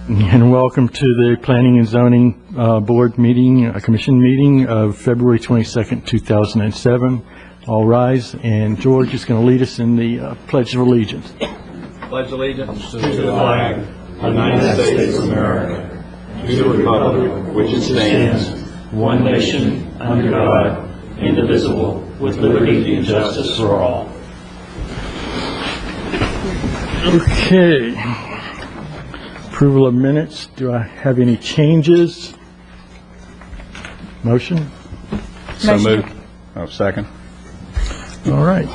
And welcome to the Planning and Zoning Board meeting, Commission meeting of February 22nd, 2007. All rise, and George is going to lead us in the Pledge of Allegiance. Pledge allegiance to the flag of the United States of America, to the republic which stands, one nation, under God, indivisible, with liberty and justice for all. Okay. Approval of minutes. Do I have any changes? Motion? So moved. Oh, second. All right.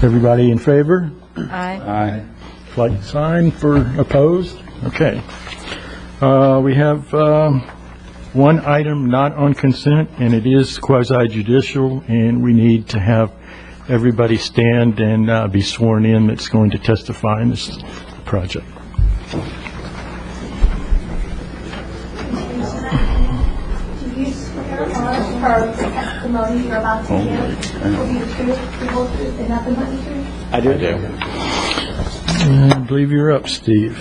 Everybody in favor? Aye. Aye. Like sign for opposed? Okay. We have one item not on consent, and it is quasi-judicial, and we need to have everybody stand and be sworn in that's going to testify in this project. Do you swear on her testimony you're about to give will be the truth, the whole truth, and nothing but the truth? I do. I believe you're up, Steve.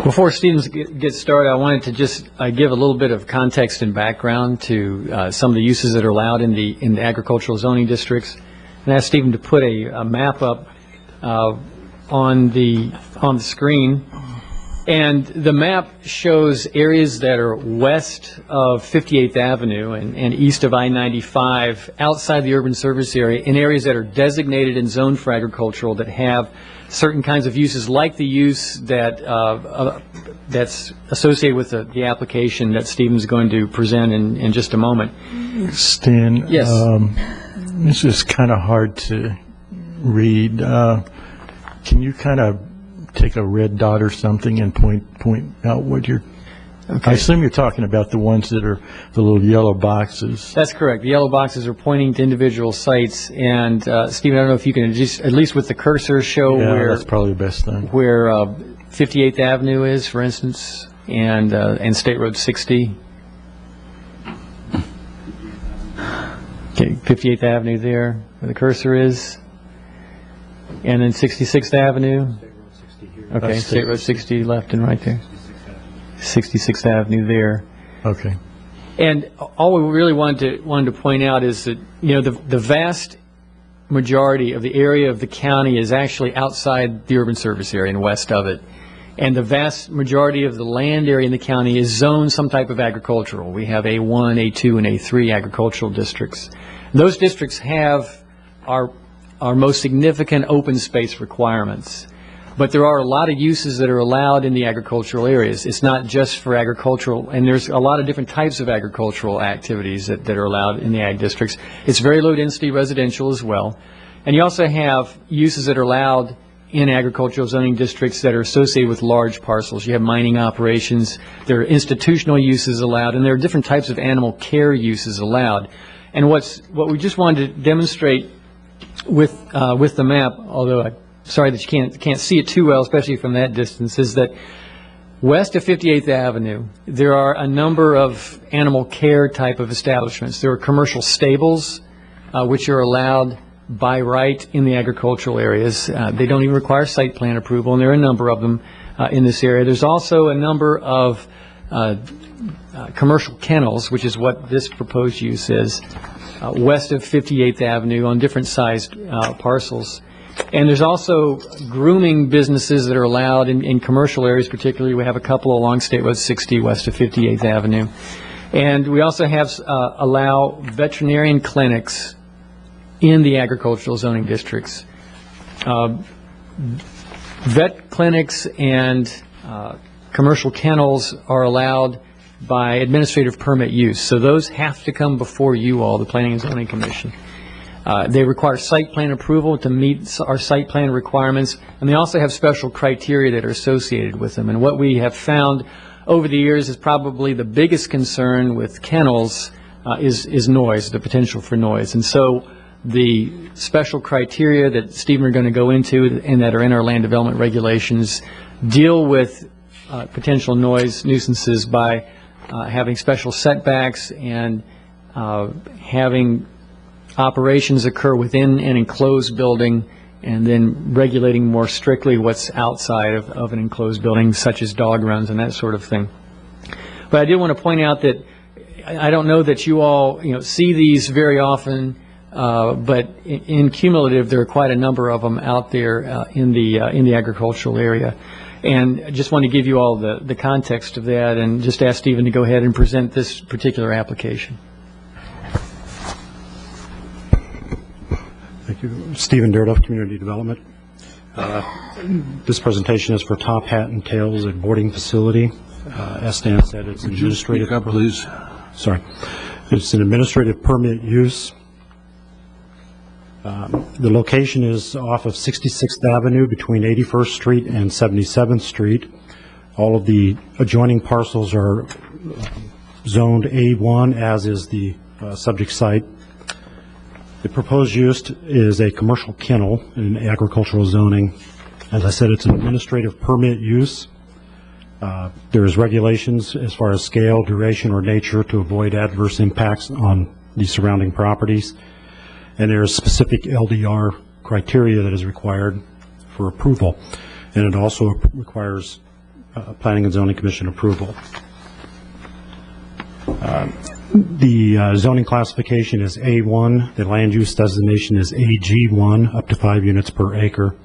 Before Stevens gets started, I wanted to just give a little bit of context and background to some of the uses that are allowed in the agricultural zoning districts, and ask Stephen to put a map up on the screen. And the map shows areas that are west of 58th Avenue and east of I-95, outside the urban service area, in areas that are designated and zoned for agricultural that have certain kinds of uses, like the use that that's associated with the application that Stephen's going to present in just a moment. Stan, Yes. this is kind of hard to read. Can you kind of take a red dot or something and point out what you're... Okay. I assume you're talking about the ones that are the little yellow boxes. That's correct. The yellow boxes are pointing to individual sites. And Stephen, I don't know if you can just, at least with the cursor, show Yeah, where that's probably the best thing. where 58th Avenue is, for instance, and State Road 60. Okay, 58th Avenue there, where the cursor is, and then 66th Avenue. Okay, That's State Road 60 left and right there. 66th Avenue there. Okay. And all we really wanted to point out is that, you know, the vast majority of the area of the county is actually outside the urban service area and west of it. And the vast majority of the land area in the county is zoned some type of agricultural. We have A1, A2, and A3 agricultural districts. Those districts have our most significant open space requirements. But there are a lot of uses that are allowed in the agricultural areas. It's not just for agricultural, and there's a lot of different types of agricultural activities that are allowed in the ag districts. It's very low density residential as well. And you also have uses that are allowed in agricultural zoning districts that are associated with large parcels. You have mining operations, there are institutional uses allowed, and there are different types of animal care uses allowed. And what we just wanted to demonstrate with the map, although I'm sorry that you can't see it too well, especially from that distance, is that west of 58th Avenue, there are a number of animal care type of establishments. There are commercial stables, which are allowed by right in the agricultural areas. They don't even require site plan approval, and there are a number of them in this area. There's also a number of commercial kennels, which is what this proposed use is, west of 58th Avenue on different sized parcels. And there's also grooming businesses that are allowed in commercial areas, particularly. We have a couple along State Road 60 west of 58th Avenue. And we also have allow veterinarian clinics in the agricultural zoning districts. Vet clinics and commercial kennels are allowed by administrative permit use. So those have to come before you all, the Planning and Zoning Commission. They require site plan approval to meet our site plan requirements, and they also have special criteria that are associated with them. And what we have found over the years is probably the biggest concern with kennels is noise, the potential for noise. And so the special criteria that Stephen are going to go into and that are in our land development regulations deal with potential noise nuisances by having special setbacks and having operations occur within an enclosed building and then regulating more strictly what's outside of an enclosed building, such as dog runs and that sort of thing. But I did want to point out that I don't know that you all, see these very often, but in cumulative, there are quite a number of them out there in the agricultural area. And I just want to give you all the context of that, and just ask Stephen to go ahead and present this particular application. Thank you. Stephen Dirdorf, Community Development. This presentation is for Top Hat and Tails, a boarding facility. As Stan said, it's an administrative. Speak up, please. Sorry. It's an administrative permit use. The location is off of 66th Avenue between 81st Street and 77th Street. All of the adjoining parcels are zoned A1, as is the subject site. The proposed use is a commercial kennel in agricultural zoning. As I said, it's an administrative permit use. There's regulations as far as scale, duration, or nature to avoid adverse impacts on the surrounding properties. And there's specific LDR criteria that is required for approval. And it also requires Planning and Zoning Commission approval. The zoning classification is A1. The land use designation is AG1, up to 5 units per acre.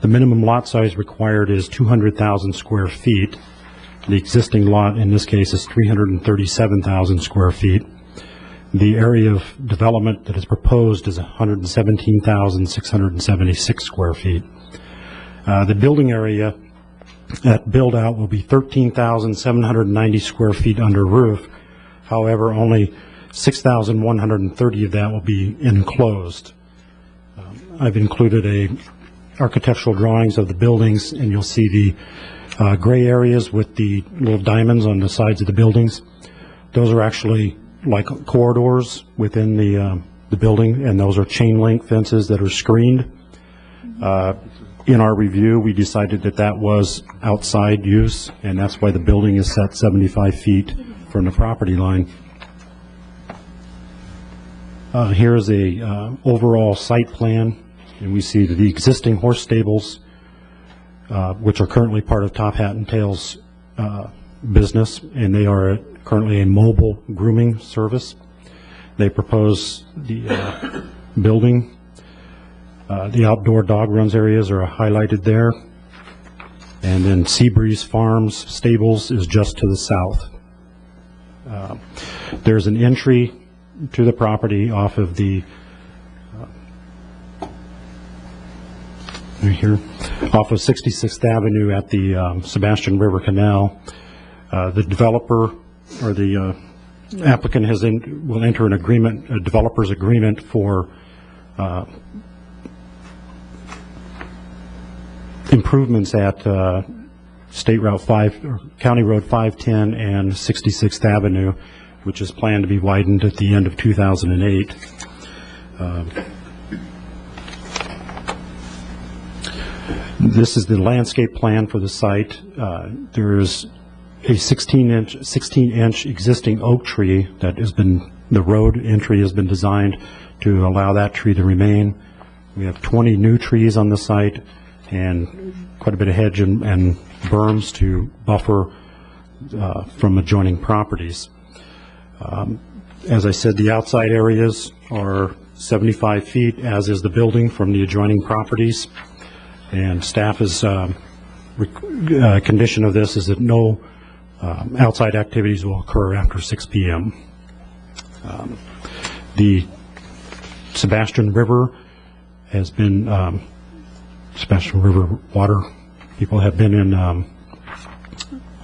The minimum lot size required is 200,000 square feet. The existing lot in this case is 337,000 square feet. The area of development that is proposed is 117,676 square feet. The building area at build out will be 13,790 square feet under roof. However, only 6,130 of that will be enclosed. I've included architectural drawings of the buildings, and you'll see the gray areas with the little diamonds on the sides of the buildings. Those are actually like corridors within the building, and those are chain link fences that are screened. In our review, we decided that that was outside use, and that's why the building is set 75 feet from the property line. Here's a overall site plan, and we see the existing horse stables, which are currently part of Top Hat and Tails business, and they are currently a mobile grooming service. They propose the building. The outdoor dog runs areas are highlighted there, and then Seabreeze Farms Stables is just to the south. There's an entry to the property off of the right here, off of 66th Avenue at the Sebastian River Canal. The developer or the applicant will enter an agreement, a developer's agreement for improvements at State Route 5 or County Road 510 and 66th Avenue, which is planned to be widened at the end of 2008. This is the landscape plan for the site. There is a 16-inch existing oak tree that has been, the road entry has been designed to allow that tree to remain. We have 20 new trees on the site and quite a bit of hedge and berms to buffer from adjoining properties. As I said, the outside areas are 75 feet, as is the building, from the adjoining properties. And staff is, condition of this is that no outside activities will occur after 6 p.m. The Sebastian River has been, Sebastian River water people have been in,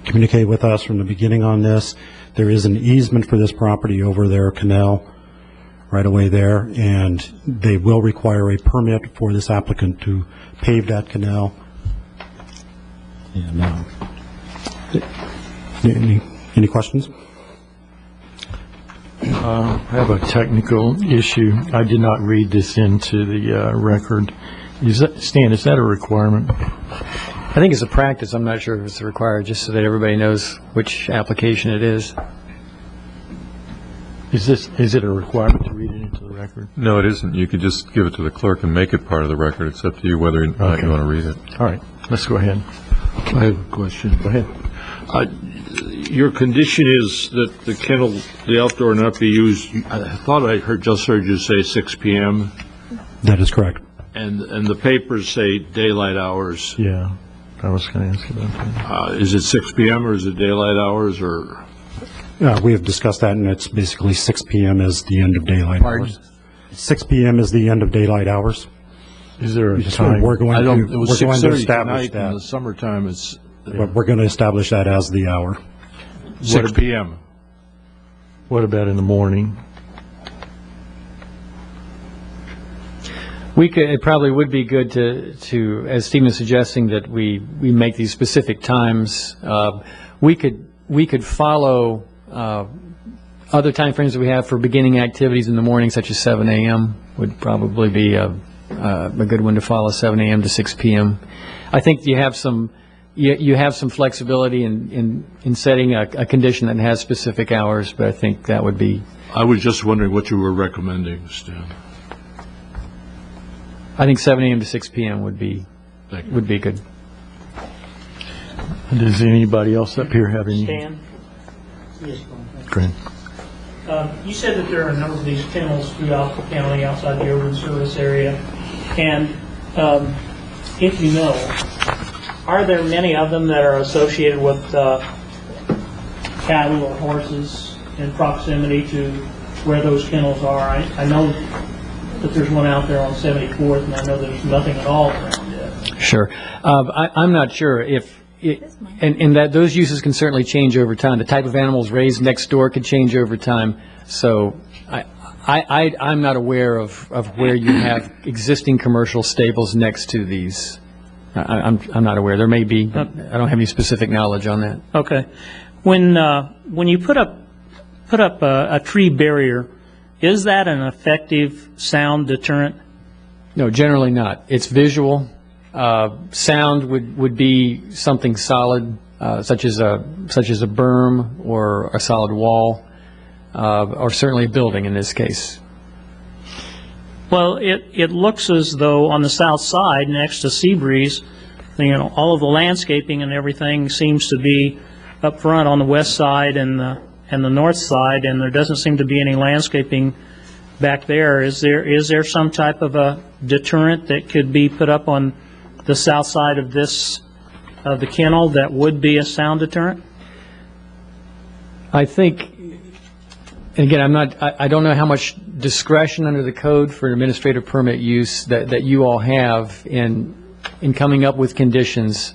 communicate with us from the beginning on this. There is an easement for this property over their canal right away there, and they will require a permit for this applicant to pave that canal. And any questions? I have a technical issue. I did not read this into the record. Stan, is that a requirement? I think it's a practice. I'm not sure if it's required, just so that everybody knows which application it is. Is it a requirement to read it into the record? No, it isn't. You could just give it to the clerk and make it part of the record. It's up to you whether or not Okay. you want to read it. All right, let's go ahead. I have a question. Go ahead. Your condition is that the kennel, the outdoor not be used, I thought I just heard you say 6 p.m., That is correct. and the papers say daylight hours. Yeah, I was going to ask you about that. Is it 6 p.m. or is it daylight hours, or? We have discussed that, and it's basically 6 p.m. is the end of daylight hours. 6 p.m. is the end of daylight hours. Is there a So time? we're going I to, don't, it we're was going to 6:30 establish tonight, in the that. summertime, it's We're going to establish that as the hour. 6 p.m. What about in the morning? It probably would be good to, as Stephen is suggesting, that we make these specific times. We could follow other timeframes that we have for beginning activities in the morning, such as 7 a.m. would probably be a good one to follow, 7 a.m. to 6 p.m. I think you have some flexibility in setting a condition that has specific hours, but I think that would be. I was just wondering what you were recommending, Stan. I think 7 a.m. to 6 p.m. would be good. Does anybody else up here have any? Stan? Yes, Go ahead. you said that there are a number of these kennels throughout the county outside the urban service area. And if you know, are there many of them that are associated with cattle or horses in proximity to where those kennels are? I know that there's one out there on 74th, and I know there's nothing at all around it. Sure. I'm not sure if, and that those uses can certainly change over time. The type of animals raised next door could change over time. So I'm not aware of where you have existing commercial stables next to these. I'm not aware. There may be. I don't have any specific knowledge on that. Okay. When you put up a tree barrier, is that an effective sound deterrent? No, generally not. It's visual. Sound would be something solid, such as a berm or a solid wall, or certainly a building in this case. Well, it looks as though on the south side, next to Seabreeze, all of the landscaping and everything seems to be up front on the west side and the north side, and there doesn't seem to be any landscaping back there. Is there some type of a deterrent that could be put up on the south side of the kennel that would be a sound deterrent? I think, and again, I don't know how much discretion under the code for administrative permit use that you all have in coming up with conditions,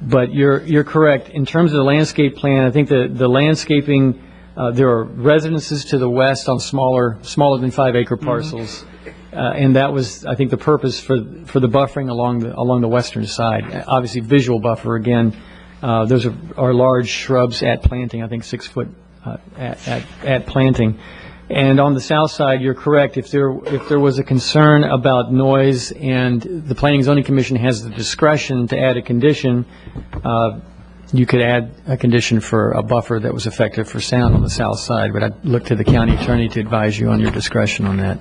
but you're correct. In terms of the landscape plan, I think the landscaping, there are residences to the west on smaller than 5 acre parcels, and that was, I think, the purpose for the buffering along the western side. Obviously, visual buffer again. Those are large shrubs at planting. I think 6 foot at planting. And on the south side, you're correct. If there was a concern about noise, and the Planning and Zoning Commission has the discretion to add a condition, you could add a condition for a buffer that was effective for sound on the south side. But I'd look to the county attorney to advise you on your discretion on that.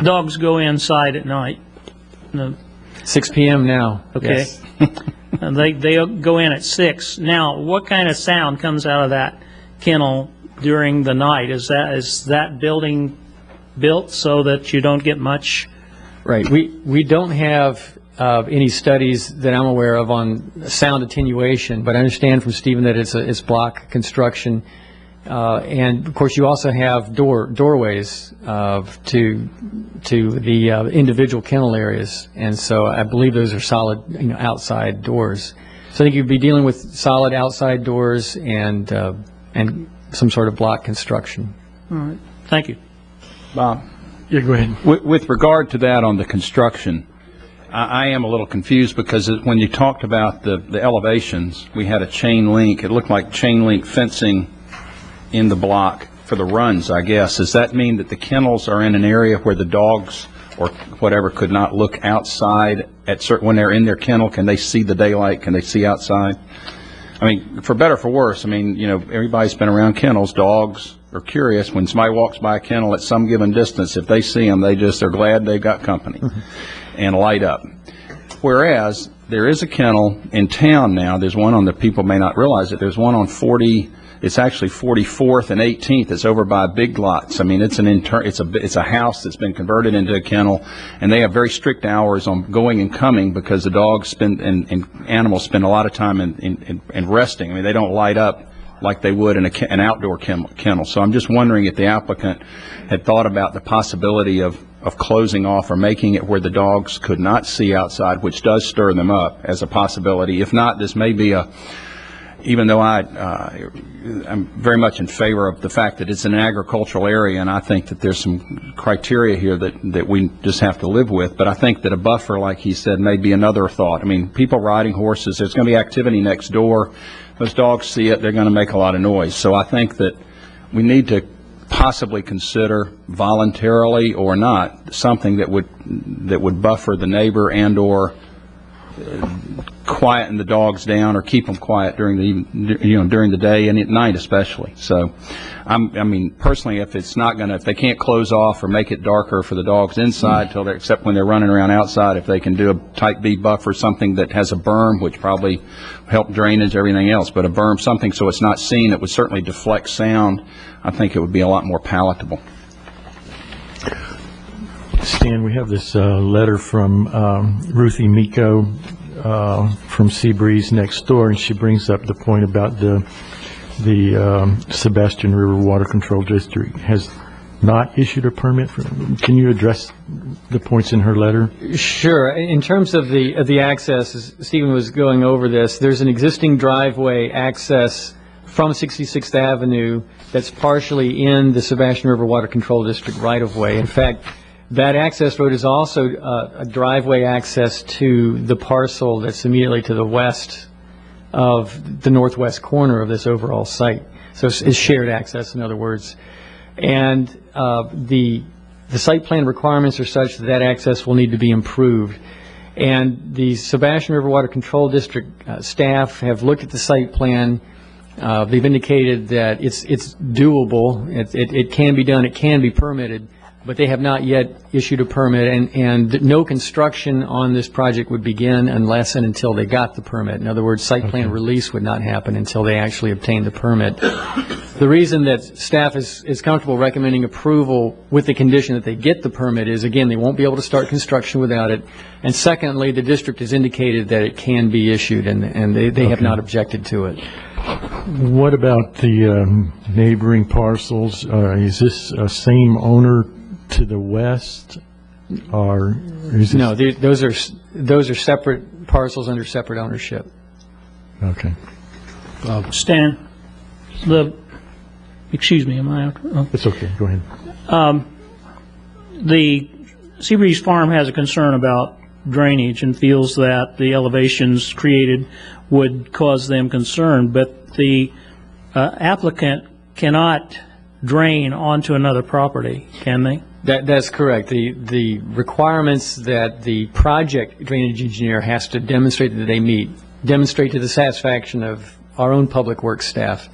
Dogs go inside at night. No. 6 p.m. now. Okay. Yes. And they go in at 6. Now, what kind of sound comes out of that kennel during the night? Is that building built so that you don't get much? Right. We don't have any studies that I'm aware of on sound attenuation, but I understand from Stephen that it's block construction, and of course you also have doorways to the individual kennel areas, and so I believe those are solid outside doors. So I think you'd be dealing with solid outside doors and some sort of block construction. All right. Thank you. Bob, Yeah, go ahead. with regard to that on the construction, I am a little confused because when you talked about the elevations, we had a chain link. It looked like chain link fencing in the block for the runs, I guess. Does that mean that the kennels are in an area where the dogs or whatever could not look outside when they're in their kennel? Can they see the daylight? Can they see outside? I mean, for better or for worse, I mean, everybody's been around kennels, dogs, are curious. When somebody walks by a kennel at some given distance, if they see them, they're glad they've got company and light up. Whereas there is a kennel in town now. There's one on the, people may not realize it, there's one on 40, it's actually 44th and 18th. It's over by Big Lots. I mean, it's a house that's been converted into a kennel, and they have very strict hours on going and coming because the dogs and animals spend a lot of time in resting. I mean, they don't light up like they would in an outdoor kennel. So I'm just wondering if the applicant had thought about the possibility of closing off or making it where the dogs could not see outside, which does stir them up as a possibility. If not, this may be even though I'm very much in favor of the fact that it's an agricultural area, and I think that there's some criteria here that we just have to live with, but I think that a buffer, like he said, may be another thought. I mean, people riding horses, there's going to be activity next door. Those dogs see it, they're going to make a lot of noise. So I think that we need to possibly consider, voluntarily or not, something that would buffer the neighbor and or quieten the dogs down or keep them quiet during the day and at night especially. So I mean, personally, if they can't close off or make it darker for the dogs inside except when they're running around outside, if they can do a type B buffer, something that has a berm, which probably help drainage, everything else, but a berm, something so it's not seen, that would certainly deflect sound, I think it would be a lot more palatable. Stan, we have this letter from Ruthie Miko from Seabreeze next door, and she brings up the point about the Sebastian River Water Control District has not issued a permit. Can you address the points in her letter? Sure. In terms of the access, as Stephen was going over this, there's an existing driveway access from 66th Avenue that's partially in the Sebastian River Water Control District right-of-way. In fact, that access road is also a driveway access to the parcel that's immediately to the west of the northwest corner of this overall site. So it's shared access, in other words. And the site plan requirements are such that access will need to be improved. And the Sebastian River Water Control District staff have looked at the site plan. They've indicated that it's doable. It can be done. It can be permitted. But they have not yet issued a permit, and no construction on this project would begin unless and until they got the permit. In other words, site plan release would not happen until they actually obtained the permit. The reason that staff is comfortable recommending approval with the condition that they get the permit is, again, they won't be able to start construction without it. And secondly, the district has indicated that it can be issued, and they have not objected to it. What about the neighboring parcels? Is this same owner to the west, or is this? No, those are separate parcels under separate ownership. Okay. Stan, excuse me, am I out? Oh. It's okay, go ahead. The Seabreeze Farm has a concern about drainage and feels that the elevations created would cause them concern, but the applicant cannot drain onto another property, can they? That's correct. The requirements that the project drainage engineer has to demonstrate that they demonstrate to the satisfaction of our own public works staff,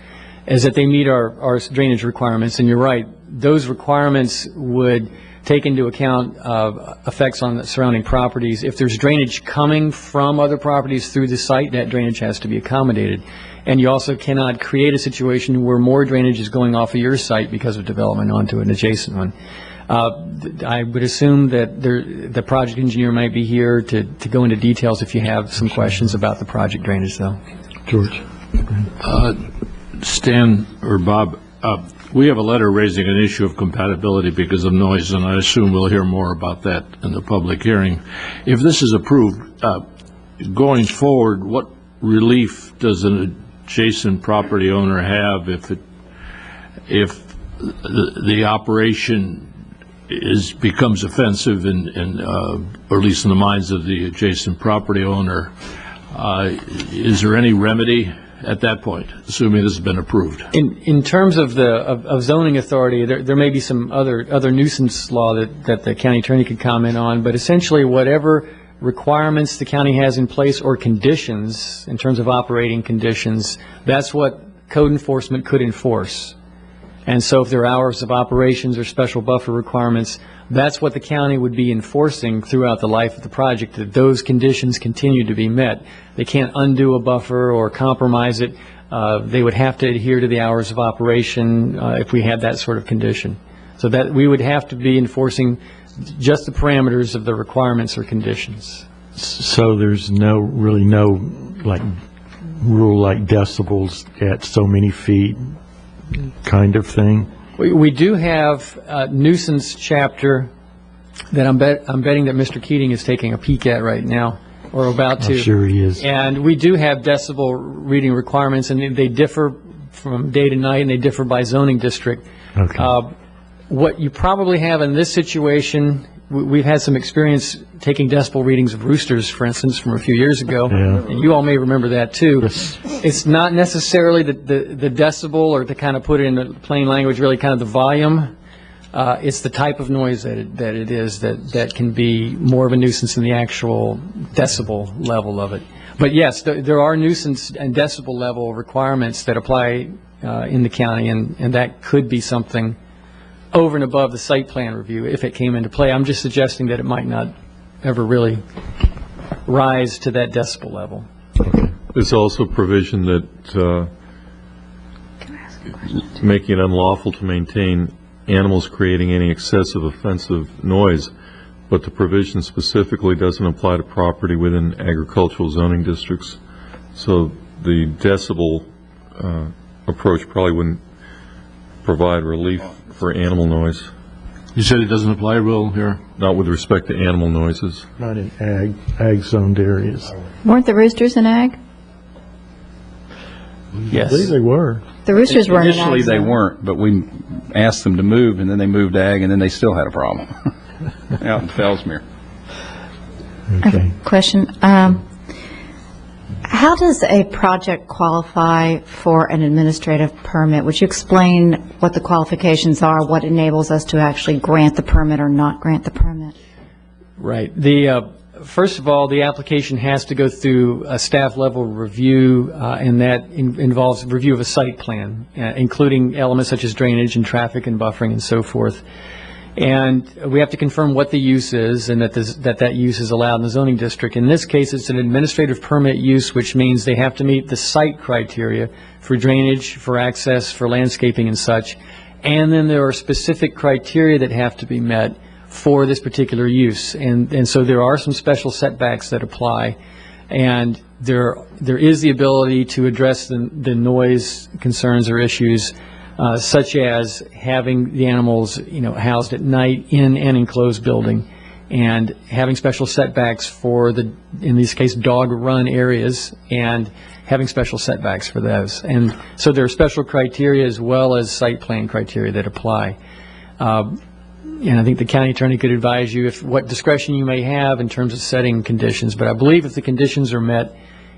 is that they meet our drainage requirements. And you're right, those requirements would take into account effects on the surrounding properties. If there's drainage coming from other properties through the site, that drainage has to be accommodated. And you also cannot create a situation where more drainage is going off of your site because of development onto an adjacent one. I would assume that the project engineer might be here to go into details if you have some questions about the project drainage, though. George. Stan or Bob, we have a letter raising an issue of compatibility because of noise, and I assume we'll hear more about that in the public hearing. If this is approved, going forward, what relief does an adjacent property owner have if the operation becomes offensive or at least in the minds of the adjacent property owner? Is there any remedy at that point, assuming this has been approved? In terms of zoning authority, there may be some other nuisance law that the county attorney could comment on, but essentially whatever requirements the county has in place or conditions in terms of operating conditions, that's what code enforcement could enforce. And so if there are hours of operations or special buffer requirements, that's what the county would be enforcing throughout the life of the project, that those conditions continue to be met. They can't undo a buffer or compromise it. They would have to adhere to the hours of operation if we had that sort of condition. So that we would have to be enforcing just the parameters of the requirements or conditions. So there's really no like rule like decibels at so many feet kind of thing? We do have a nuisance chapter that I'm betting that Mr. Keating is taking a peek at right now, or about to. I'm sure he is. And we do have decibel reading requirements, and they differ from day to night, and they differ by zoning district. Okay. What you probably have in this situation, we've had some experience taking decibel readings of roosters, for instance, from a few years ago. Yeah. And you all may remember that, too. Yes. It's not necessarily the decibel, or to kind of put it in plain language, really kind of the volume. It's the type of noise that it is that can be more of a nuisance than the actual decibel level of it. But yes, there are nuisance and decibel level requirements that apply in the county, and that could be something over and above the site plan review if it came into play. I'm just suggesting that it might not ever really rise to that decibel level. There's also provision that making it unlawful to maintain animals creating any excessive offensive noise, but the provision specifically doesn't apply to property within agricultural zoning districts. So the decibel approach probably wouldn't provide relief for animal noise. You said it doesn't apply, Will, here? Not with respect to animal noises. Not in ag-zoned areas. Weren't the roosters in ag? Yes. I believe they were. The roosters weren't in ag. Initially, they weren't, but we asked them to move, and then they moved to ag, and then they still had a problem out in Fellsmere. Okay. Question. How does a project qualify for an administrative permit? Would you explain what the qualifications are, what enables us to actually grant the permit or not grant the permit? Right. First of all, the application has to go through a staff-level review, and that involves review of a site plan, including elements such as drainage and traffic and buffering and so forth. And we have to confirm what the use is and that use is allowed in the zoning district. In this case, it's an administrative permit use, which means they have to meet the site criteria for drainage, for access, for landscaping and such. And then there are specific criteria that have to be met for this particular use. And so there are some special setbacks that apply. And there is the ability to address the noise concerns or issues, such as having the animals, housed at night in an enclosed building, and having special setbacks for in this case, dog run areas, and having special setbacks for those. And so there are special criteria as well as site plan criteria that apply. And I think the county attorney could advise you what discretion you may have in terms of setting conditions. But I believe if the conditions are met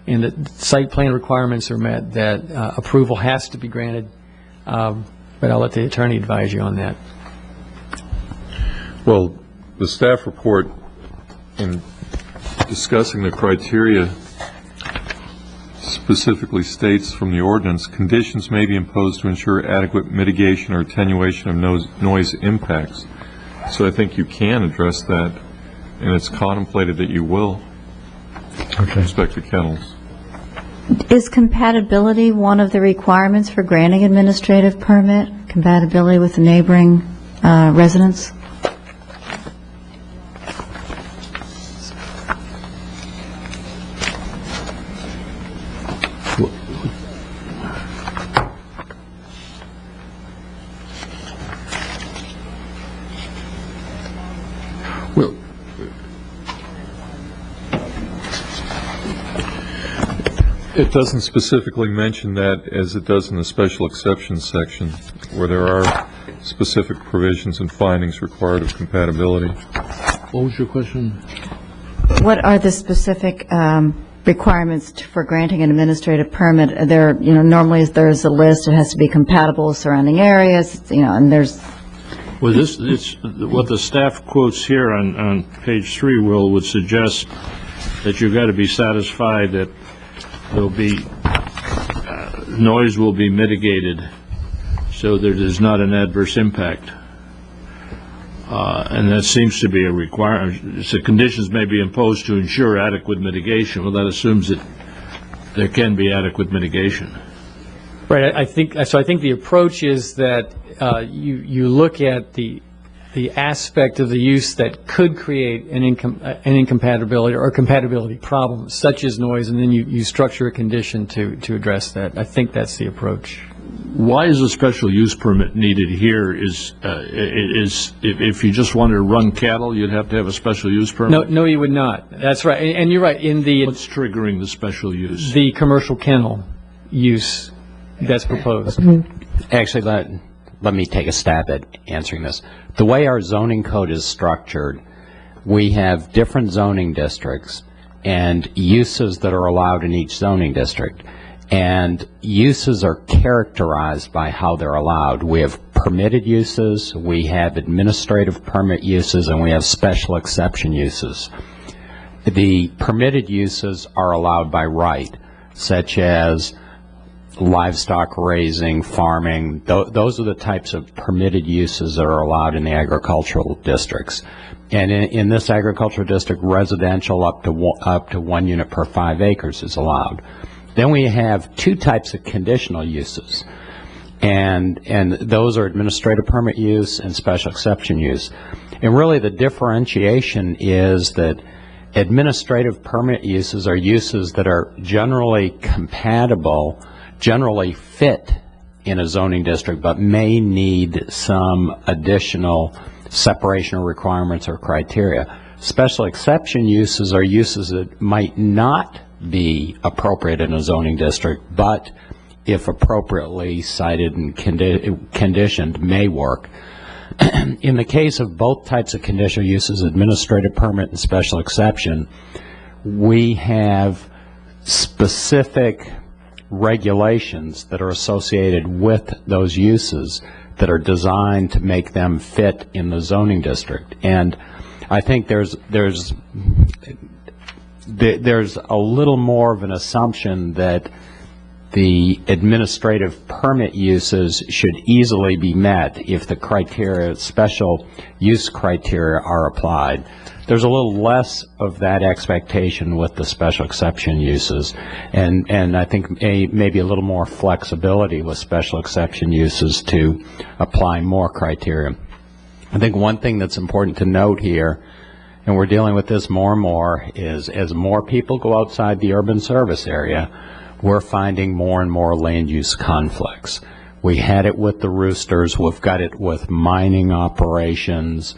and the site plan requirements are met, that approval has to be granted. But I'll let the attorney advise you on that. Well, the staff report in discussing the criteria specifically states from the ordinance, conditions may be imposed to ensure adequate mitigation or attenuation of noise impacts. So I think you can address that, and it's contemplated that you will with respect to kennels. Is compatibility one of the requirements for granting administrative permit? Compatibility with the neighboring residents? Well, it doesn't specifically mention that as it does in the special exceptions section, where there are specific provisions and findings required of compatibility. What was your question? What are the specific requirements for granting an administrative permit? Normally there's a list. It has to be compatible with surrounding areas, and there's... Well, it's what the staff quotes here on page 3, Will, would suggest that you've got to be satisfied that there'll be noise will be mitigated so that there's not an adverse impact. And that seems to be a requirement. So conditions may be imposed to ensure adequate mitigation. Well, that assumes that there can be adequate mitigation. Right, I think the approach is that you look at the aspect of the use that could create an incompatibility or compatibility problem, such as noise, and then you structure a condition to address that. I think that's the approach. Why is a special use permit needed here? Is if you just wanted to run cattle, you'd have to have a special use permit? No, you would not. That's right, and you're right. What's triggering the special use? The commercial kennel use that's proposed. Actually, let me take a stab at answering this. The way our zoning code is structured, we have different zoning districts and uses that are allowed in each zoning district. And uses are characterized by how they're allowed. We have permitted uses, we have administrative permit uses, and we have special exception uses. The permitted uses are allowed by right, such as livestock raising, farming. Those are the types of permitted uses that are allowed in the agricultural districts. And in this agricultural district, residential up to 1 unit per 5 acres is allowed. Then we have two types of conditional uses, and those are administrative permit use and special exception use. And really the differentiation is that administrative permit uses are uses that are generally compatible, generally fit in a zoning district, but may need some additional separation requirements or criteria. Special exception uses are uses that might not be appropriate in a zoning district, but if appropriately cited and conditioned, may work. In the case of both types of conditional uses, administrative permit and special exception, we have specific regulations that are associated with those uses that are designed to make them fit in the zoning district. And I think there's a little more of an assumption that the administrative permit uses should easily be met if the criteria, special use criteria, are applied. There's a little less of that expectation with the special exception uses, and I think maybe a little more flexibility with special exception uses to apply more criteria. I think one thing that's important to note here, and we're dealing with this more and more, is as more people go outside the urban service area, we're finding more and more land use conflicts. We had it with the roosters, we've got it with mining operations,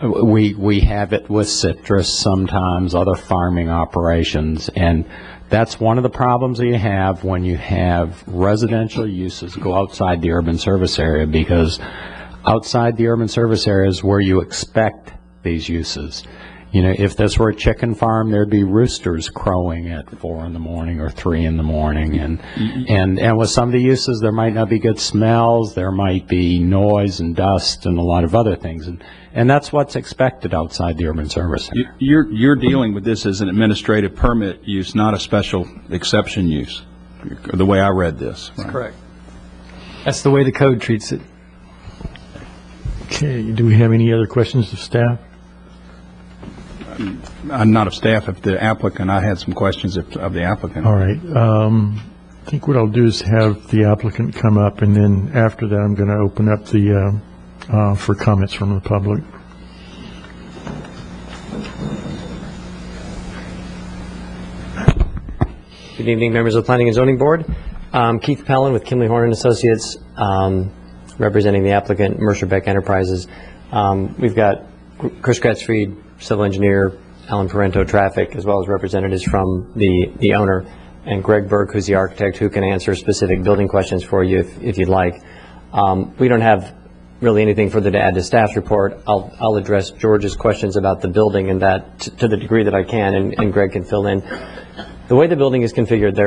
we have it with citrus sometimes, other farming operations, and that's one of the problems that you have when you have residential uses go outside the urban service area, because outside the urban service area is where you expect these uses. You know, if this were a chicken farm, there'd be roosters crowing at 4 in the morning or 3 in the morning, and with some of the uses, there might not be good smells, there might be noise and dust and a lot of other things, and that's what's expected outside the urban service area. You're dealing with this as an administrative permit use, not a special exception use, the way I read this. That's correct. That's the way the code treats it. Okay, do we have any other questions of staff? I'm not of staff, if the applicant, I had some questions of the applicant. All right. I think what I'll do is have the applicant come up, and then after that, I'm going to open up the for comments from the public. Good evening, members of the Planning and Zoning Board. Keith Pellin with Kimley Horn & Associates, representing the applicant, Mercer Beck Enterprises. We've got Chris Kretzfried, civil engineer, Alan Parento, traffic, as well as representatives from the owner, and Greg Burke, who's the architect, who can answer specific building questions for you if you'd like. We don't have really anything further to add to staff's report. I'll address George's questions about the building and that to the degree that I can, and Greg can fill in. The way the building is configured,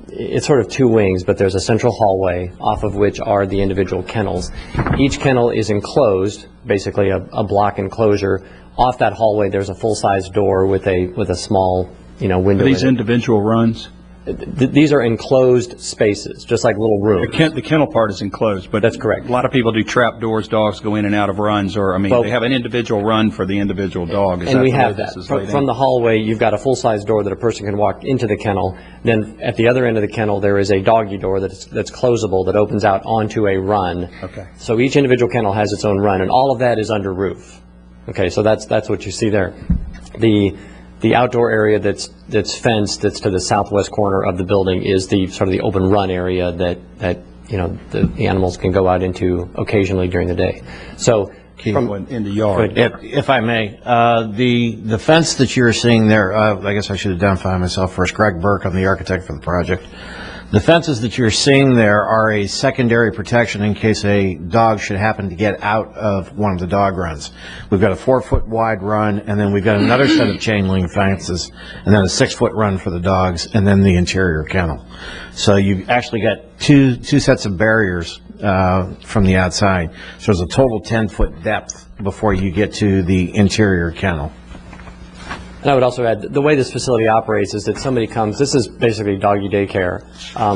it's sort of two wings, but there's a central hallway off of which are the individual kennels. Each kennel is enclosed, basically a block enclosure. Off that hallway, there's a full-size door with a small, window. Are these individual runs? these are enclosed spaces, just like little rooms. The kennel part is enclosed, but That's correct. a lot of people do trap doors, dogs go in and out of runs, or, I mean, Well- they have an individual run for the individual dog. Is And that we the have way that. this is laid From out? the hallway, you've got a full-size door that a person can walk into the kennel. Then at the other end of the kennel, there is a doggy door that's closable that opens out onto a run. Okay. So each individual kennel has its own run, and all of that is under roof. Okay, so that's what you see there. The outdoor area that's fenced, that's to the southwest corner of the building, is the sort of the open run area that you know, the animals can go out into occasionally during the day. So In the yard. If I may, the fence that you're seeing there, I guess I should identify myself first. Greg Burke, I'm the architect for the project. The fences that you're seeing there are a secondary protection in case a dog should happen to get out of one of the dog runs. We've got a 4-foot wide run, and then we've got another set of chain link fences, and then a 6-foot run for the dogs, and then the interior kennel. So you've actually got two sets of barriers from the outside. So there's a total 10-foot depth before you get to the interior kennel. And I would also add, the way this facility operates is that somebody comes, this is basically doggy daycare.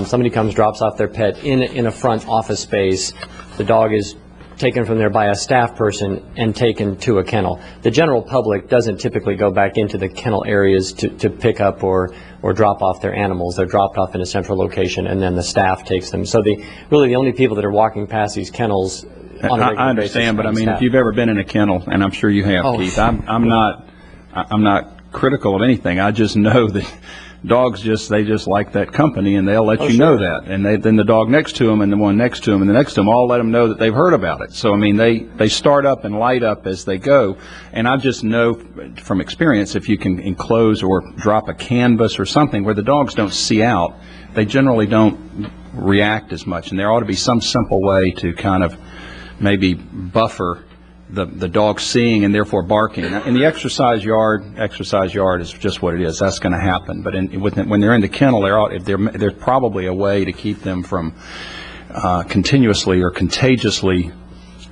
Somebody comes, drops off their pet in a front office space. The dog is taken from there by a staff person and taken to a kennel. The general public doesn't typically go back into the kennel areas to pick up or drop off their animals. They're dropped off in a central location, and then the staff takes them. So really the only people that are walking past these kennels on a regular basis. I understand, but I are the mean, staff. if you've ever been in a kennel, and I'm sure you have, Oh. Keith, I'm not critical of anything. I just know that dogs they just like that company, and they'll let you know that. And then the dog next to them, and the one next to them, and the next to them, all let them know that they've heard about it. So, I mean, they start up and light up as they go. And I just know from experience, if you can enclose or drop a canvas or something where the dogs don't see out, they generally don't react as much. And there ought to be some simple way to kind of maybe buffer the dog seeing and therefore barking. In the exercise yard is just what it is. That's going to happen. But when they're in the kennel, there's probably a way to keep them from continuously or contagiously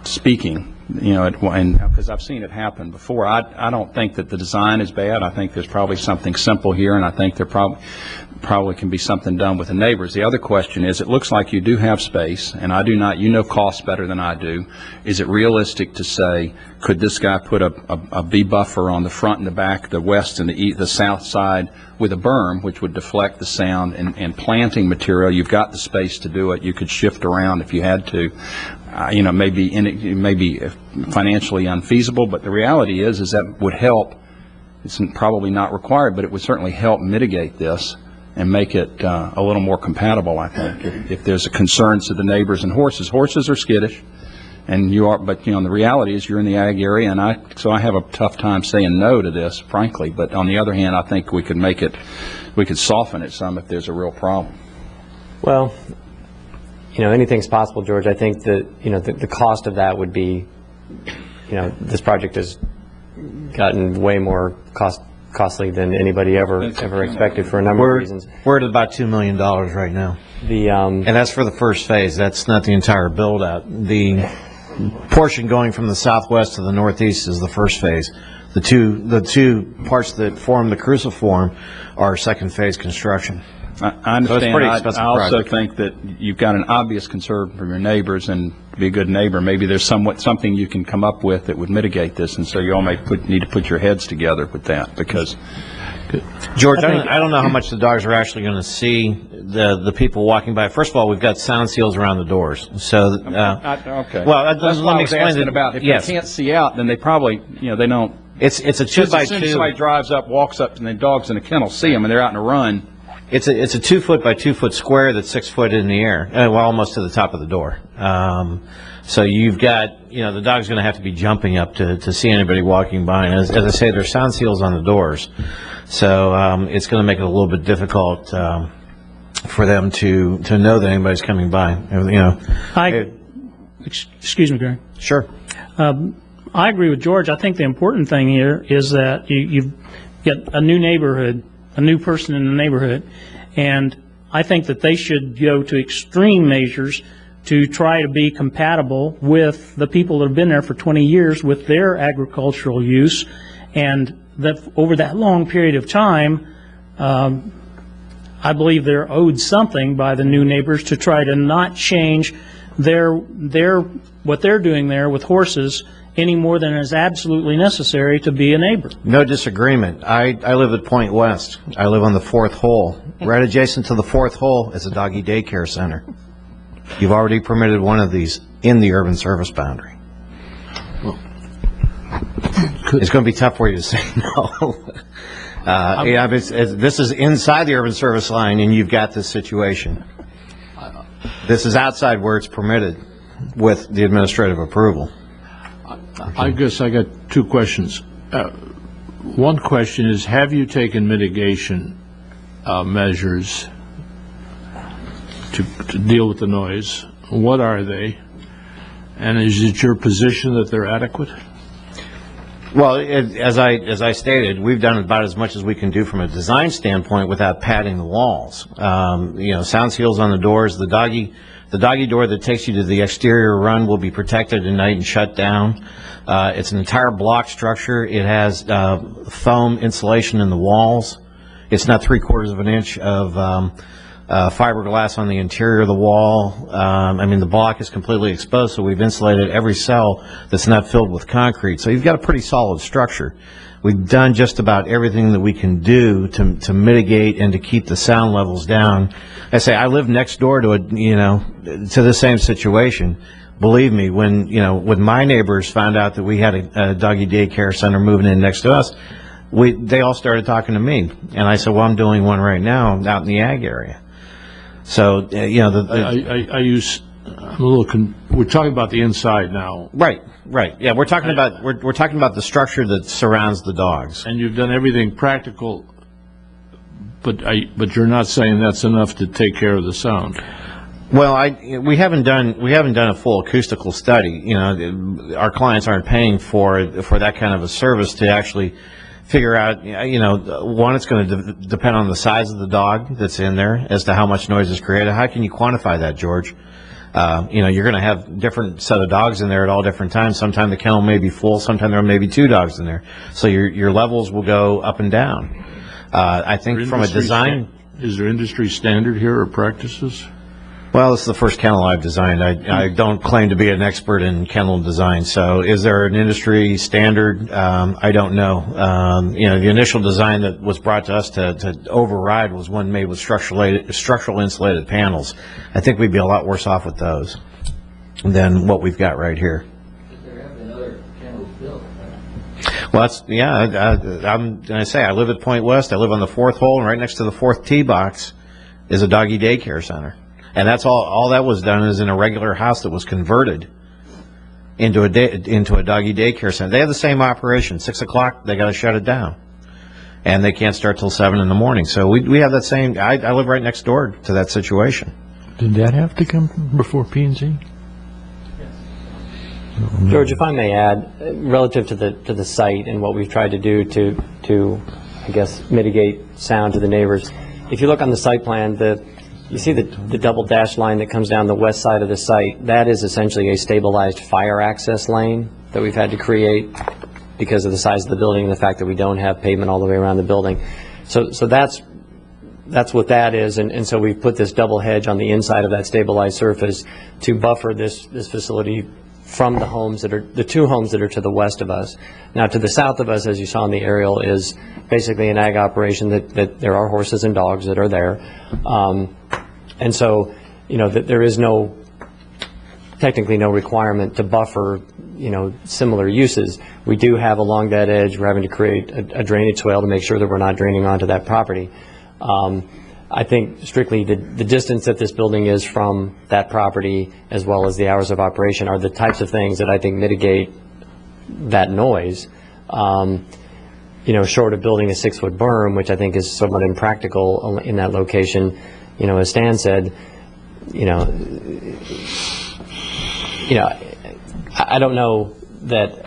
speaking. You know, and because I've seen it happen before. I don't think that the design is bad. I think there's probably something simple here, and I think there probably can be something done with the neighbors. The other question is, it looks like you do have space, and I do not. You know cost better than I do. Is it realistic to say, could this guy put a bee buffer on the front and the back, the west and the south side, with a berm, which would deflect the sound, and planting material? You've got the space to do it. You could shift around if you had to. You know, maybe financially unfeasible, but the reality is that would help. It's probably not required, but it would certainly help mitigate this and make it a little more compatible, I think. If there's a concern to the neighbors and horses are skittish, and you are, but you know, the reality is you're in the ag area, and so I have a tough time saying no to this, frankly. But on the other hand, I think we could soften it some if there's a real problem. Well, you know, anything's possible, George. I think that, you know, the cost of that would be, you know, this project has gotten way more costly than anybody ever expected for a number of reasons. We're at about $2 million right now. And that's for the first phase. That's not the entire build-out. The portion going from the southwest to the northeast is the first phase. The two parts that form the cruciform are second phase construction. I understand. So it's a pretty expensive I also project. think that you've got an obvious concern from your neighbors, and to be a good neighbor, maybe there's something you can come up with that would mitigate this, and so you all need to put your heads together with that, because George, I don't know how much the dogs are actually going to see the people walking by. First of all, we've got sound seals around the doors. So, okay. Well, That's let what I me was explain asking it. about. If Yes. they can't see out, then they probably, you know, they don't. It's a 2 by As soon as 2. somebody drives up, walks up, and the dogs in the kennel see them, and they're out in a run. It's a 2 foot by 2 foot square that's 6 foot in the air, well, almost to the top of the door. So you've got, you know, the dog's going to have to be jumping up to see anybody walking by. And as I say, there's sound seals on the doors, so it's going to make it a little bit difficult for them to know that anybody's coming by. You know. Excuse me, Greg. Sure. I agree with George. I think the important thing here is that you've got a new neighborhood, a new person in the neighborhood, and I think that they should go to extreme measures to try to be compatible with the people that have been there for 20 years with their agricultural use, and that over that long period of time, I believe they're owed something by the new neighbors to try to not change what they're doing there with horses any more than is absolutely necessary to be a neighbor. No disagreement. I live at Point West. I live on the 4th hole. Right adjacent to the 4th hole is a doggy daycare center. You've already permitted one of these in the urban service boundary. It's going to be tough for you to say no. Yeah, this is inside the urban service line, and you've got this situation. This is outside where it's permitted with the administrative approval. I guess I got two questions. One question is, have you taken mitigation measures to deal with the noise? What are they? And is it your position that they're adequate? Well, as I stated, we've done about as much as we can do from a design standpoint without padding the walls. Sound seals on the doors. The doggy door that takes you to the exterior run will be protected at night and shut down. It's an entire block structure. It has foam insulation in the walls. It's not 3/4 of an inch of fiberglass on the interior of the wall. The block is completely exposed, so we've insulated every cell that's not filled with concrete. So you've got a pretty solid structure. We've done just about everything that we can do to mitigate and to keep the sound levels down. I say I live next door to to the same situation. Believe me, when my neighbors found out that we had a doggy daycare center moving in next to us, they all started talking to me, and I said, "Well, I'm doing one right now out in the ag area." So we're talking about the inside now. Right. Yeah, we're talking about the structure that surrounds the dogs. And you've done everything practical, but you're not saying that's enough to take care of the sound. Well, we haven't done a full acoustical study. Our clients aren't paying for that kind of a service to actually figure out, one, it's going to depend on the size of the dog that's in there as to how much noise is created. How can you quantify that, George? You're going to have different set of dogs in there at all different times. Sometimes the kennel may be full. Sometimes there may be 2 dogs in there. So your levels will go up and down. I think from a design... Is there industry standard here or practices? Well, this is the first kennel I've designed. I don't claim to be an expert in kennel design. So is there an industry standard? I don't know. The initial design that was brought to us to override was one made with structural insulated panels. I think we'd be a lot worse off with those than what we've got right here. There have been other kennels built. Well, I live at Point West. I live on the 4th hole, and right next to the 4th tee box is a doggy daycare center. And that's all that was done is in a regular house that was converted into a doggy daycare center. They have the same operation. 6 o'clock, they got to shut it down, and they can't start till 7 in the morning. So we have that same. I live right next door to that situation. Did that have to come before P&Z? George, if I may add, relative to the site and what we've tried to do to I guess mitigate sound to the neighbors. If you look on the site plan, you see the double dash line that comes down the west side of the site. That is essentially a stabilized fire access lane that we've had to create because of the size of the building and the fact that we don't have pavement all the way around the building. So that's what that is, and so we've put this double hedge on the inside of that stabilized surface to buffer this facility from the homes that are the 2 homes that are to the west of us. Now, to the south of us, as you saw in the aerial, is basically an ag operation that there are horses and dogs that are there. And so, that there is technically no requirement to buffer, similar uses. We do have along that edge, we're having to create a drainage swale to make sure that we're not draining onto that property. I think strictly the distance that this building is from that property, as well as the hours of operation, are the types of things that I think mitigate that noise. Short of building a 6-foot berm, which I think is somewhat impractical in that location, as Stan said, I don't know that,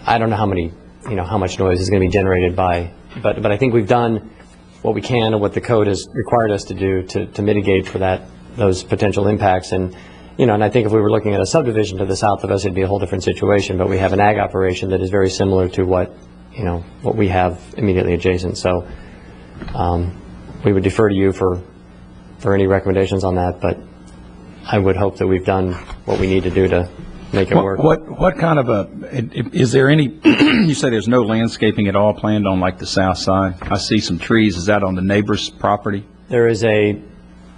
I don't know how much noise is going to be generated but I think we've done what we can and what the code has required us to do to mitigate for those potential impacts. And I think if we were looking at a subdivision to the south of us, it'd be a whole different situation. But we have an ag operation that is very similar to what we have immediately adjacent. So We would defer to you for any recommendations on that, but I would hope that we've done what we need to do to make it work. What kind of is there any, you say there's no landscaping at all planned on like the south side? I see some trees. Is that on the neighbor's property? There is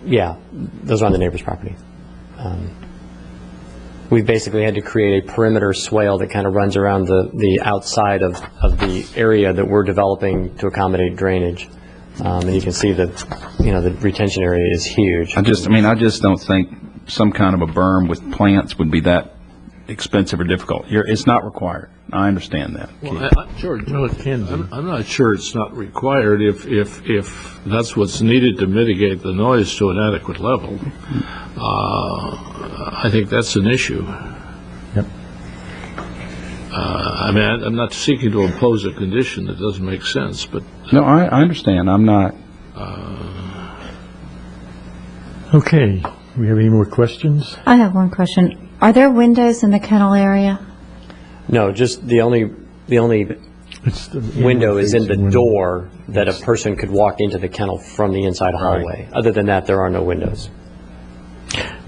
yeah, those are on the neighbor's property. We've basically had to create a perimeter swale that kind of runs around the outside of the area that we're developing to accommodate drainage. And you can see that, the retention area is huge. I just don't think some kind of a berm with plants would be that expensive or difficult. It's not required. I understand that. Well, George, I'm not sure it's not required if that's what's needed to mitigate the noise to an adequate level. I think that's an issue. Yep. I'm not seeking to impose a condition that doesn't make sense, but... No, I understand. I'm not... Okay. Do we have any more questions? I have one question. Are there windows in the kennel area? No, just the only window is in the door that a person could walk into the kennel from the inside hallway. Right. Other than that, there are no windows.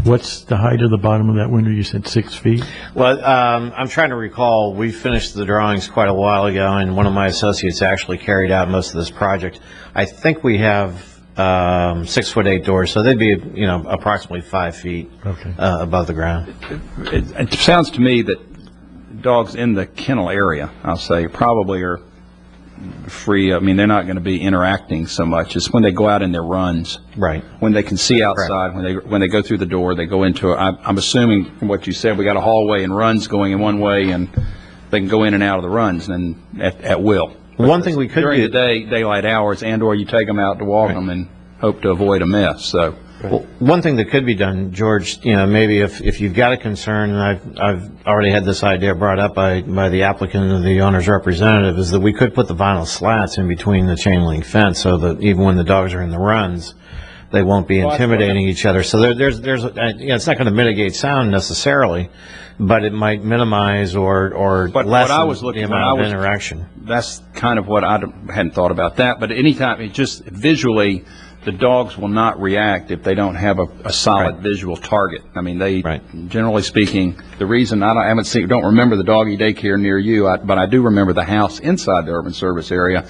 What's the height of the bottom of that window? You said 6 feet? Well, I'm trying to recall, we finished the drawings quite a while ago, and one of my associates actually carried out most of this project. I think we have 6'8" doors, so they'd be, approximately 5 feet above the ground. It sounds to me that dogs in the kennel area, I'll say, probably are free. I mean, they're not going to be interacting so much. It's when they go out in their runs. Right. When they can see outside, when they go through the door, they go into I'm assuming from what you said, we got a hallway and runs going in one way, and they can go in and out of the runs and at will. One thing we could during the day, daylight hours, or you take them out to walk them and hope to avoid a mess. So. Well, one thing that could be done, George, maybe if you've got a concern, and I've already had this idea brought up by the applicant and the owner's representative, is that we could put the vinyl slats in between the chain link fence so that even when the dogs are in the runs, they won't be intimidating each other. So there's it's not going to mitigate sound necessarily, but it might minimize or lessen the amount of interaction. That's kind of what I hadn't thought about that. But anytime, it just visually, the dogs will not react if they don't have a solid visual target. I mean, they, generally speaking, the reason I don't remember the doggy daycare near you, but I do remember the house inside the urban service area.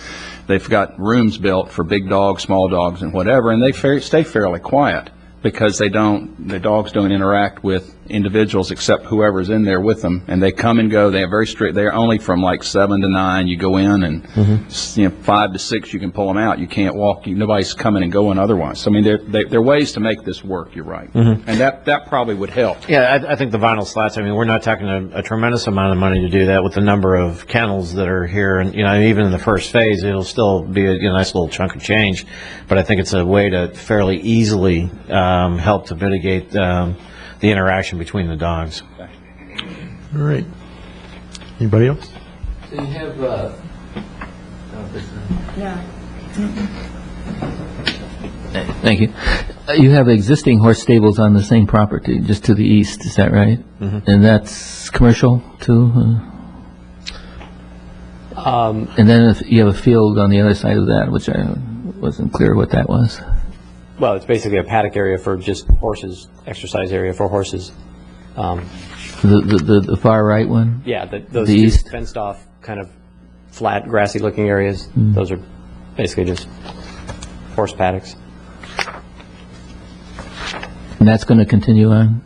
They've got rooms built for big dogs, small dogs, and whatever, and they stay fairly quiet because the dogs don't interact with individuals except whoever's in there with them, and they come and go. They have very strict. They're only from like 7 to 9. You go in, and 5 to 6 you can pull them out. You can't walk. Nobody's coming and going otherwise. So, I mean, there are ways to make this work. You're right, and that probably would help. Yeah, I think the vinyl slats. I mean, we're not talking a tremendous amount of money to do that with the number of kennels that are here, and even in the first phase, it'll still be a nice little chunk of change. But I think it's a way to fairly easily help to mitigate the interaction between the dogs. All right. Anybody else? So you have, Thank you. You have existing horse stables on the same property, just to the east, is that right? And that's commercial too? And then if you have a field on the other side of that, which I wasn't clear what that was. Well, it's basically a paddock area for just horses, exercise area for horses. The far right one? Yeah, those the two east? fenced off, kind of flat, grassy looking areas. Those are basically just horse paddocks. And that's going to continue on?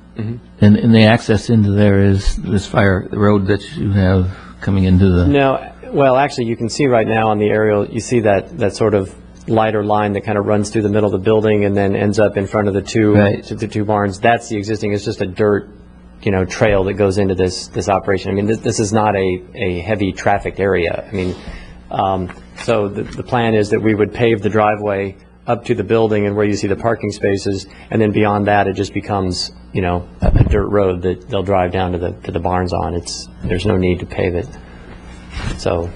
And the access into there is this the road that you have coming into the... No, well, actually, you can see right now on the aerial, you see that sort of lighter line that kind of runs through the middle of the building and then ends up in front of the two barns. That's the existing. It's just a dirt, trail that goes into this operation. I mean, this is not a heavy trafficked area. I mean, so the plan is that we would pave the driveway up to the building and where you see the parking spaces, and then beyond that, it just becomes, a dirt road that they'll drive down to the barns on. There's no need to pave it. So,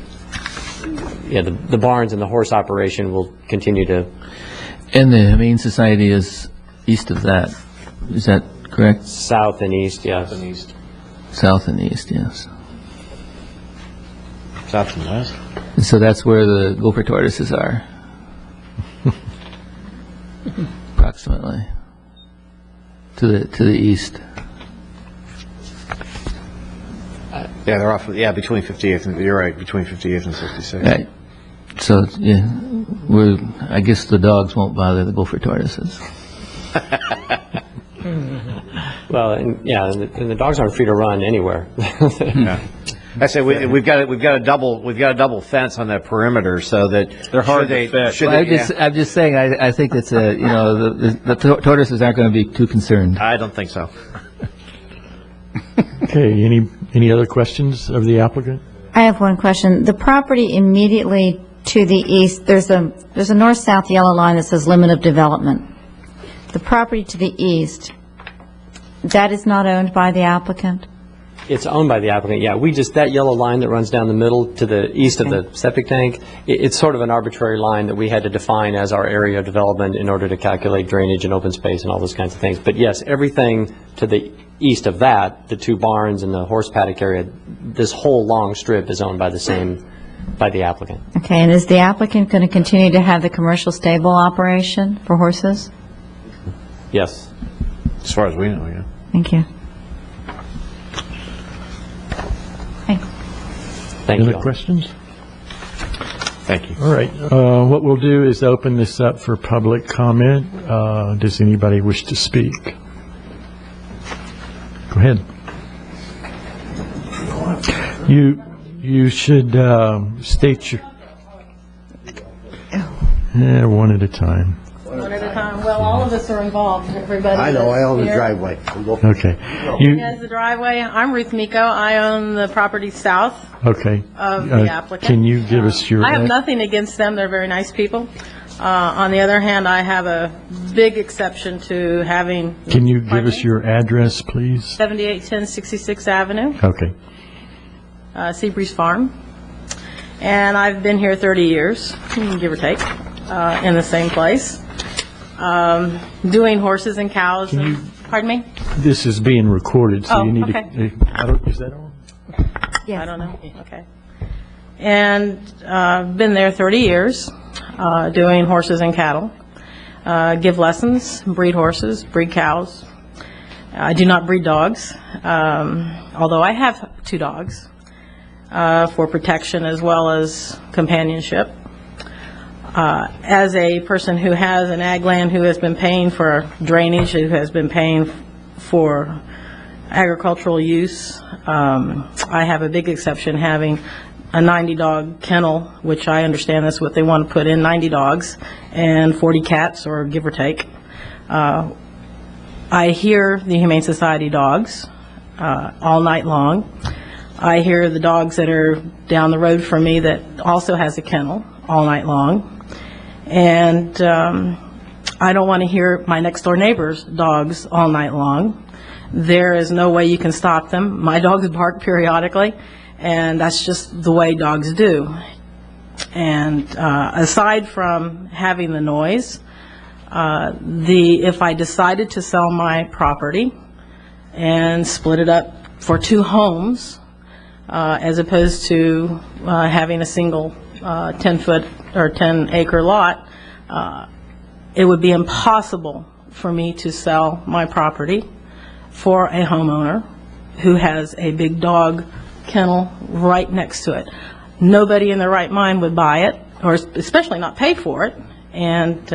yeah, the barns and the horse operation will continue to. And the Humane Society is east of that. Is that correct? South and east, yes. South and east. South and east, yes. South and west. And so that's where the gopher tortoises are. approximately, to the east. Yeah, they're off, between 58th and, you're right, between 58th and 66th. Right. So, yeah, I guess the dogs won't bother the gopher tortoises. Well, and the dogs aren't free to run anywhere. I say we've got a double fence on that perimeter so that They're hard to fetch. I'm just saying, I think it's the tortoises aren't going to be too concerned. I don't think so. Okay, any other questions of the applicant? I have one question. The property immediately to the east, there's a north-south yellow line that says limit of development. The property to the east, that is not owned by the applicant? It's owned by the applicant, yeah. That yellow line that runs down the middle to the east of the septic tank, it's sort of an arbitrary line that we had to define as our area of development in order to calculate drainage and open space and all those kinds of things. But yes, everything to the east of that, the two barns and the horse paddock area, this whole long strip is owned by the applicant. Okay, and is the applicant going to continue to have the commercial stable operation for horses? Yes. As far as we know, yeah. Thank you. Thank Any you. other questions? Thank you. All right, what we'll do is open this up for public comment. Does anybody wish to speak? Go ahead. You should state your... one at a time. One at a time. Well, all of us are involved. Everybody. I know, I own the here. driveway. Okay. He has the driveway. I'm Ruth Miko. I own the property south Okay. of the applicant. Can you give us your... I have nothing against them. They're very nice people. On the other hand, I have a big exception to having... Can you give us your address, please? 7810 66th Avenue, Okay. Seabreeze Farm. And I've been here 30 years, give or take, in the same place, doing horses and cows. Pardon me? This is being recorded, so you need okay. to... Is that on? I don't know. Okay. And been there 30 years, doing horses and cattle. Give lessons, breed horses, breed cows. I do not breed dogs, although I have 2 dogs for protection as well as companionship. As a person who has an ag land, who has been paying for drainage, who has been paying for agricultural use, I have a big exception having a 90-dog kennel, which I understand that's what they want to put in, 90 dogs, and 40 cats, or give or take. I hear the Humane Society dogs all night long. I hear the dogs that are down the road from me that also has a kennel all night long. And I don't want to hear my next-door neighbor's dogs all night long. There is no way you can stop them. My dogs bark periodically, and that's just the way dogs do. And aside from having the noise, if I decided to sell my property and split it up for 2 homes, as opposed to having a single 10-foot or 10-acre lot, it would be impossible for me to sell my property for a homeowner who has a big dog kennel right next to it. Nobody in their right mind would buy it, or especially not pay for it, and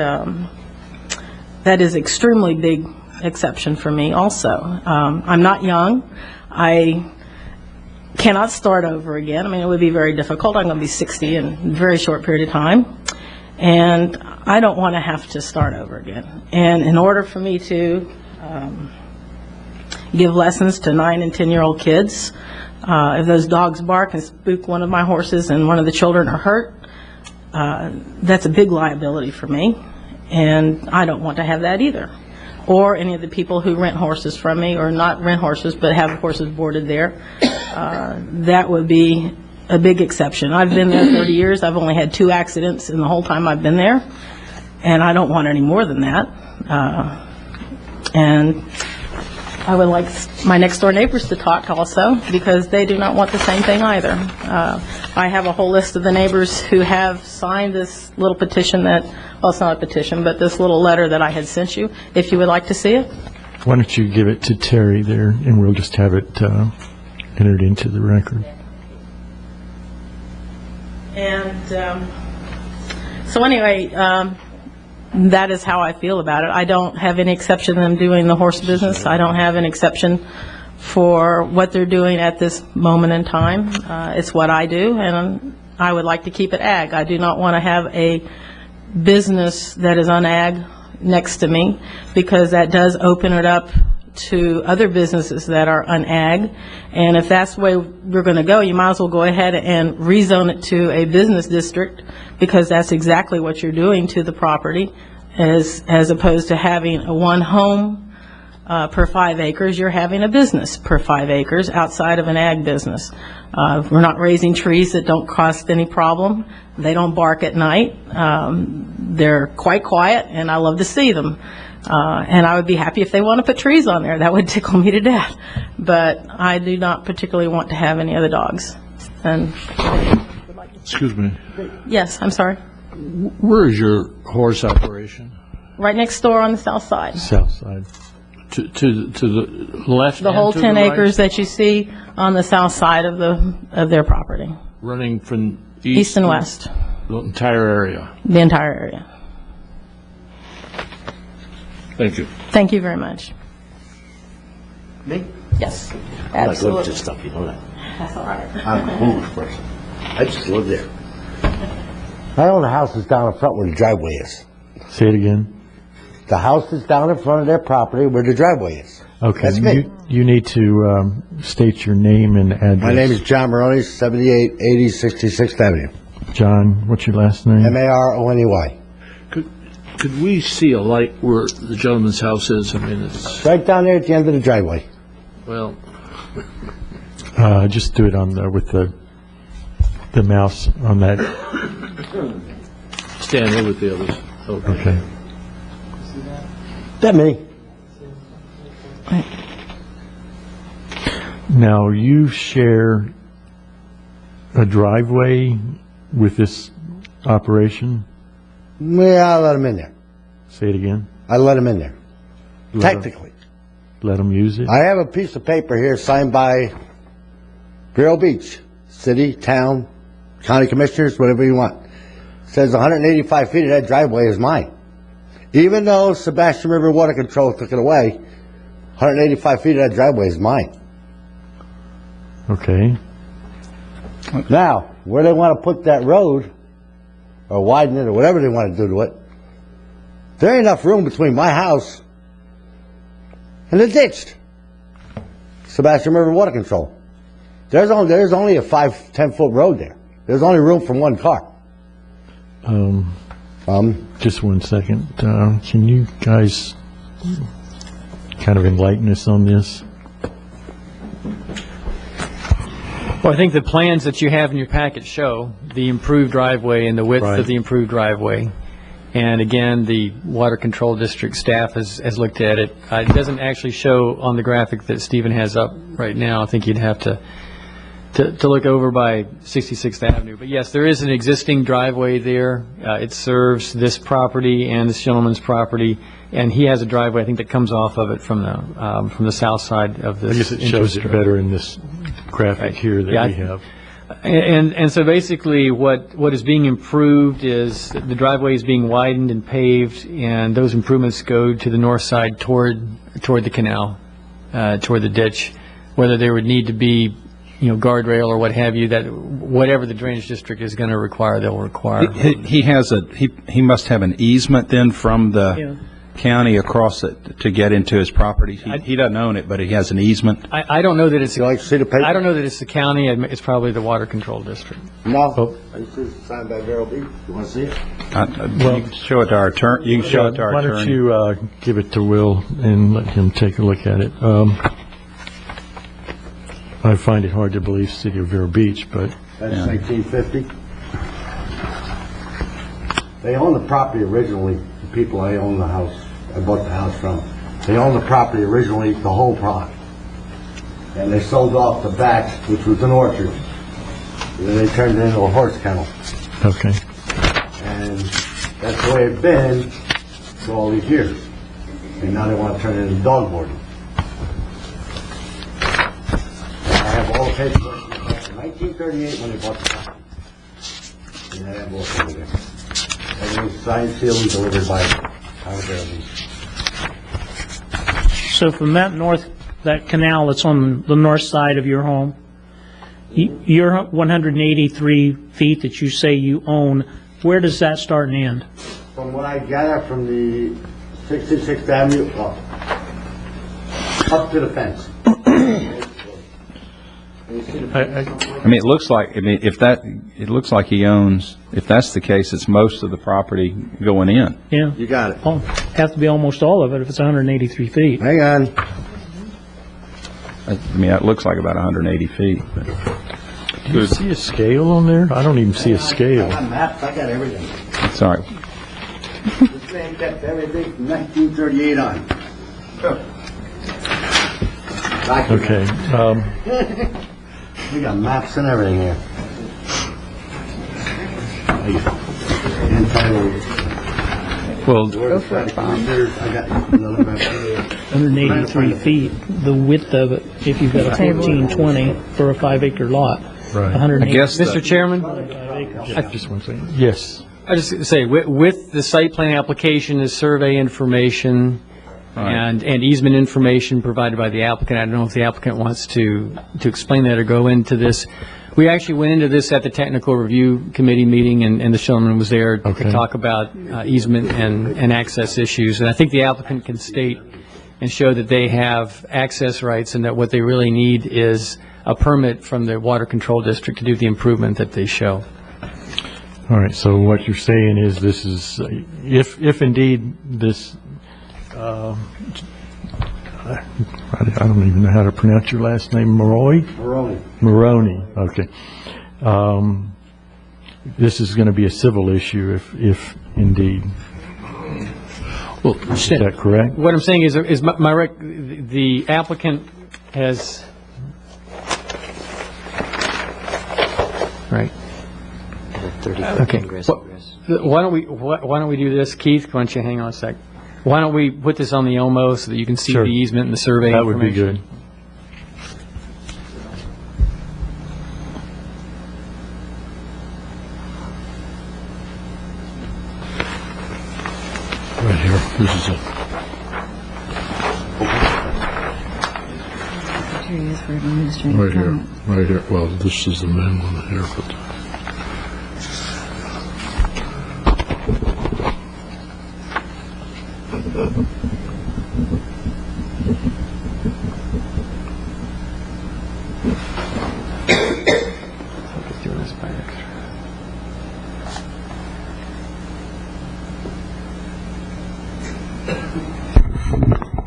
that is extremely big exception for me also. I'm not young. I cannot start over again. I mean, it would be very difficult. I'm going to be 60 in a very short period of time, and I don't want to have to start over again. And in order for me to give lessons to 9 and 10-year-old kids, if those dogs bark and spook one of my horses and one of the children are hurt, that's a big liability for me, and I don't want to have that either. Or any of the people who rent horses from me, or not rent horses, but have horses boarded there. That would be a big exception. I've been there 30 years. I've only had 2 accidents in the whole time I've been there, and I don't want any more than that. And I would like my next-door neighbors to talk also, because they do not want the same thing either. I have a whole list of the neighbors who have signed this little petition that, well, it's not a petition, but this little letter that I had sent you, if you would like to see it. Why don't you give it to Terry there, and we'll just have it entered into the record. And so anyway, that is how I feel about it. I don't have any exception to them doing the horse business. I don't have an exception for what they're doing at this moment in time. It's what I do, and I would like to keep it ag. I do not want to have a business that is un-ag next to me, because that does open it up to other businesses that are un-ag. And if that's the way we're going to go, you might as well go ahead and rezone it to a business district, because that's exactly what you're doing to the property, as opposed to having a one home per 5 acres. You're having a business per 5 acres outside of an ag business. We're not raising trees that don't cause any problem. They don't bark at night. They're quite quiet, and I love to see them. And I would be happy if they want to put trees on there. That would tickle me to death. But I do not particularly want to have any other dogs. And Excuse me. yes, I'm sorry. Where is your horse operation? Right next door on the south side. South side. To the left? The and whole to 10 the right? acres that you see on the south side of their property. Running from East and west, The entire area. the entire area. Thank you. Thank you very much. Me? Yes, I like absolutely. this stuff, you know that. That's all right. I'm a foolish person. I just live there. I own the house that's down in front where the driveway is. Say it again. The house is down in front of their property where the driveway is. Okay. That's me. You need to state your name and address. My name is John Maroney, 7880 66th Avenue. John, what's your last name? Maroney. Could we see a light where the gentleman's house is? I mean, it's, Right down there at the end of the driveway. well, Just do it on the, with the mouse on that. stand there with the others. Okay. That me. Now, you share a driveway with this operation? Yeah, I let him in there. Say it again. I let him in there. Technically. Let them use it? I have a piece of paper here signed by Vero Beach, city, town, county commissioners, whatever you want. Says 185 feet of that driveway is mine. Even though Sebastian River Water Control took it away, 185 feet of that driveway is mine. Okay. Now, where they want to put that road, or widen it, or whatever they want to do to it, there ain't enough room between my house and the ditch. Sebastian River Water Control. There's only a 5-10 foot road there. There's only room for one car. Just 1 second. Can you guys kind of enlighten us on this? Well, I think the plans that you have in your packet show the improved driveway and the width Right. of the improved driveway. And again, the Water Control District staff has looked at it. It doesn't actually show on the graphic that Stephen has up right now. I think you'd have to look over by 66th Avenue. But yes, there is an existing driveway there. It serves this property and this gentleman's property, and he has a driveway, I think, that comes off of it from the south side of this. I guess it shows it better in this graphic here that Yeah, we have. And so basically, what is being improved is the driveway is being widened and paved, and those improvements go to the north side toward the canal, toward the ditch. Whether there would need to be, guardrail or what have you, that whatever the drainage district is going to require, they'll require. He must have an easement then from the county across it to get into his property. He doesn't own it, but he has an easement. I don't know that it's. You like to see the paper? I don't know that it's the county. It's probably the Water Control District. No. This is signed by Vero Beach. You want to see it? You can show it to our attorney. You can show it to our Why attorney. don't you give it to Will and let him take a look at it? I find it hard to believe City of Vero Beach, but That's 1950. They owned the property originally, the people I own the house, I bought the house from. They owned the property originally, the whole plot. And they sold off the back, which was an orchard. And then they turned it into a horse kennel. Okay. And that's the way it's been for all these years. And now they want to turn it into dog boarding. And I have all the paperwork from 1938 when they bought the property. And I have all over there. Everything's signed, sealed, and delivered by Howard Bailey. So from that canal that's on the north side of your home, your 183 feet that you say you own, where does that start and end? From what I gather from the 66th Avenue up to the fence. I mean, it looks like, it looks like he owns, if that's the case, it's most of the property going in. Yeah. You got it. Oh, have to be almost all of it if it's 183 feet. Hang on. I mean, it looks like about 180 feet. But. Do you see a scale on there? I don't even see a scale. I got maps, I got everything. Sorry. This man kept everything from 1938 on. Okay. We got maps and everything here. Well, Go for it, Bob. I got another map here. 183 feet, the width of it, if you've got a 1420 for a 5-acre lot. Right. 180. Mr. Chairman? Just one second. Yes. I just say, with the site plan application is survey information and easement information provided by the applicant. I don't know if the applicant wants to explain that or go into this. We actually went into this at the technical review committee meeting, and the gentleman was there to talk about easement and access issues. And I think the applicant can state and show that they have access rights and that what they really need is a permit from the water control district to do the improvement that they show. All right, so what you're saying is this is, if indeed this, I don't even know how to pronounce your last name, Maroney? Maroney, okay. This is going to be a civil issue if indeed. Well, is that correct? What I'm saying is the applicant has, right. Okay. Why don't we do this, Keith? Why don't you hang on a sec? Why don't we put this on the OMO so that you can see the easement and the survey That would be good. Right here, this is it. Right here, well, this is the main one here, but.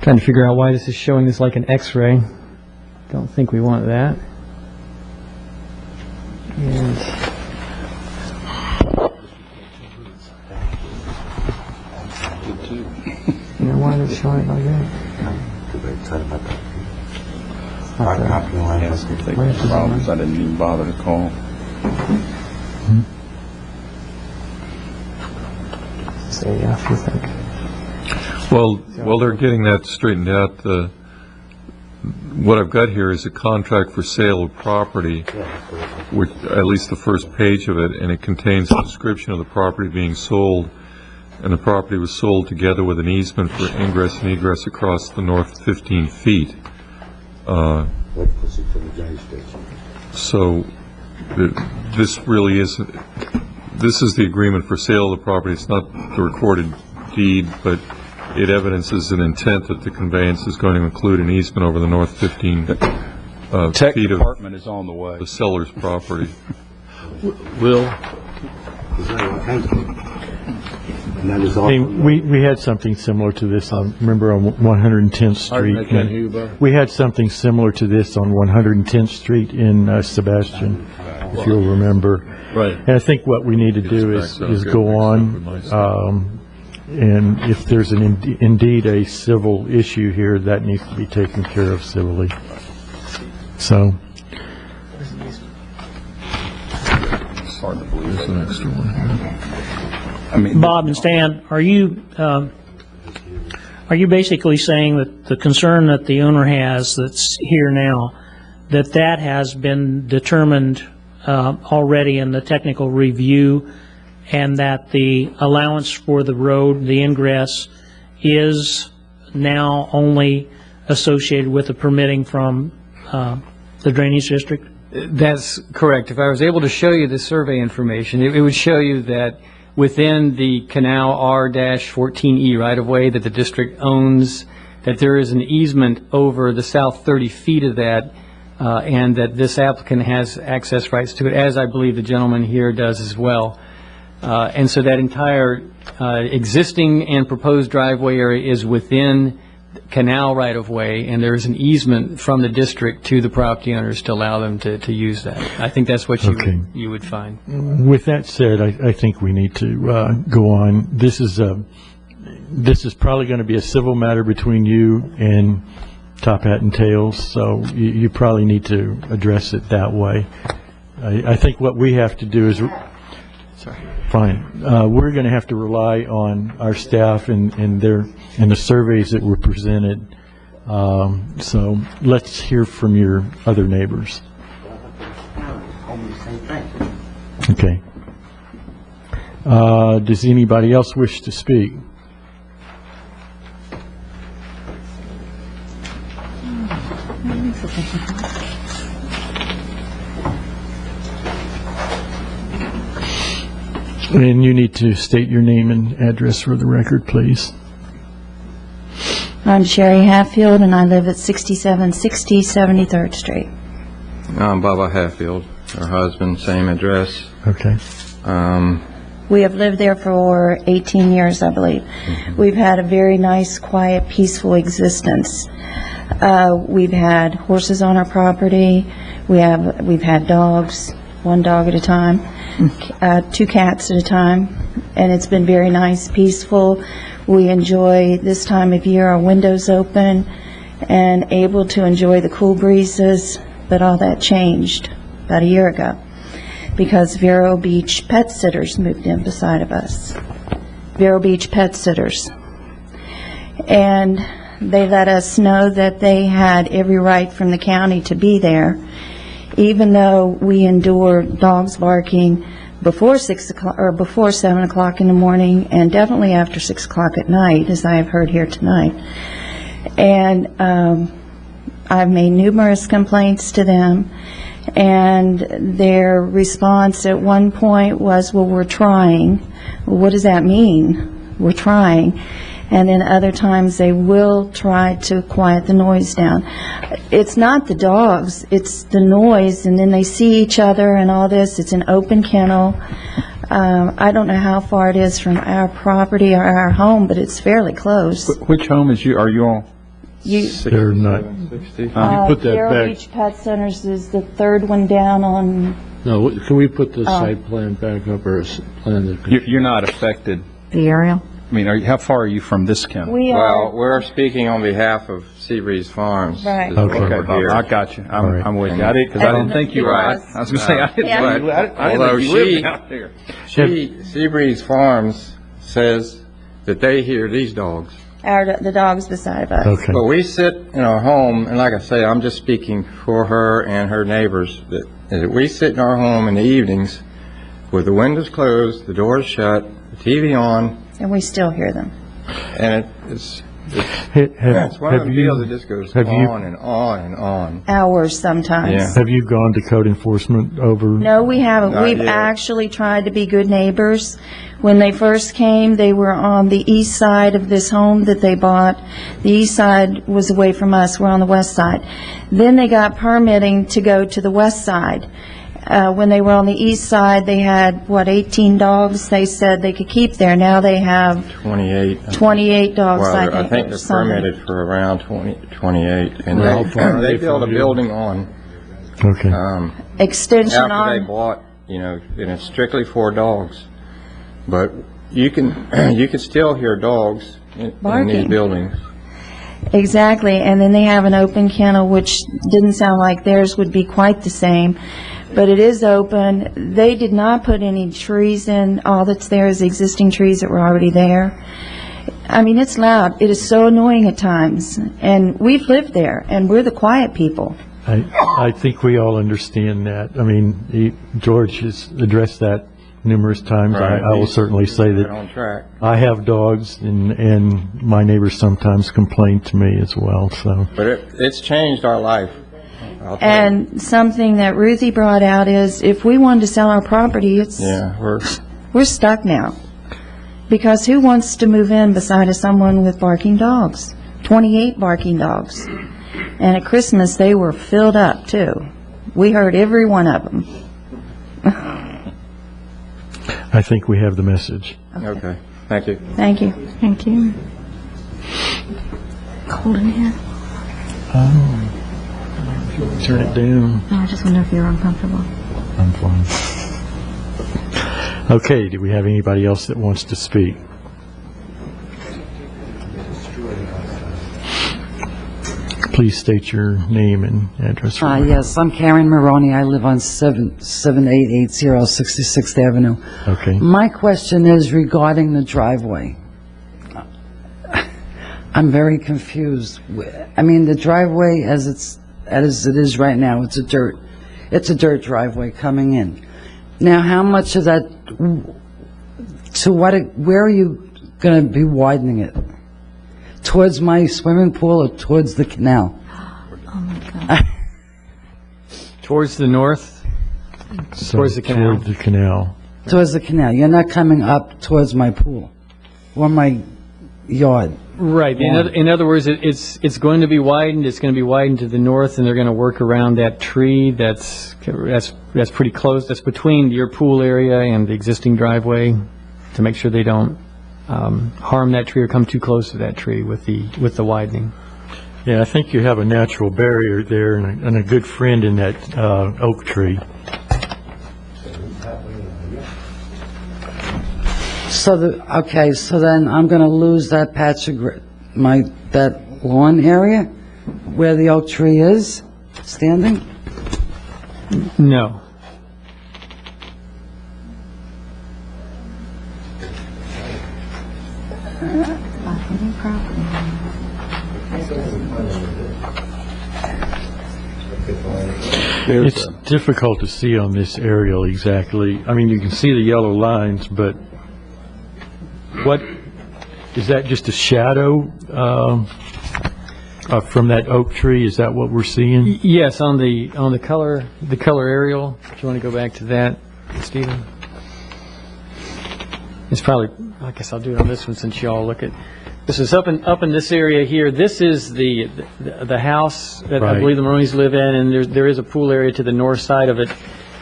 Trying to figure out why this is showing this like an X-ray. Don't think we want that. And why is it showing it like that? Problems, I didn't even bother to call. So yeah, if you think. Well, while they're getting that straightened out, what I've got here is a contract for sale of property, which, at least the first page of it, and it contains a description of the property being sold, and the property was sold together with an easement for ingress and egress across the north 15 feet. So this really isn't, this is the agreement for sale of the property. It's not the recorded deed, but it evidences an intent that the conveyance is going to include an easement over the north 15 feet of Department is on the way. the seller's property. Will? We had something similar to this on, remember, on 110th Street. I can't hear you, Bob. We had something similar to this on 110th Street in Sebastian, if you'll remember. Right. And I think what we need to do is go on And if there's indeed a civil issue here, that needs to be taken care of civilly. So. It's hard to believe this next one here. I mean, Bob and Stan, are you basically saying that the concern that the owner has that's here now, that has been determined already in the technical review, and that the allowance for the road, the ingress, is now only associated with the permitting from the drainage district? That's correct. If I was able to show you the survey information, it would show you that within the Canal R-14E right-of-way that the district owns, that there is an easement over the south 30 feet of that, and that this applicant has access rights to it, as I believe the gentleman here does as well. And so that entire existing and proposed driveway area is within canal right-of-way, and there is an easement from the district to the property owners to allow them to use that. I think that's what you would find. With that said, I think we need to go on. This is probably going to be a civil matter between you and Top Hat and Tails, so you probably need to address it that way. I think what we have to do is... Fine. We're going to have to rely on our staff and the surveys that were presented. So let's hear from your other neighbors. Okay. Does anybody else wish to speak? And you need to state your name and address for the record, please. I'm Sherry Hatfield, and I live at 6760 73rd Street. I'm Baba Hatfield, her husband, same address. Okay. We have lived there for 18 years, I believe. We've had a very nice, quiet, peaceful existence. We've had horses on our property. We've had dogs, one dog at a time, 2 cats at a time, and it's been very nice, peaceful. We enjoy this time of year, our windows open, and able to enjoy the cool breezes, but all that changed about a year ago because Vero Beach Pet Sitters moved in beside of us. Vero Beach Pet Sitters. And they let us know that they had every right from the county to be there, even though we endured dogs barking before 6 o'clock or before 7 o'clock in the morning, and definitely after 6 o'clock at night, as I have heard here tonight. And I've made numerous complaints to them, and their response at one point was, well, we're trying. Well, what does that mean? We're trying. And then other times they will try to quiet the noise down. It's not the dogs, it's the noise, and then they see each other and all this. It's an open kennel. I don't know how far it is from our property or our home, but it's fairly close. Which home are you on? They're not. Put that Vero back. Beach Pet Centers is the third one down on, No, can we put the site plan back up, or plan that? You're not affected. The aerial? I mean, how far are you from this kennel? we are, Well, we're speaking on behalf of Seabreeze Farms. Right. is what Okay, we're here. I got you. All right. I'm with you. I didn't think you were. I Right. was going to say, I didn't Although think you lived out there. Seabreeze Farms says that they hear these dogs. the dogs beside of us. Okay. But we sit in our home, and like I say, I'm just speaking for her and her neighbors, that we sit in our home in the evenings with the windows closed, the doors shut, the TV on, And we still hear them. and it's Have one of them you- deals that just goes have you- on and on and on. Hours sometimes. Yeah. Have you gone to code enforcement over? No, we haven't. Not We've yet. actually tried to be good neighbors. When they first came, they were on the east side of this home that they bought. The east side was away from us. We're on the west side. Then they got permitting to go to the west side. When they were on the east side, they had, 18 dogs they said they could keep there. Now they have 28. 28 dogs, Well, I I think. think or they're something. permitted for around 28, and Well, how far are they they built a from you? building on, Okay. Extension after they on, bought, and it's strictly for dogs. But you can still hear dogs in these Barking. buildings. Exactly, and then they have an open kennel, which didn't sound like theirs would be quite the same, but it is open. They did not put any trees in. All that's there is existing trees that were already there. I mean, it's loud. It is so annoying at times, and we've lived there, and we're the quiet people. I think we all understand that. I mean, George has addressed that numerous times. Right. I will certainly say Right on that track. I have dogs, and my neighbors sometimes complain to me as well, so. But it's changed our life. I'll tell you. And something that Ruthie brought out is, if we wanted to sell our property, Yeah, we're stuck now. Because who wants to move in beside of someone with barking dogs? 28 barking dogs. And at Christmas, they were filled up, too. We heard every one of them. I think we have the message. Okay, thank you. Thank you. Thank you. Cold in here? Turn it down. No, I just wonder if you're uncomfortable. I'm fine. Okay, do we have anybody else that wants to speak? Please state your name and address. Yes, I'm Karen Maroney. I live on 7880 66th Avenue. Okay. My question is regarding the driveway. I'm very confused. I mean, the driveway as it is right now, it's a dirt driveway coming in. Now, how much of that, where are you going to be widening it? Towards my swimming pool or towards the canal? Oh, my God. Towards the north, towards the canal. Toward the canal. Towards the canal. You're not coming up towards my pool or my yard. Right. In other words, it's going to be widened. It's going to be widened to the north, and they're going to work around that tree that's pretty close. That's between your pool area and the existing driveway, to make sure they don't harm that tree or come too close to that tree with the widening. Yeah, I think you have a natural barrier there and a good friend in that oak tree. So then I'm going to lose that patch of that lawn area where the oak tree is standing? No. It's difficult to see on this aerial exactly. I mean, you can see the yellow lines, but what, is that just a shadow from that oak tree? Is that what we're seeing? Yes, on the color aerial. If you want to go back to that, Stephen. It's probably, I guess I'll do it on this one since you all look at. This is up in this area here. This is the house that I believe the Maronis live in, and there is a pool area to the north side of it.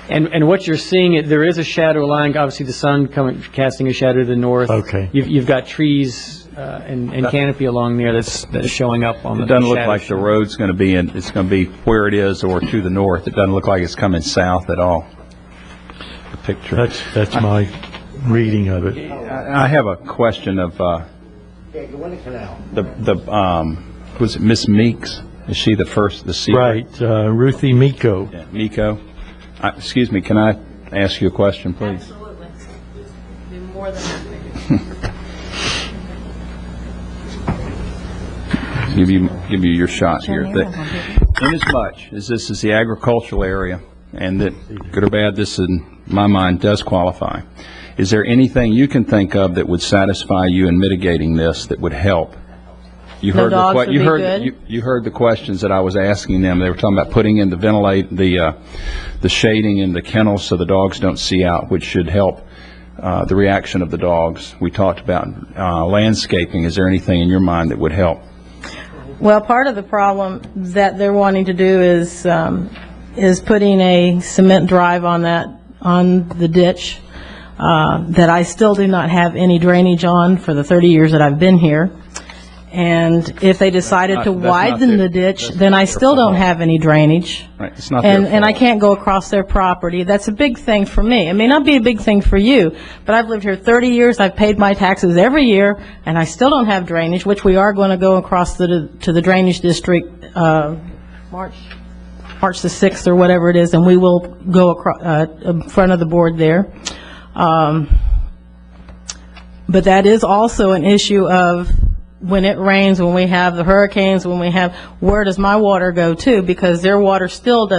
And what you're seeing, there is a shadow line. Obviously, the sun casting a shadow to the north. Okay. You've got trees and canopy along there that's showing up on the. It doesn't look shadow like the road's going to be it's going to be where it is or to the north. It doesn't look like it's coming south at all. The picture. That's my reading of it. I have a question of was it Miss Meeks? Is she the secret? Right, Ruthie Miko. Yeah, Miko. Excuse me, can I ask you a question, please? Absolutely. Be more than happy. Give you your shot here. Inasmuch as this is the agricultural area, and that, good or bad, this in my mind does qualify, is there anything you can think of that would satisfy you in mitigating this that would help? You heard you heard the questions that I was asking them. They were talking about putting in the shading in the kennels so the dogs don't see out, which should help the reaction of the dogs. We talked about landscaping. Is there anything in your mind that would help? Well, part of the problem that they're wanting to do is putting a cement drive on the ditch that I still do not have any drainage on for the 30 years that I've been here. And if they decided to That's not widen the ditch, then I still don't have any drainage. Right, it's not their And I fault. can't go across their property. That's a big thing for me. It may not be a big thing for you, but I've lived here 30 years, I've paid my taxes every year, and I still don't have drainage, which we are going to go across to the drainage district, March the 6th or whatever it is, and we will go across, in front of the board there. But that is also an issue of when it rains, when we have the hurricanes, when we have, where does my water go to? Because their water still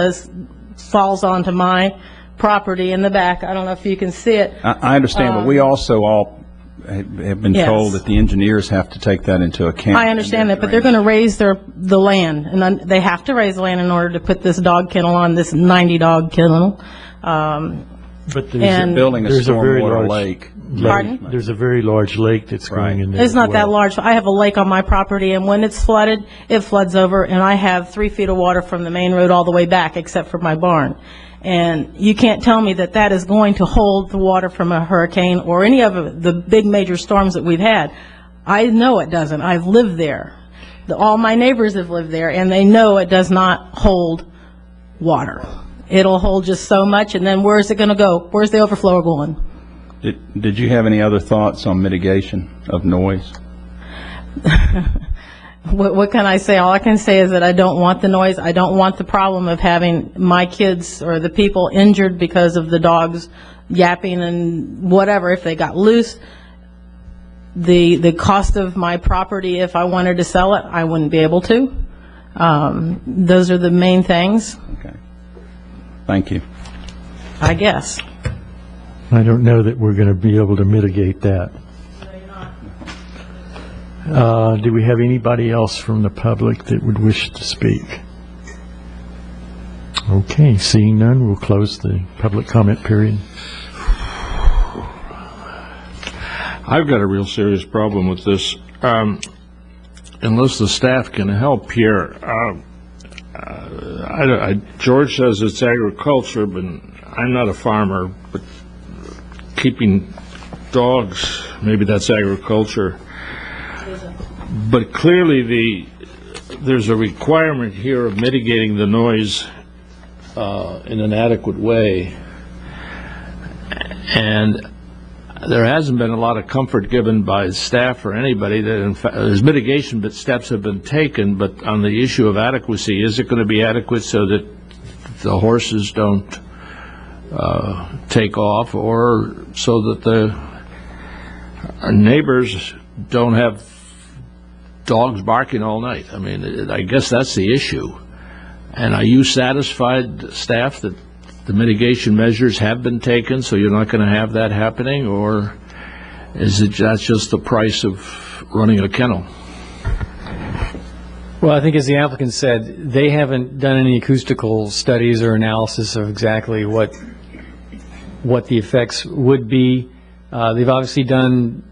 falls onto my property in the back. I don't know if you can see it. I understand, but we also all have been Yes. told that the engineers have to take that into account. I understand that, but they're going to raise the land, and they have to raise the land in order to put this dog kennel on, this 90-dog kennel. But And- Building a there's a very stormwater large lake. Pardon? There's a very large lake that's going in there. It's not as that well. large. I have a lake on my property, and when it's flooded, it floods over, and I have 3 feet of water from the main road all the way back, except for my barn. And you can't tell me that that is going to hold the water from a hurricane or any of the big major storms that we've had. I know it doesn't. I've lived there. All my neighbors have lived there, and they know it does not hold water. It'll hold just so much, and then where's it going to go? Where's the overflow going? Did you have any other thoughts on mitigation of noise? What can I say? All I can say is that I don't want the noise. I don't want the problem of having my kids or the people injured because of the dogs yapping and whatever. If they got loose, the cost of my property, if I wanted to sell it, I wouldn't be able to. Those are the main things, Okay. Thank you. I guess. I don't know that we're going to be able to mitigate that. Do we have anybody else from the public that would wish to speak? Okay, seeing none, we'll close the public comment period. I've got a real serious problem with this. Unless the staff can help here, George says it's agriculture, but I'm not a farmer, but keeping dogs, maybe that's agriculture. But clearly there's a requirement here of mitigating the noise in an adequate way. And there hasn't been a lot of comfort given by staff or anybody that in fact there's mitigation, but steps have been taken. But on the issue of adequacy, is it going to be adequate so that the horses don't take off, or so that our neighbors don't have dogs barking all night? I mean, I guess that's the issue. And are you satisfied, staff, that the mitigation measures have been taken, so you're not going to have that happening, or is it that's just the price of running a kennel? Well, I think as the applicant said, they haven't done any acoustical studies or analysis of exactly what the effects would be. They've obviously done,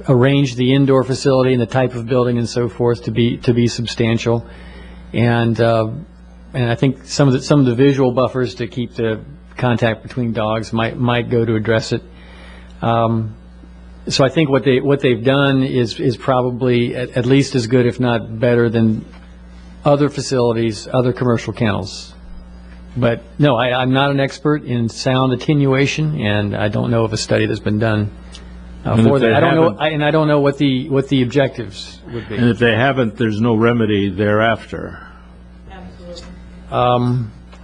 arranged the indoor facility and the type of building and so forth to be substantial, and I think some of the visual buffers to keep the contact between dogs might go to address it. So I think what they've done is probably at least as good, if not better, than other facilities, other commercial kennels. But no, I'm not an expert in sound attenuation, and I don't know of a study that's been done for that. I don't know, and I don't know what the objectives would be. And if they haven't, there's no remedy thereafter.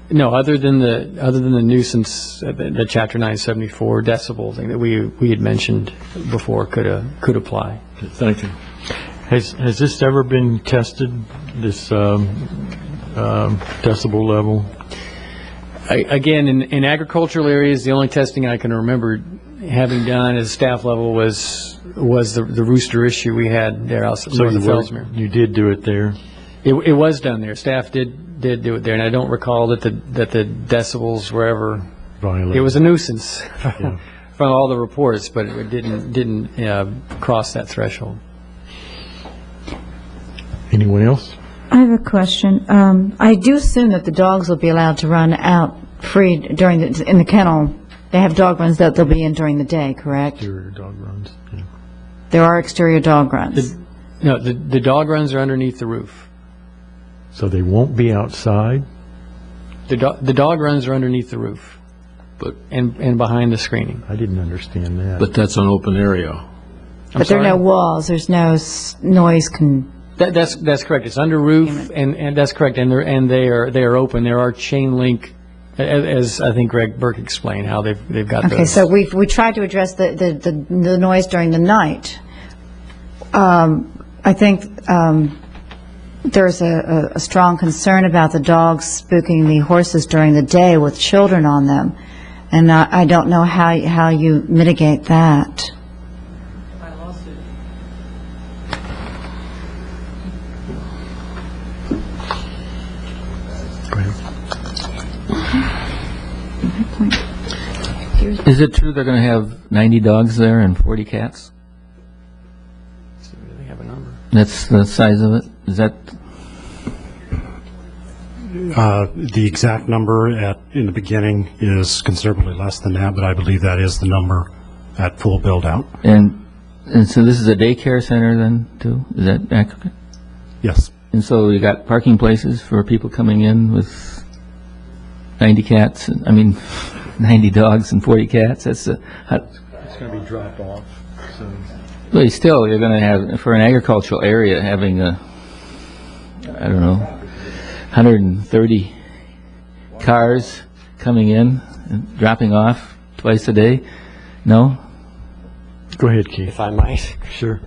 No, other than the nuisance, the Chapter 974 decibel thing that we had mentioned before could apply. Thank you. Has this ever been tested, this decibel level? Again, in agricultural areas, the only testing I can remember having done at staff level was the rooster issue we had there outside the Fellsmere. You did do it there? It was done there. Staff did do it there, and I don't recall that the decibels were ever violated. It was a nuisance from all the reports, but it didn't cross that threshold. Anyone else? I have a question. I do assume that the dogs will be allowed to run out free in the kennel. They have dog runs that they'll be in during the day, correct? Sure, dog runs. Yeah. There are exterior dog runs. No, the dog runs are underneath the roof. So they won't be outside? The dog runs are underneath the roof, and behind the screening. I didn't understand that. But that's an open area. But there are no walls, there's no noise That's correct. It's under roof, and that's correct. And they are open. There are chain link, as I think Greg Burke explained how they've got those. Okay, so we tried to address the noise during the night. I think there's a strong concern about the dogs spooking the horses during the day with children on them, and I don't know how you mitigate that. Is it true they're going to have 90 dogs there and 40 cats? They have a number. That's the size of it? Is that? The exact number in the beginning is considerably less than that, but I believe that is the number at full build-out. And so this is a daycare center then, too? Is that accurate? Yes. And so you got parking places for people coming in with 90 cats, 90 dogs and 40 cats? It's going to be dropped off. So. Well, still, you're going to have, for an agricultural area, having 130 cars coming in and dropping off twice a day? No? Go ahead, Keith. If I might. Sure.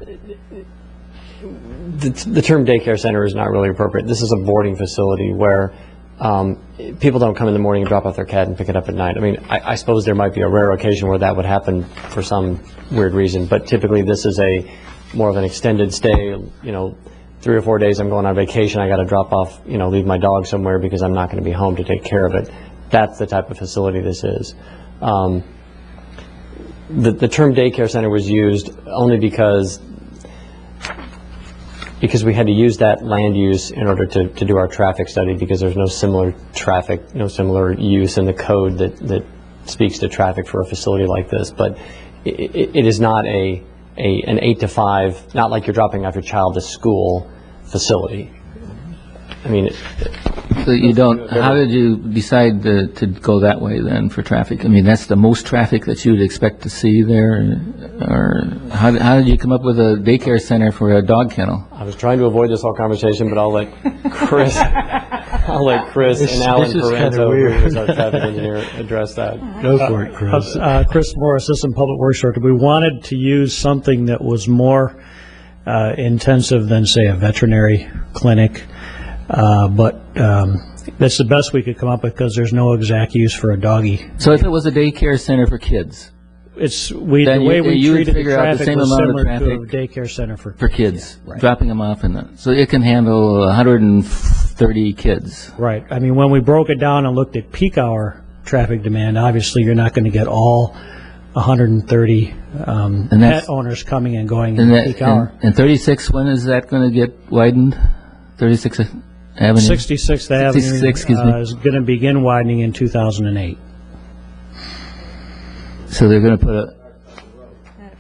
The term daycare center is not really appropriate. This is a boarding facility where people don't come in the morning and drop off their cat and pick it up at night. I suppose there might be a rare occasion where that would happen for some weird reason, but typically this is more of an extended stay. 3 or 4 days I'm going on vacation, I got to drop off, leave my dog somewhere because I'm not going to be home to take care of it. That's the type of facility this is. The term daycare center was used only because we had to use that land use in order to do our traffic study, because there's no similar traffic, no similar use in the code that speaks to traffic for a facility like this. But it is not an 8 to 5, not like you're dropping off your child to school facility. So you don't, how did you decide to go that way then for traffic? That's the most traffic that you would expect to see there? Or how did you come up with a daycare center for a dog kennel? I was trying to avoid this whole conversation, but I'll let Chris and Alan Parenzo, who is our traffic engineer, address that. Go for it, Chris. Chris Moore, Assistant Public Works Director. We wanted to use something that was more intensive than, say, a veterinary clinic. But that's the best we could come up with because there's no exact use for a doggy. So if it was a daycare center for kids, the way we treated the traffic was similar to a daycare center for kids, yeah, right. Dropping them off so it can handle 130 kids. Right. When we broke it down and looked at peak hour traffic demand, obviously you're not going to get all 130 pet owners coming and going in peak hour. And 36, when is that going to get widened? 36th Avenue? 66th Avenue 66, is going to begin widening in 2008. So they're going to put a...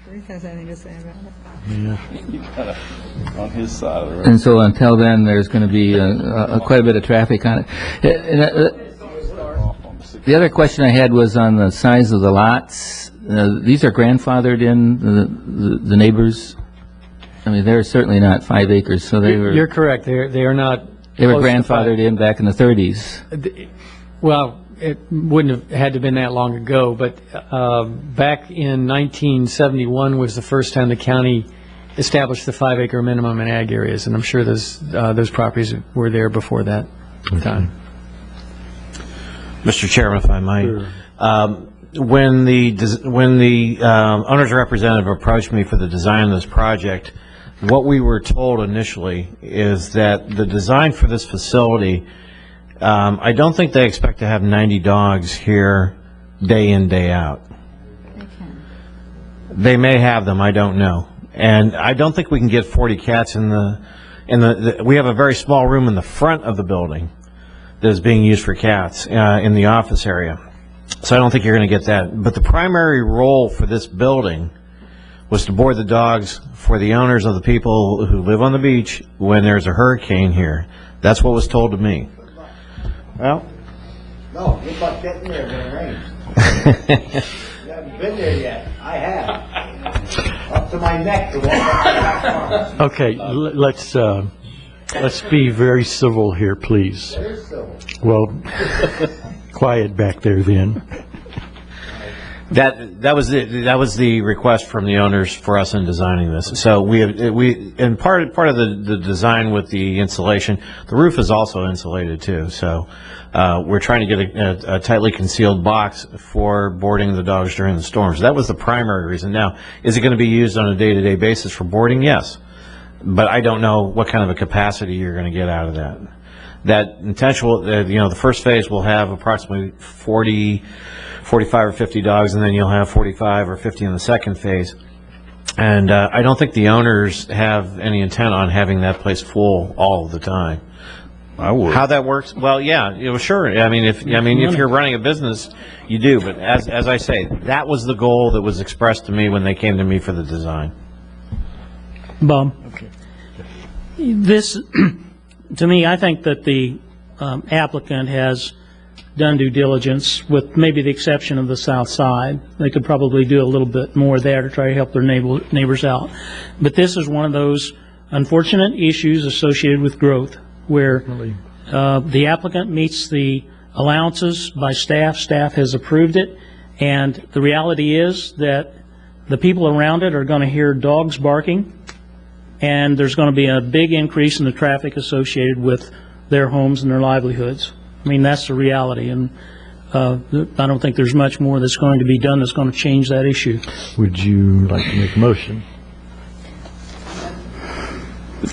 Bruce has anything to say about it. Yeah. On his side of the road. And so until then, there's going to be quite a bit of traffic on it. The other question I had was on the size of the lots. These are grandfathered in, the neighbors? They're certainly not 5 acres, so they were... You're correct. They are not... They were grandfathered in back in the 30s. Well, it wouldn't have had to have been that long ago, but back in 1971 was the first time the county established the 5-acre minimum in ag areas, and I'm sure those properties were there before that time. Mr. Chairman, if I might. Sure. When the owner's representative approached me for the design of this project, what we were told initially is that the design for this facility, I don't think they expect to have 90 dogs here day in, day out. They may have them, I don't know. And I don't think we can get 40 cats in we have a very small room in the front of the building that is being used for cats in the office area. So I don't think you're going to get that. But the primary role for this building was to board the dogs for the owners of the people who live on the beach when there's a hurricane here. That's what was told to me. Well, No, you're about getting there when it rains. You haven't been there yet. I have. Up to my neck to walk up. Okay, let's be very civil here, please. Well, quiet back there then. That was the request from the owners for us in designing this. So we and part of the design with the insulation, the roof is also insulated too. So we're trying to get a tightly concealed box for boarding the dogs during the storms. That was the primary reason. Now, is it going to be used on a day-to-day basis for boarding? Yes, but I don't know what kind of a capacity you're going to get out of that. That intentional, the first phase will have approximately 45 or 50 dogs, and then you'll have 45 or 50 in the second phase. And I don't think the owners have any intent on having that place full all the time. I would. How that works? Well, yeah, sure. I mean, if you're running a business, you do. But as I say, that was the goal that was expressed to me when they came to me for the design. Bob? Okay. This, to me, I think that the applicant has done due diligence, with maybe the exception of the south side. They could probably do a little bit more there to try to help their neighbors out. But this is one of those unfortunate issues associated with growth where the applicant meets the allowances by staff. Staff has approved it, and the reality is that the people around it are going to hear dogs barking, and there's going to be a big increase in the traffic associated with their homes and their livelihoods. I mean, that's the reality, and I don't think there's much more that's going to be done that's going to change that issue. Would you like to make a motion?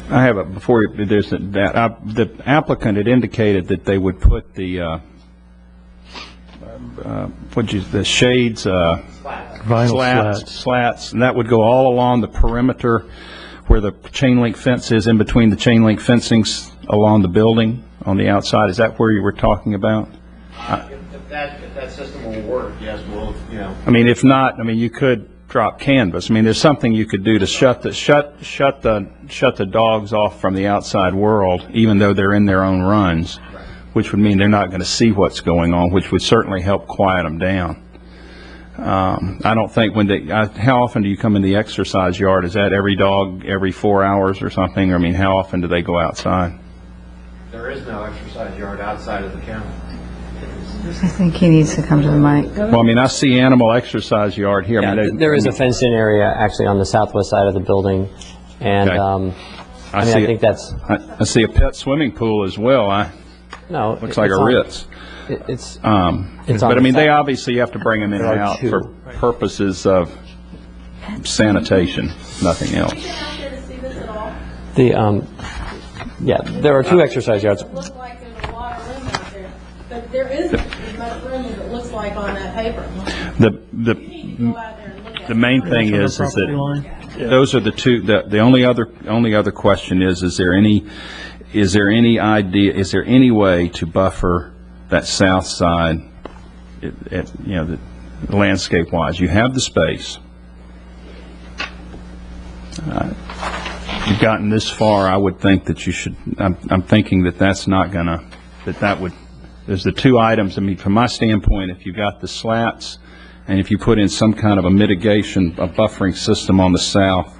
I have before there's the applicant had indicated that they would put the the shades, vinyl slats, and that would go all along the perimeter where the chain link fence is, in between the chain link fencings along the building on the outside. Is that where you were talking about? If that system will work, yes, we'll, I mean, if not, I mean, you could drop canvas. I mean, there's something you could do to shut the dogs off from the outside world, even though they're in their own runs, which would mean they're not going to see what's going on, which would certainly help quiet them down. I don't think how often do you come in the exercise yard? Is that every dog every 4 hours or something? I mean, how often do they go outside? There is no exercise yard outside of the kennel. I think he needs to come to the mic. Well, I mean, I see animal exercise yard here. Yeah, I mean, there is a fenced-in area actually on the southwest side of the building, and Okay. I think that's. I see a pet swimming pool as well. No, looks like a Ritz. It's but I mean, they obviously have to bring them in and out for purposes of sanitation, nothing else. There are two exercise yards. Look like there's a lot of room out there, but there isn't as much room as it looks like on that paper. The main thing is that those are the two. The only other question is there any way to buffer that south side, landscape wise? You have the space. You've gotten this far. I would think that you should. I'm thinking that that's not gonna. That would. There's the two items. I mean, from my standpoint, if you got the slats, and if you put in some kind of a mitigation, a buffering system on the south,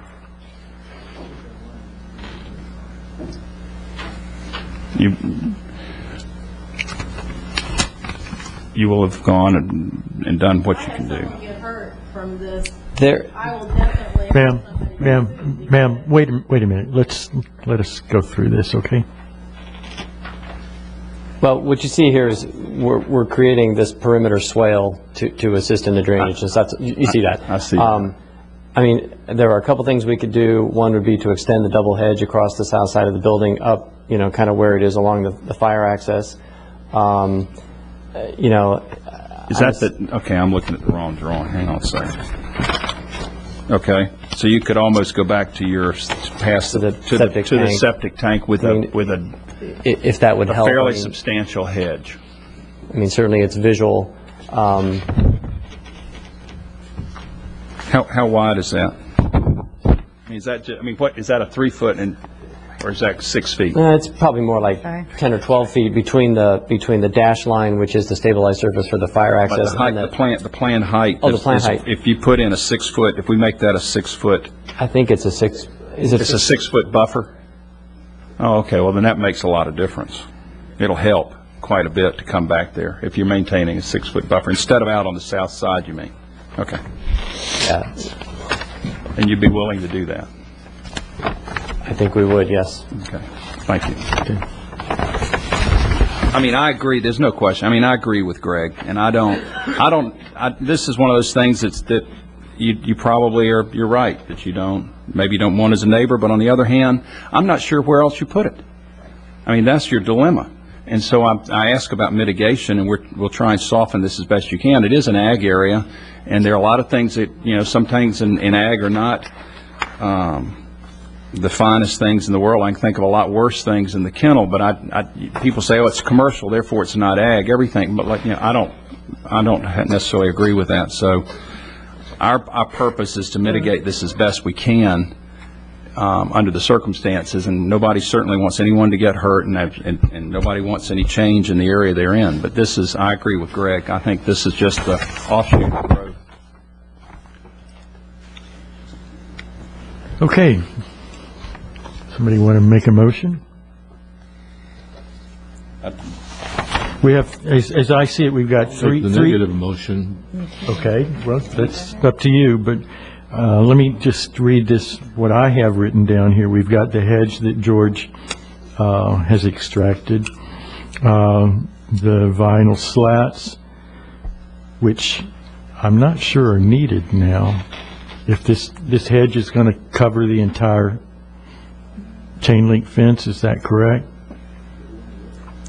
you will have gone and done what you can do. Get hurt from this. There. I will definitely. Ma'am, wait a minute. Let us go through this, okay? Well, what you see here is we're creating this perimeter swale to assist in the drainage, and stuff. You see that? I see. I mean, there are a couple things we could do. One would be to extend the double hedge across the south side of the building up, kind of where it is along the fire access. Is that okay, I'm looking at the wrong drawing. Hang on a second. Okay, so you could almost go back to your past the septic tank with if that would help. Fairly substantial hedge. I mean, certainly it's visual. How wide is that? mean, is that, I mean, what, is that a 3 foot and, or is that 6 feet? It's probably more like 10 or 12 feet between the dash line, which is the stabilized surface for the fire But access. the height, the planned height. Oh, the planned height. If you put in a 6 foot, if we make that a 6 foot. I think it's a 6, is it? It's a 6 foot buffer? Oh, okay, well, then that makes a lot of difference. It'll help quite a bit to come back there if you're maintaining a 6 foot buffer instead of out on the south side, you mean? Okay. Yeah. And you'd be willing to do that? I think we would, yes. Okay, thank you. I mean, I agree, there's no question. I mean, I agree with Greg, and this is one of those things that you probably you're right, that maybe you don't want as a neighbor, but on the other hand, I'm not sure where else you put it. I mean, that's your dilemma. And so I ask about mitigation, and we'll try and soften this as best you can. It is an ag area, and there are a lot of things that, some things in ag are not the finest things in the world. I can think of a lot worse things in the kennel, but people say, oh, it's commercial, therefore it's not ag, everything. But I don't necessarily agree with that. So our purpose is to mitigate this as best we can under the circumstances, and nobody certainly wants anyone to get hurt, and nobody wants any change in the area they're in. But I agree with Greg. I think this is just the offshoot of the road. Okay. Somebody want to make a motion? We have, as I see it, we've got three. The negative motion. Okay, well, that's up to you, but let me just read this, what I have written down here. We've got the hedge that George has extracted, the vinyl slats, which I'm not sure are needed now. If this hedge is going to cover the entire chain link fence, is that correct?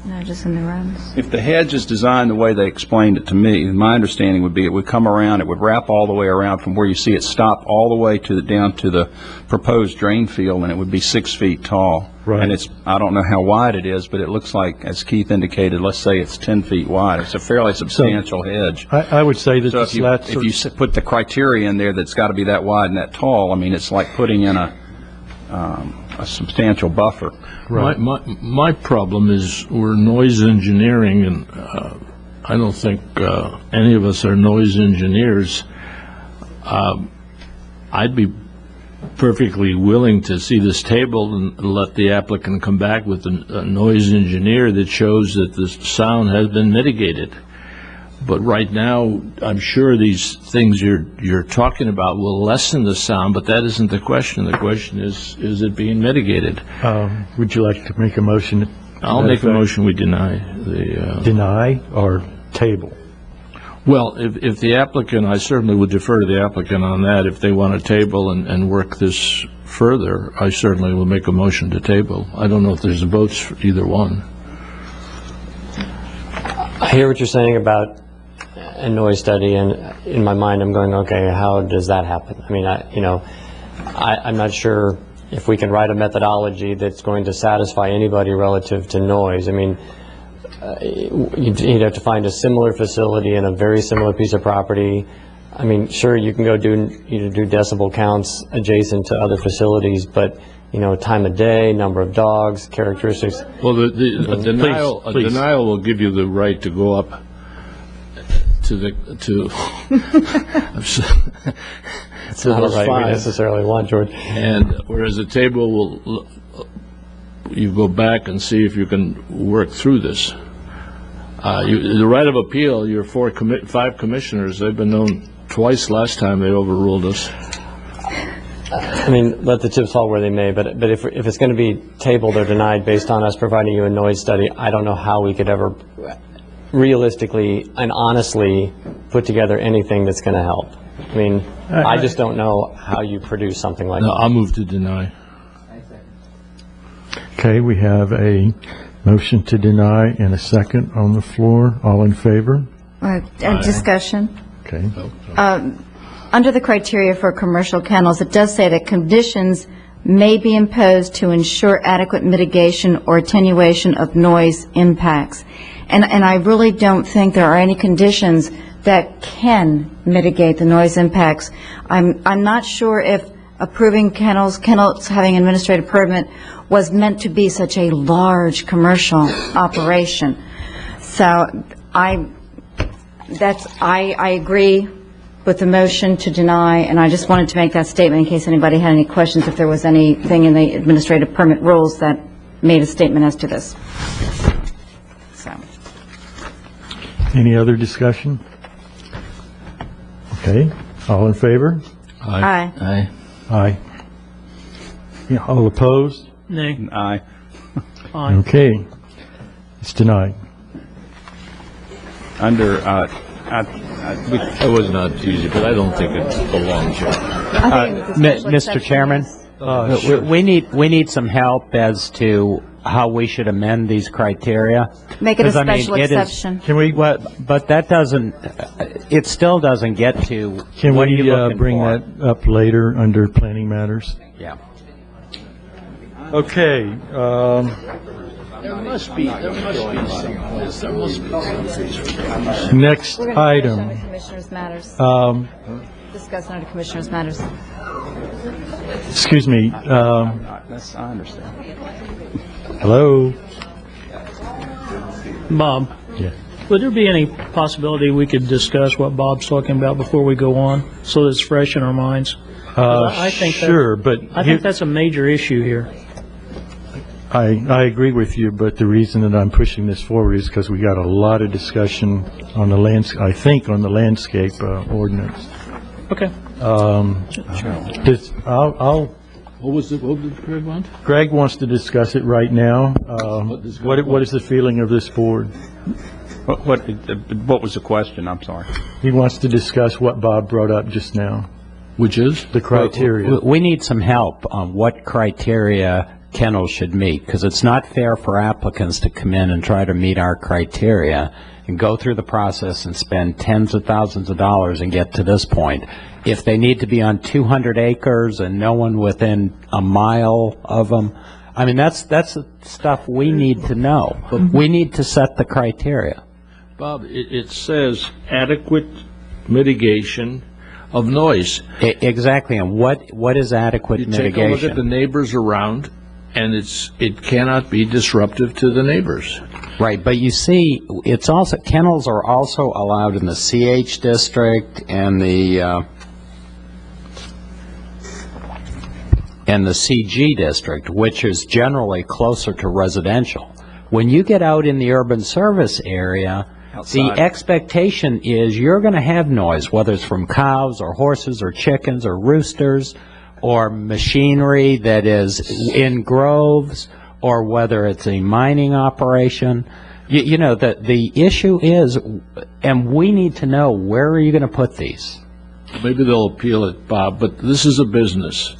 No, just in the runs. If the hedge is designed the way they explained it to me, my understanding would be it would come around, it would wrap all the way around from where you see it stop all the way down to the proposed drain field, and it would be 6 feet tall. Right. And I don't know how wide it is, but it looks like, as Keith indicated, let's say it's 10 feet wide. It's a fairly substantial hedge. I would say that So the slats if you put the criteria in there that's got to be that wide and that tall, I mean, it's like putting in a substantial buffer. Right. My problem is we're noise engineering, and I don't think any of us are noise engineers. I'd be perfectly willing to see this table and let the applicant come back with a noise engineer that shows that the sound has been mitigated. But right now, I'm sure these things you're talking about will lessen the sound, but that isn't the question. The question is it being mitigated? Would you like to make a motion? I'll make a motion we deny the... Deny or table? Well, if the applicant, I certainly would defer to the applicant on that. If they want to table and work this further, I certainly will make a motion to table. I don't know if there's votes for either one. I hear what you're saying about a noise study, and in my mind I'm going, okay, how does that happen? I mean, I'm not sure if we can write a methodology that's going to satisfy anybody relative to noise. I mean, you'd have to find a similar facility in a very similar piece of property. I mean, sure, you can go do decibel counts adjacent to other facilities, but time of day, number of dogs, characteristics. Well, a denial will give you the right to go up to It's not a right we necessarily want, George. And whereas a table you go back and see if you can work through this. The right of appeal, your 5 commissioners, they've been known twice last time they overruled us. I mean, let the chips fall where they may, but if it's going to be tabled or denied based on us providing you a noise study, I don't know how we could ever realistically and honestly put together anything that's going to help. I mean, I just don't know how you produce something like that. I'll move to deny. Okay, we have a motion to deny and a second on the floor. All in favor? Discussion. Okay. Under the criteria for commercial kennels, it does say that conditions may be imposed to ensure adequate mitigation or attenuation of noise impacts. And I really don't think there are any conditions that can mitigate the noise impacts. I'm not sure if approving kennels having an administrative permit was meant to be such a large commercial operation. So I agree with the motion to deny, and I just wanted to make that statement in case anybody had any questions, if there was anything in the administrative permit rules that made a statement as to this. So. Any other discussion? Okay, all in favor? Aye. Aye. Aye. Yeah, all opposed? Nay. Aye. Aye. Okay, it's denied. Under, That was not easy, but I don't think it belongs here. Mr. Chairman, we need some help as to how we should amend these criteria. Make it a 'Cause, I mean, special it is- exception. Can we, But that doesn't, it still doesn't get to, can what are you we looking bring for? that up later under planning matters? Yeah. Okay, There must be some. next We're going to discuss item. under Commissioners' matters. Discuss under Commissioners' matters. Excuse me, I understand. hello? Bob, Yeah. would there be any possibility we could discuss what Bob's talking about before we go on, so that it's fresh in our minds? I think that- Sure, but I think that's a major issue here. I agree with you, but the reason that I'm pushing this forward is because we got a lot of discussion on the I think on the landscape ordinance. Okay. What did Greg want? Greg wants to discuss it right now. What is the feeling of this board? What was the question? I'm sorry. He wants to discuss what Bob brought up just now, Which is? the criteria. We need some help on what criteria kennels should meet, because it's not fair for applicants to come in and try to meet our criteria and go through the process and spend tens of thousands of dollars and get to this point. If they need to be on 200 acres and no one within a mile of them, I mean, that's the stuff we need to know. We need to set the criteria. Bob, it says adequate mitigation of noise. Exactly, and what is adequate You mitigation? take a look at the neighbors around, and it cannot be disruptive to the neighbors. Right, but you see, it's also, kennels are also allowed in the CH district and the CG district, which is generally closer to residential. When you get out in the urban service area, the expectation is you're going to have noise, whether it's from cows or horses or chickens or roosters or machinery that is in groves, or whether it's a mining operation. You know, the issue is, and we need to know, where are you going to put these? Maybe they'll appeal it, Bob, but this is a business,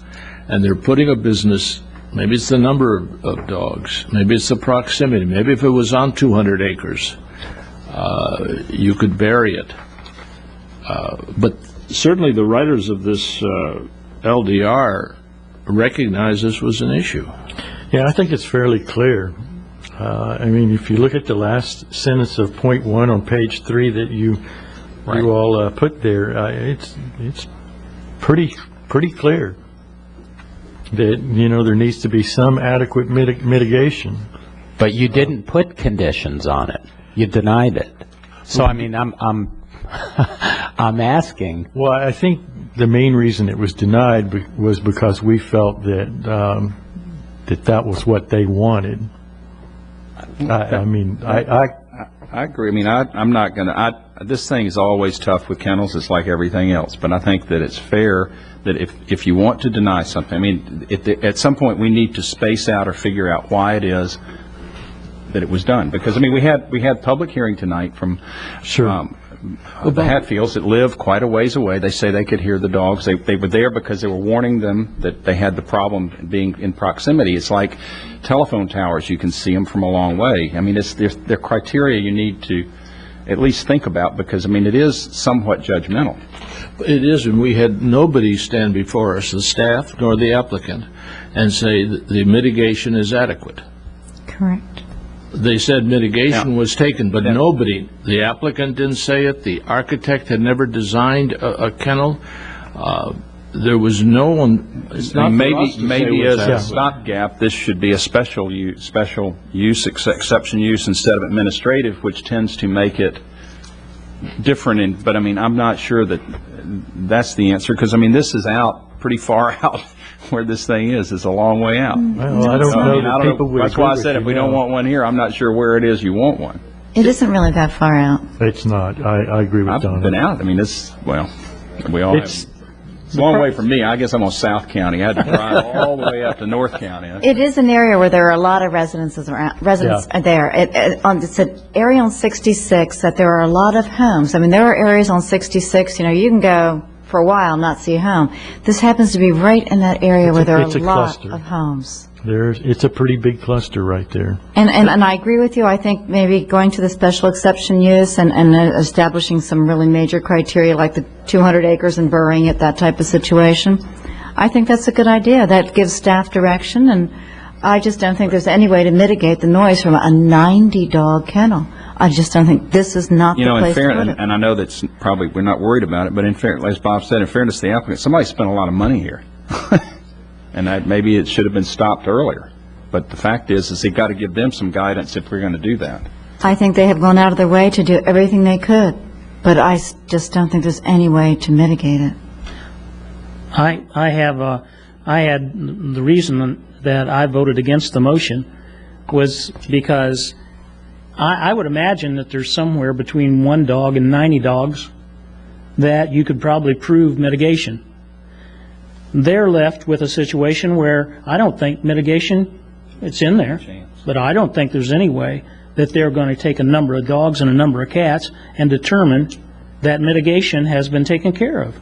and they're putting a business, maybe it's the number of dogs, maybe it's the proximity, maybe if it was on 200 acres, you could bury it. But certainly the writers of this LDR recognize this was an issue. Yeah, I think it's fairly clear. I mean, if you look at the last sentence of point 1 on page 3 that you all put there, it's pretty clear that, you know, there needs to be some adequate mitigation. But you didn't put conditions on it. You denied it. So, I mean, I'm I'm asking. Well, I think the main reason it was denied was because we felt that that was what they wanted. I agree. I mean, I'm not going to, this thing is always tough with kennels. It's like everything else. But I think that it's fair that if you want to deny something, I mean, at some point we need to space out or figure out why it is that it was done. Because, I mean, we had public hearing tonight from the Hatfields that live quite a ways away. They say they could hear the dogs. They were there because they were warning them that they had the problem being in proximity. It's like telephone towers. You can see them from a long way. I mean, they're criteria you need to at least think about because, I mean, it is somewhat judgmental. It is, and we had nobody stand before us, the staff nor the applicant, and say that the mitigation is adequate. Correct. They said mitigation was taken, but nobody, the applicant didn't say it, the architect had never designed a kennel. there was no one, it's not for us to say Maybe what's as a happening. stopgap, this should be a special use, exception use instead of administrative, which tends to make it different. But I mean, I'm not sure that that's the answer, because I mean, this is out pretty far out where this thing is. It's a long way out. Well, I don't know that people would That's why I agree said with if we you, don't no. want one here, I'm not sure where it is you want one. It isn't really that far out. It's not. I agree with I've Donna. been out. I mean, we all It's- have. It's a long way from me. I guess I'm on South County. I had to drive all the way up to North County. It is an area where there are a lot of residents are there. It's an area on 66 that there are a lot of homes. I mean, there are areas on 66, you can go for a while and not see a home. This happens to be right in that area where there are it's a a lot cluster. of homes. It's a pretty big cluster right there. And I agree with you. I think maybe going to the special exception use and establishing some really major criteria like the 200 acres and burying it, that type of situation, I think that's a good idea. That gives staff direction, and I just don't think there's any way to mitigate the noise from a 90-dog kennel. I just don't think this is not the In place to put fairness, it. and I know that's probably, we're not worried about it, but in fairness, as Bob said, in fairness to the applicant, somebody spent a lot of money here. And that maybe it should have been stopped earlier. But the fact is you've got to give them some guidance if we're going to do that. I think they have gone out of their way to do everything they could, but I just don't think there's any way to mitigate it. I had the reason that I voted against the motion was because I would imagine that there's somewhere between 1 dog and 90 dogs that you could probably prove mitigation. They're left with a situation where I don't think mitigation, it's in there, but I don't think there's any way that they're going to take a number of dogs and a number of cats and determine that mitigation has been taken care of.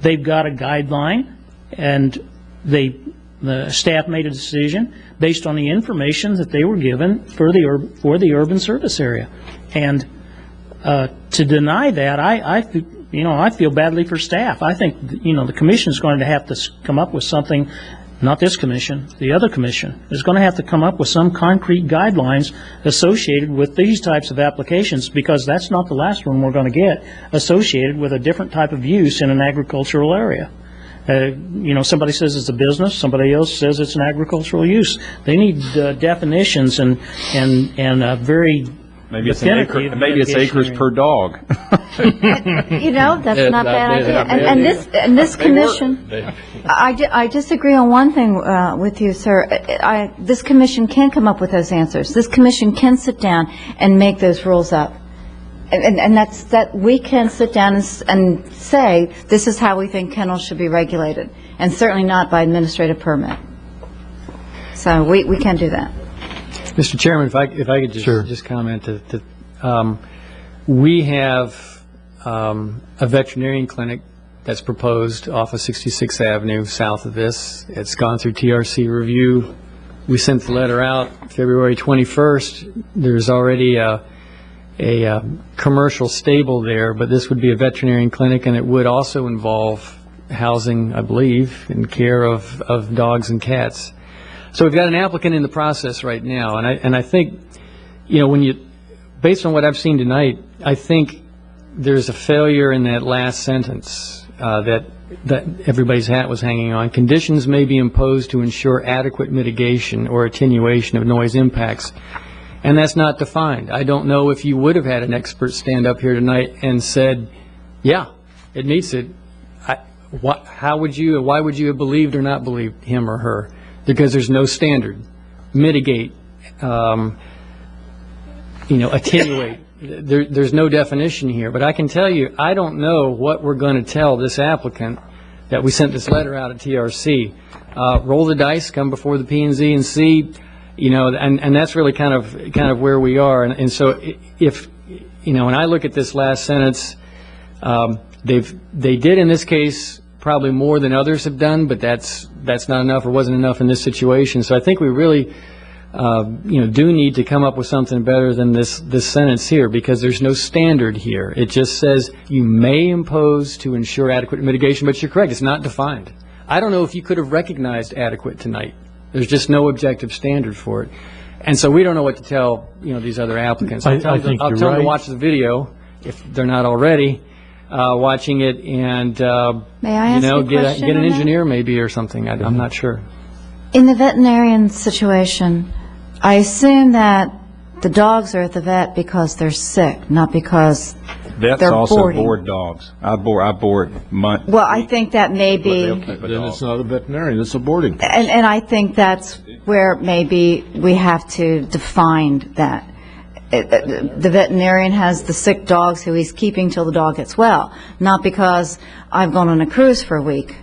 They've got a guideline, and the staff made a decision based on the information that they were given for the urban service area. And to deny that, I feel badly for staff. I think, the commission is going to have to come up with something, not this commission, the other commission, is going to have to come up with some concrete guidelines associated with these types of applications, because that's not the last one we're going to get associated with a different type of use in an agricultural area. Somebody says it's a business, somebody else says it's an agricultural use. They need definitions and very Maybe it's acres per dog. That's not a bad idea. And this commission, I disagree on one thing with you, sir. This commission can come up with those answers. This commission can sit down and make those rules up. And that we can sit down and say, this is how we think kennels should be regulated, and certainly not by administrative permit. So we can do that. Mr. Chairman, if I could just comment that we have a veterinarian clinic that's proposed off of 66th Avenue south of this. It's gone through TRC review. We sent the letter out February 21st. There's already a commercial stable there, but this would be a veterinarian clinic, and it would also involve housing, I believe, and care of dogs and cats. So we've got an applicant in the process right now, and I think, based on what I've seen tonight, I think there's a failure in that last sentence that everybody's hat was hanging on. Conditions may be imposed to ensure adequate mitigation or attenuation of noise impacts. And that's not defined. I don't know if you would have had an expert stand up here tonight and said, yeah, it meets it. Why would you have believed or not believed him or her? Because there's no standard. Mitigate, attenuate. There's no definition here. But I can tell you, I don't know what we're going to tell this applicant that we sent this letter out at TRC. Roll the dice, come before the P&Z and see. And that's really kind of where we are. And so if, when I look at this last sentence, they did in this case probably more than others have done, but that's not enough or wasn't enough in this situation. So I think we really, do need to come up with something better than this sentence here, because there's no standard here. It just says you may impose to ensure adequate mitigation, but you're correct, it's not defined. I don't know if you could have recognized adequate tonight. There's just no objective standard for it. And so we don't know what to tell, these other applicants. I'll tell them to watch the video if they're not already. watching it and, May I ask you a question get an on that? engineer maybe or something. I'm not sure. In the veterinarian situation, I assume that the dogs are at the vet because they're sick, not because Vets they're also boarding. board dogs. I board Well, I think that may be, Then it's not a veterinarian, it's a boarding place. and I think that's where maybe we have to define that. The veterinarian has the sick dogs who he's keeping till the dog gets well, not because I've gone on a cruise for a week.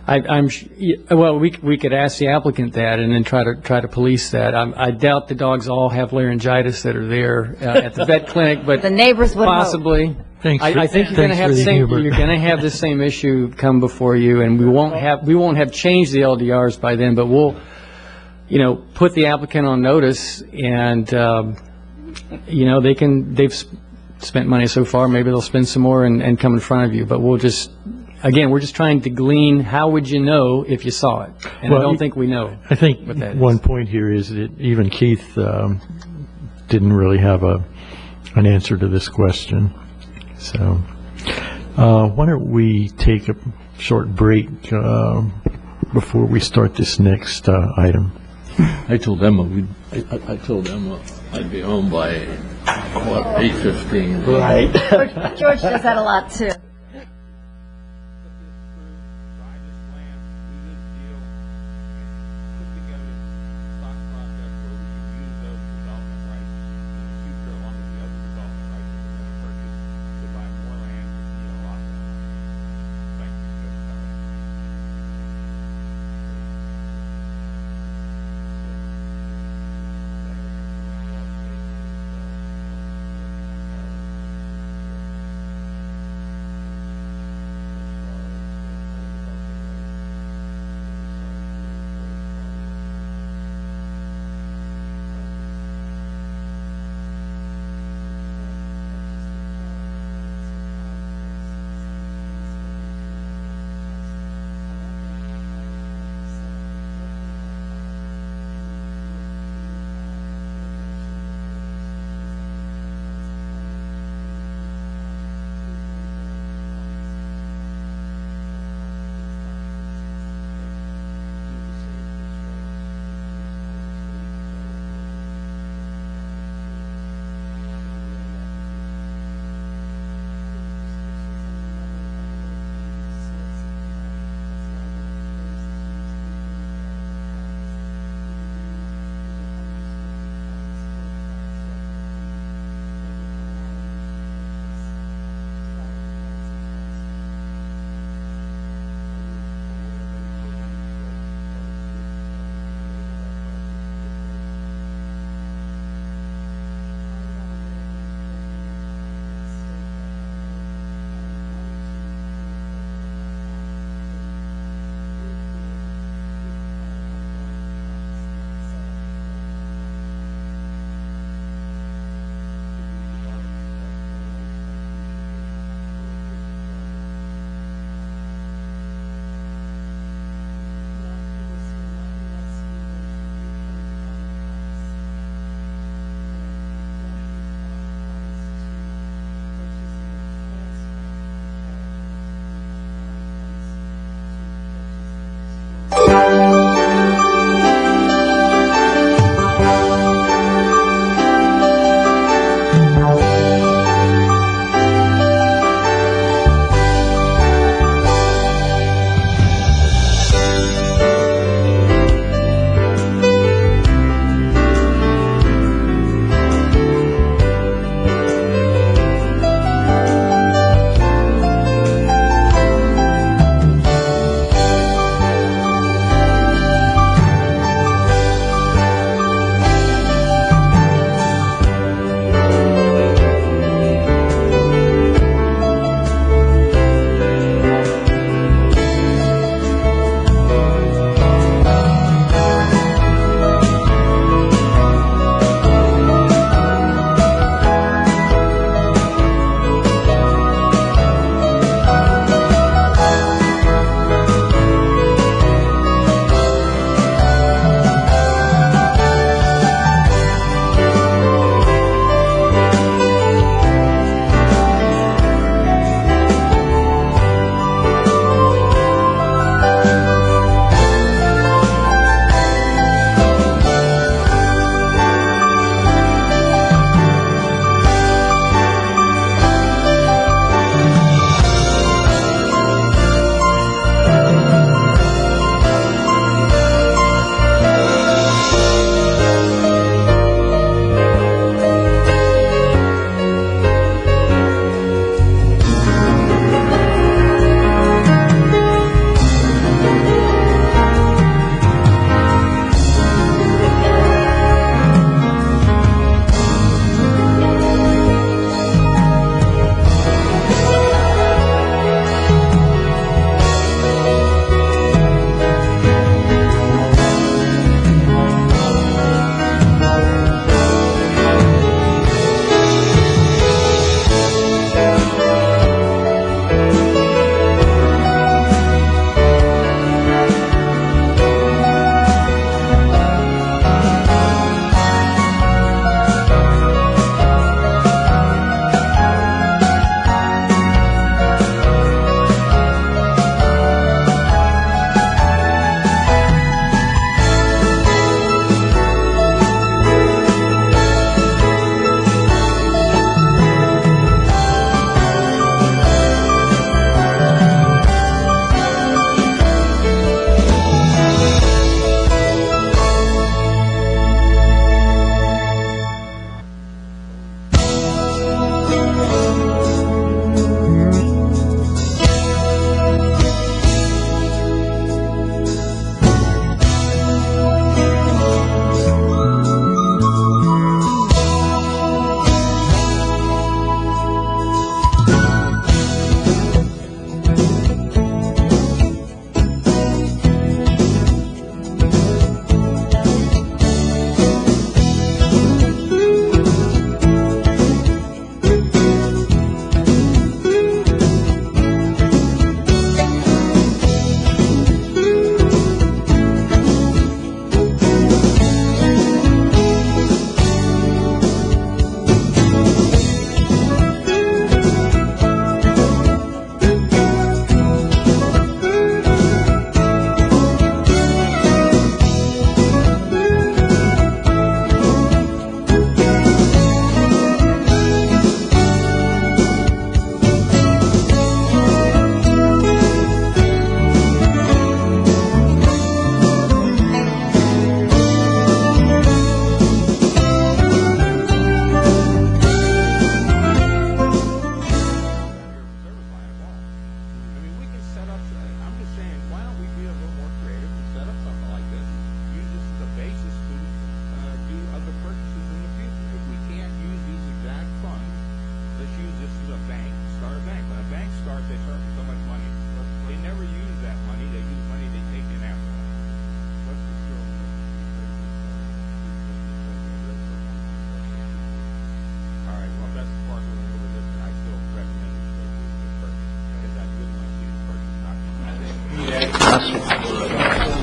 Well, we could ask the applicant that and then try to police that. I doubt the dogs all have laryngitis that are there at the vet clinic, but The neighbors would hope. possibly. Thanks for- I think you're going to thanks have for the the same. humor. You're going to have the same issue come before you, and we won't have changed the LDRs by then, but we'll, put the applicant on notice, and they've spent money so far. Maybe they'll spend some more and come in front of you, but we're just trying to glean, how would you know if you saw it? And I Well, don't think we know. I think what that is. one point here is that even Keith didn't really have an answer to this question. So why don't we take a short break before we start this next item? I told Emma I'd be home by 8:15. Right. George does that a lot, too.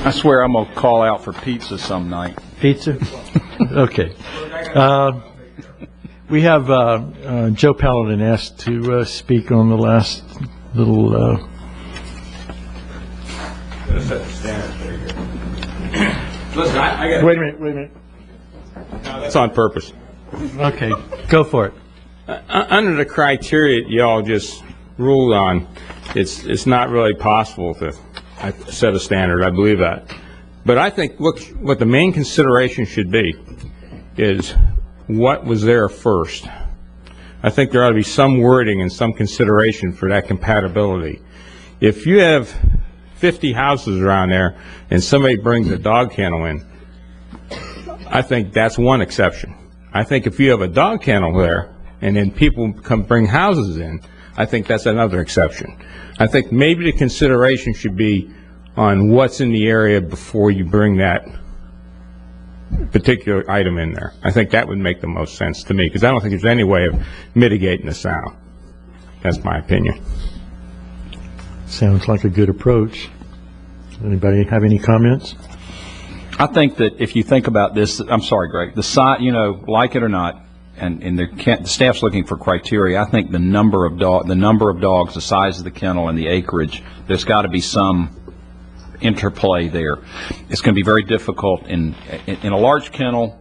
I swear I'm going to call out for pizza some night. Pizza? Okay. We have Joe Paladin asked to speak on the last little... Listen, I got. Wait a minute. No, that's on purpose. Okay, go for it. Under the criteria y'all just ruled on, it's not really possible to set a standard. I believe that. But I think what the main consideration should be is what was there first. I think there ought to be some wording and some consideration for that compatibility. If you have 50 houses around there and somebody brings a dog kennel in, I think that's one exception. I think if you have a dog kennel there and then people come bring houses in, I think that's another exception. I think maybe the consideration should be on what's in the area before you bring that particular item in there. I think that would make the most sense to me, because I don't think there's any way of mitigating the sound. That's my opinion. Sounds like a good approach. Anybody have any comments? I think that if you think about this, I'm sorry, Greg, the size, like it or not, and the staff's looking for criteria. I think the number of dogs, the size of the kennel, and the acreage, there's got to be some interplay there. It's going to be very difficult in a large kennel,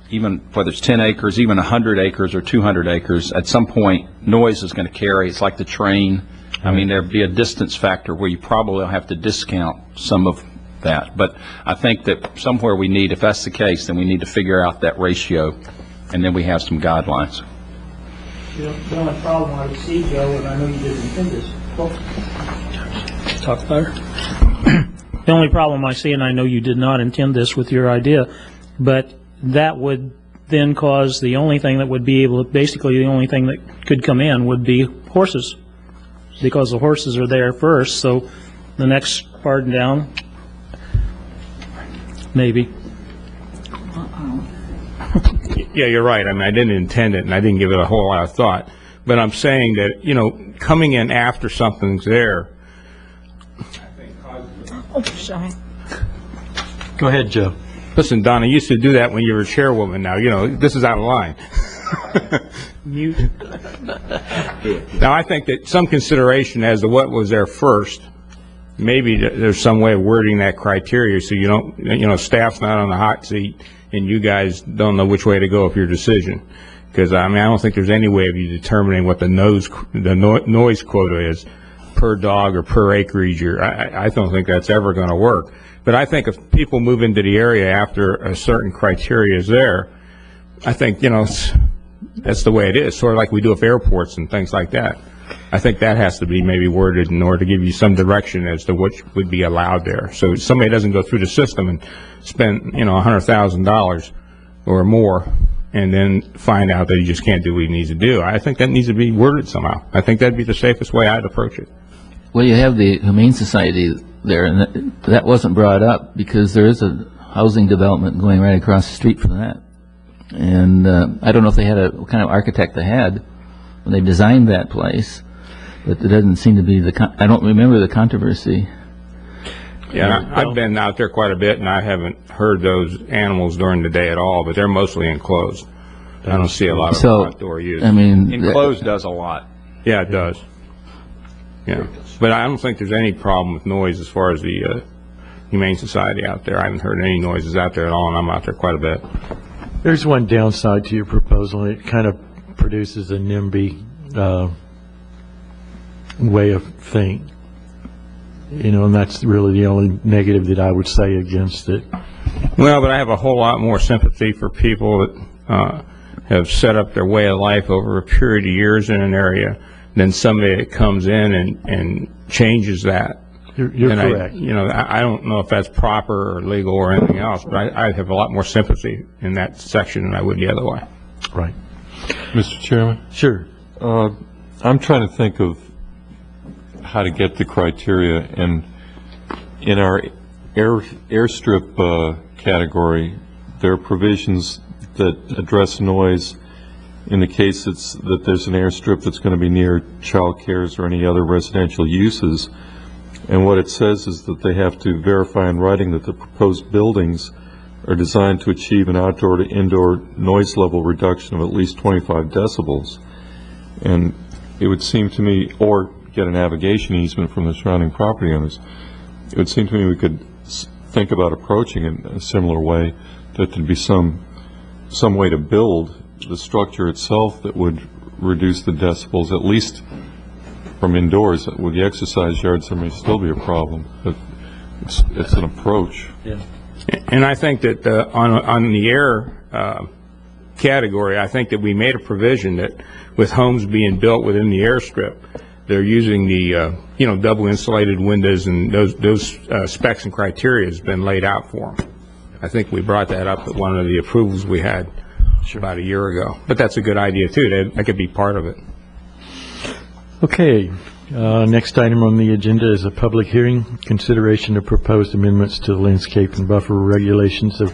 even whether it's 10 acres, even 100 acres or 200 acres. At some point, noise is going to carry. It's like the train. I mean, there'd be a distance factor where you probably will have to discount some of that. But I think that somewhere if that's the case, then we need to figure out that ratio, and then we have some guidelines. The only problem I would see, Joe, and I know you didn't intend this. Talk louder. The only problem I see, and I know you did not intend this with your idea, but that would then cause the only thing that would be basically the only thing that could come in would be horses, because the horses are there first, so the next part down, maybe. Yeah, you're right. I mean, I didn't intend it, and I didn't give it a whole lot of thought. But I'm saying that, coming in after something's there. Oh, sorry. Go ahead, Joe. Listen, Donna, you used to do that when you were chairwoman. Now, this is out of line. Mute. Now, I think that some consideration as to what was there first, maybe there's some way of wording that criteria so you don't, staff's not on the hot seat and you guys don't know which way to go with your decision. Because, I don't think there's any way of you determining what the noise quota is per dog or per acreage. I don't think that's ever going to work. But I think if people move into the area after a certain criteria is there, I think, that's the way it is, sort of like we do with airports and things like that. I think that has to be maybe worded in order to give you some direction as to what would be allowed there. So somebody doesn't go through the system and spend, $100,000 or more and then find out that he just can't do what he needs to do. I think that needs to be worded somehow. I think that'd be the safest way I'd approach it. Well, you have the Humane Society there, and that wasn't brought up because there is a housing development going right across the street from that. And I don't know if they had what kind of architect they had when they designed that place, but there doesn't seem to be I don't remember the controversy. Yeah, I've been out there quite a bit, and I haven't heard those animals during the day at all, but they're mostly enclosed. I don't see a lot of outdoor use. Enclosed does a lot. Yeah, it does. Yeah, but I don't think there's any problem with noise as far as the Humane Society out there. I haven't heard any noises out there at all, and I'm out there quite a bit. There's one downside to your proposal. It kind of produces a NIMBY way of thinking. And that's really the only negative that I would say against it. Well, but I have a whole lot more sympathy for people that have set up their way of life over a period of years in an area than somebody that comes in and changes that. You're correct. I don't know if that's proper or legal or anything else, but I have a lot more sympathy in that section than I would the other way. Right. Mr. Chairman? Sure. I'm trying to think of how to get the criteria, and in our airstrip category, there are provisions that address noise in the case that there's an airstrip that's going to be near child cares or any other residential uses. And what it says is that they have to verify in writing that the proposed buildings are designed to achieve an outdoor to indoor noise level reduction of at least 25 decibels. And it would seem to me, or get a navigation easement from the surrounding property owners, it would seem to me we could think about approaching it in a similar way, that there'd be some way to build the structure itself that would reduce the decibels, at least from indoors. With the exercise yards, there may still be a problem, but it's an approach. Yeah. And I think that on the air category, I think that we made a provision that with homes being built within the airstrip, they're using the double insulated windows, and those specs and criteria has been laid out for them. I think we brought that up at one of the approvals we had about a year ago. But that's a good idea too. That could be part of it. Okay, next item on the agenda is a public hearing, consideration of proposed amendments to the landscape and buffer regulations of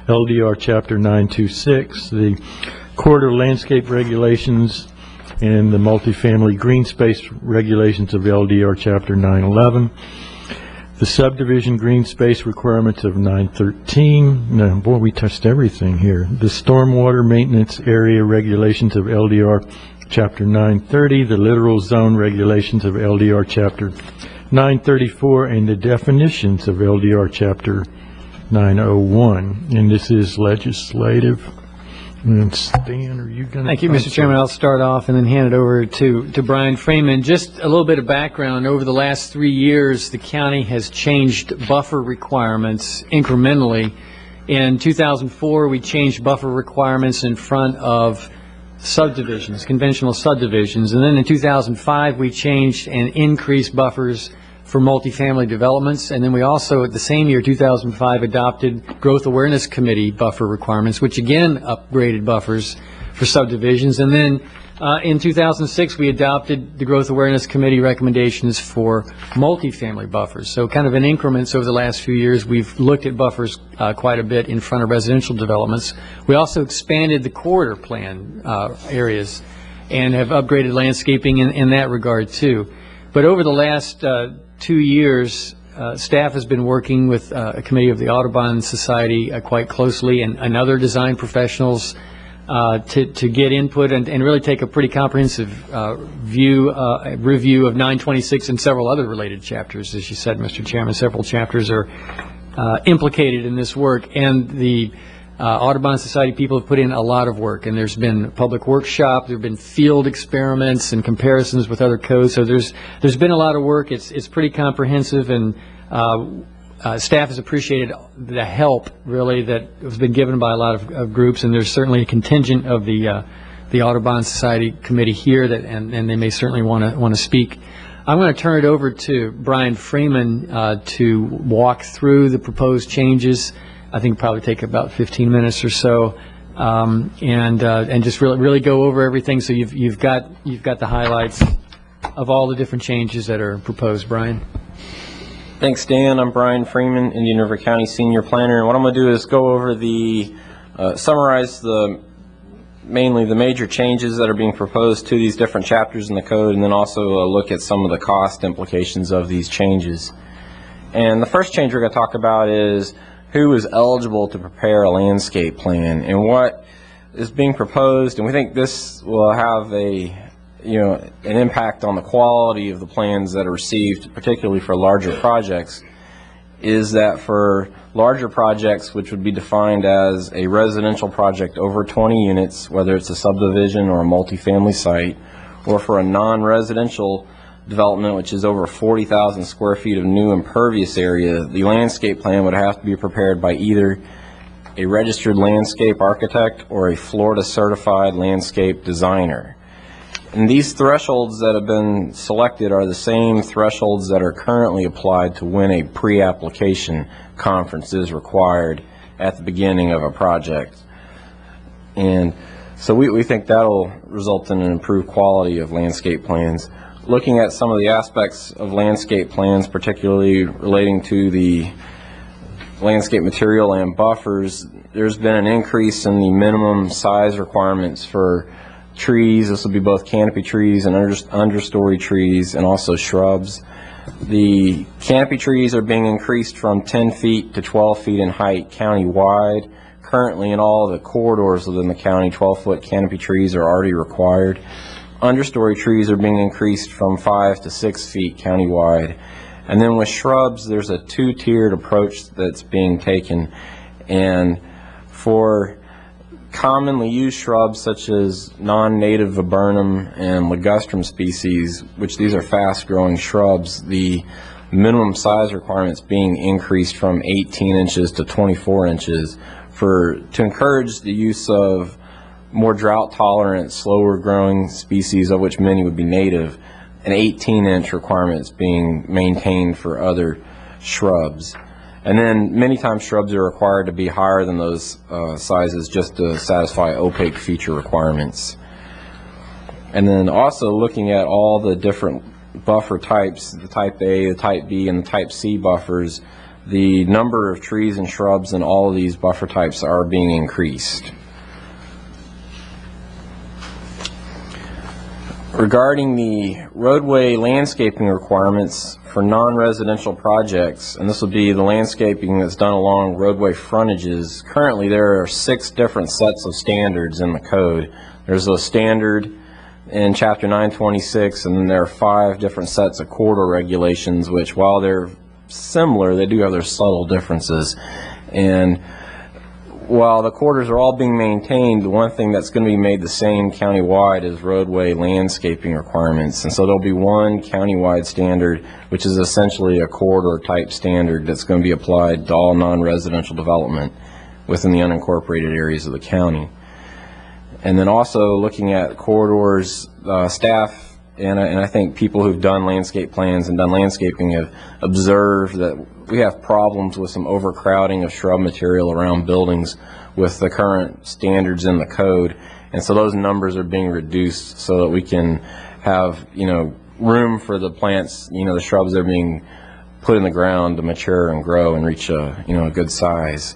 LDR Chapter 926, the corridor landscape regulations, and the multifamily green space regulations of LDR Chapter 911, the subdivision green space requirements of 913, no, boy, we touched everything here, the stormwater maintenance area regulations of LDR Chapter 930, the littoral zone regulations of LDR Chapter 934, and the definitions of LDR Chapter 901. And this is legislative. And Stan, are you going to? Thank you, Mr. Chairman. I'll start off and then hand it over to Brian Freeman. Just a little bit of background. Over the last 3 years, the county has changed buffer requirements incrementally. In 2004, we changed buffer requirements in front of subdivisions, conventional subdivisions. And then in 2005, we changed and increased buffers for multifamily developments. And then we also, at the same year, 2005, adopted Growth Awareness Committee buffer requirements, which again upgraded buffers for subdivisions. And then in 2006, we adopted the Growth Awareness Committee recommendations for multifamily buffers. So kind of in increments over the last few years, we've looked at buffers quite a bit in front of residential developments. We also expanded the corridor plan areas and have upgraded landscaping in that regard too. But over the last 2 years, staff has been working with a committee of the Audubon Society quite closely and other design professionals to get input and really take a pretty comprehensive review of 926 and several other related chapters. As you said, Mr. Chairman, several chapters are implicated in this work, and the Audubon Society people have put in a lot of work, and there's been a public workshop, there have been field experiments and comparisons with other codes, so there's been a lot of work. It's pretty comprehensive, and staff has appreciated the help, really, that has been given by a lot of groups, and there's certainly a contingent of the Audubon Society committee here, and they may certainly want to speak. I'm going to turn it over to Brian Freeman to walk through the proposed changes. I think probably take about 15 minutes or so, and just really go over everything. So you've got the highlights of all the different changes that are proposed. Brian. Thanks, Dan. I'm Brian Freeman, Indian River County Senior Planner, and what I'm going to do is go over summarize mainly the major changes that are being proposed to these different chapters in the code, and then also look at some of the cost implications of these changes. And the first change we're going to talk about is who is eligible to prepare a landscape plan and what is being proposed, and we think this will have an impact on the quality of the plans that are received, particularly for larger projects, is that for larger projects, which would be defined as a residential project over 20 units, whether it's a subdivision or a multifamily site, or for a non-residential development, which is over 40,000 square feet of new impervious area, the landscape plan would have to be prepared by either a registered landscape architect or a Florida certified landscape designer. And these thresholds that have been selected are the same thresholds that are currently applied to when a pre-application conference is required at the beginning of a project. And so we think that'll result in an improved quality of landscape plans. Looking at some of the aspects of landscape plans, particularly relating to the landscape material and buffers, there's been an increase in the minimum size requirements for trees. This will be both canopy trees and understory trees, and also shrubs. The canopy trees are being increased from 10 feet to 12 feet in height county-wide. Currently, in all the corridors within the county, 12-foot canopy trees are already required. Understory trees are being increased from 5 to 6 feet countywide. And then with shrubs, there's a two-tiered approach that's being taken. And for commonly used shrubs such as non-native viburnum and ligustrum species, which these are fast-growing shrubs, the minimum size requirements being increased from 18 inches to 24 inches to encourage the use of more drought-tolerant, slower-growing species, of which many would be native. An 18-inch requirement is being maintained for other shrubs. And then many times shrubs are required to be higher than those sizes just to satisfy opaque feature requirements. And then also looking at all the different buffer types, the type A, the type B, and the type C buffers, the number of trees and shrubs in all of these buffer types are being increased. Regarding the roadway landscaping requirements for non-residential projects, and this would be the landscaping that's done along roadway frontages, currently there are 6 different sets of standards in the code. There's a standard in Chapter 926, and then there are 5 different sets of corridor regulations, which while they're similar, they do have their subtle differences. And while the corridors are all being maintained, the one thing that's going to be made the same countywide is roadway landscaping requirements. And so there'll be one countywide standard, which is essentially a corridor type standard that's going to be applied to all non-residential development within the unincorporated areas of the county. And then also looking at corridors, staff and I think people who've done landscape plans and done landscaping have observed that we have problems with some overcrowding of shrub material around buildings with the current standards in the code. And so those numbers are being reduced so that we can have, room for the plants, the shrubs that are being put in the ground to mature and grow and reach a good size.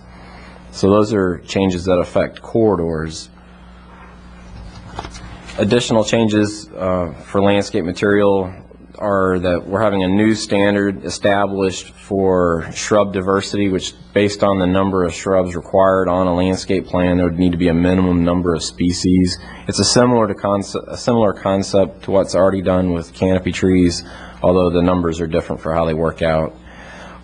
So those are changes that affect corridors. Additional changes for landscape material are that we're having a new standard established for shrub diversity, which based on the number of shrubs required on a landscape plan, there would need to be a minimum number of species. It's a similar concept to what's already done with canopy trees, although the numbers are different for how they work out.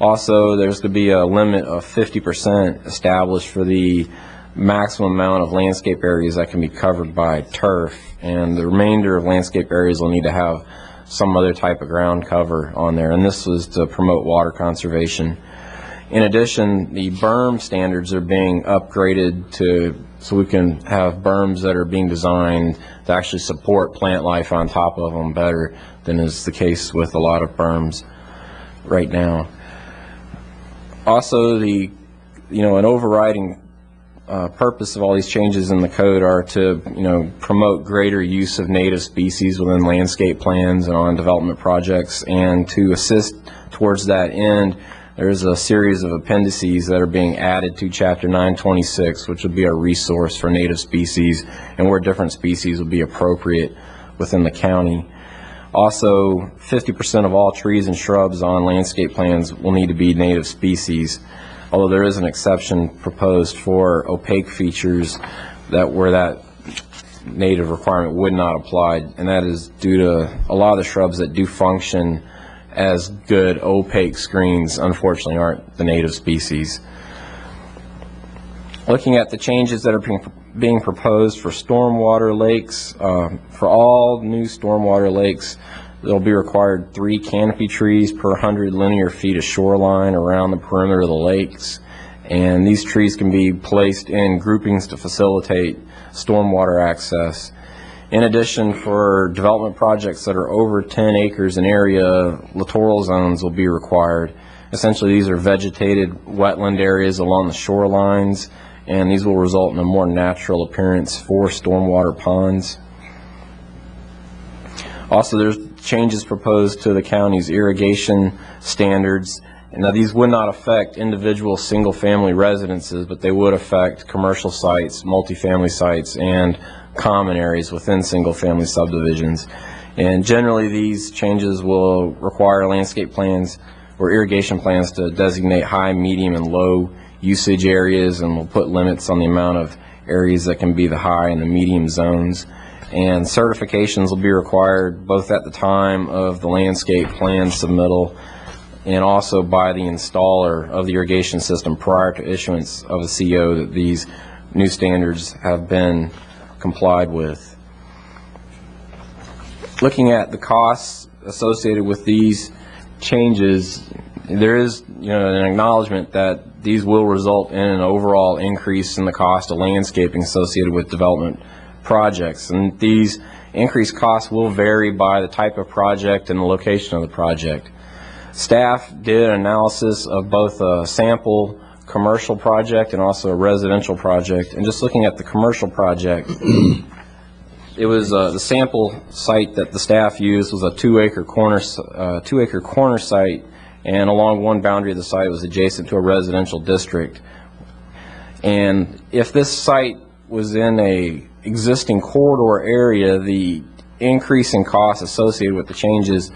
Also, there's going to be a limit of 50% established for the maximum amount of landscape areas that can be covered by turf, and the remainder of landscape areas will need to have some other type of ground cover on there, and this was to promote water conservation. In addition, the berm standards are being upgraded so we can have berms that are being designed to actually support plant life on top of them better than is the case with a lot of berms right now. Also, an overriding purpose of all these changes in the code are to, promote greater use of native species within landscape plans and on development projects. And to assist towards that end, there's a series of appendices that are being added to Chapter 926, which would be a resource for native species and where different species would be appropriate within the county. Also, 50% of all trees and shrubs on landscape plans will need to be native species, although there is an exception proposed for opaque features where that native requirement would not apply, and that is due to a lot of the shrubs that do function as good opaque screens, unfortunately, aren't the native species. Looking at the changes that are being proposed for stormwater lakes, for all new stormwater lakes, there'll be required 3 canopy trees per 100 linear feet of shoreline around the perimeter of the lakes. And these trees can be placed in groupings to facilitate stormwater access. In addition, for development projects that are over 10 acres in area, littoral zones will be required. Essentially, these are vegetated wetland areas along the shorelines, and these will result in a more natural appearance for stormwater ponds. Also, there's changes proposed to the county's irrigation standards. Now, these would not affect individual single-family residences, but they would affect commercial sites, multifamily sites, and common areas within single-family subdivisions. And generally, these changes will require landscape plans or irrigation plans to designate high, medium, and low usage areas, and will put limits on the amount of areas that can be the high and the medium zones. And certifications will be required both at the time of the landscape plan submittal and also by the installer of the irrigation system prior to issuance of a CO that these new standards have been complied with. Looking at the costs associated with these changes, there is an acknowledgement that these will result in an overall increase in the cost of landscaping associated with development projects, and these increased costs will vary by the type of project and the location of the project. Staff did an analysis of both a sample commercial project and also a residential project, and just looking at the commercial project, it was the sample site that the staff used was a 2-acre corner site, and along one boundary of the site was adjacent to a residential district. And if this site was in a existing corridor area, the increase in costs associated with the changes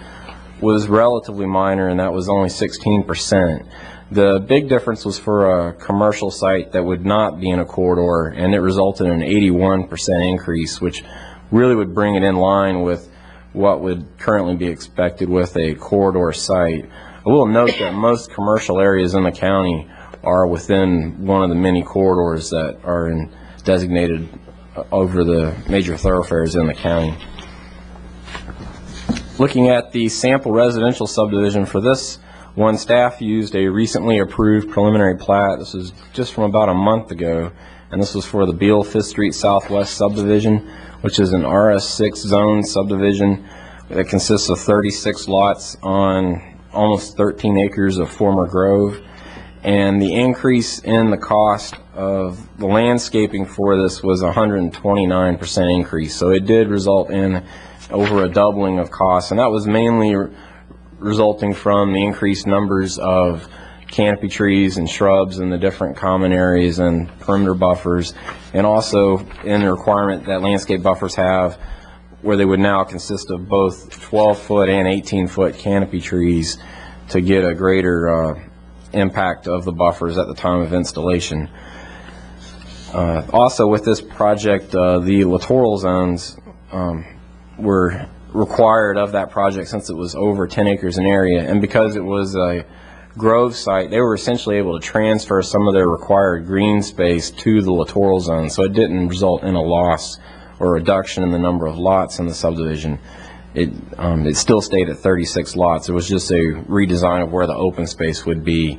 was relatively minor, and that was only 16%. The big difference was for a commercial site that would not be in a corridor, and it resulted in an 81% increase, which really would bring it in line with what would currently be expected with a corridor site. I will note that most commercial areas in the county are within one of the many corridors that are designated over the major thoroughfares in the county. Looking at the sample residential subdivision for this one, staff used a recently approved preliminary plat. This was just from about a month ago, and this was for the Beale Fifth Street Southwest subdivision, which is an RS6 zone subdivision that consists of 36 lots on almost 13 acres of former grove. And the increase in the cost of the landscaping for this was 129% increase. So it did result in over a doubling of costs, and that was mainly resulting from the increased numbers of canopy trees and shrubs in the different common areas and perimeter buffers, and also in the requirement that landscape buffers have where they would now consist of both 12-foot and 18-foot canopy trees to get a greater impact of the buffers at the time of installation. Also with this project, the littoral zones were required of that project since it was over 10 acres in area, and because it was a grove site, they were essentially able to transfer some of their required green space to the littoral zone, so it didn't result in a loss or reduction in the number of lots in the subdivision. It still stayed at 36 lots. It was just a redesign of where the open space would be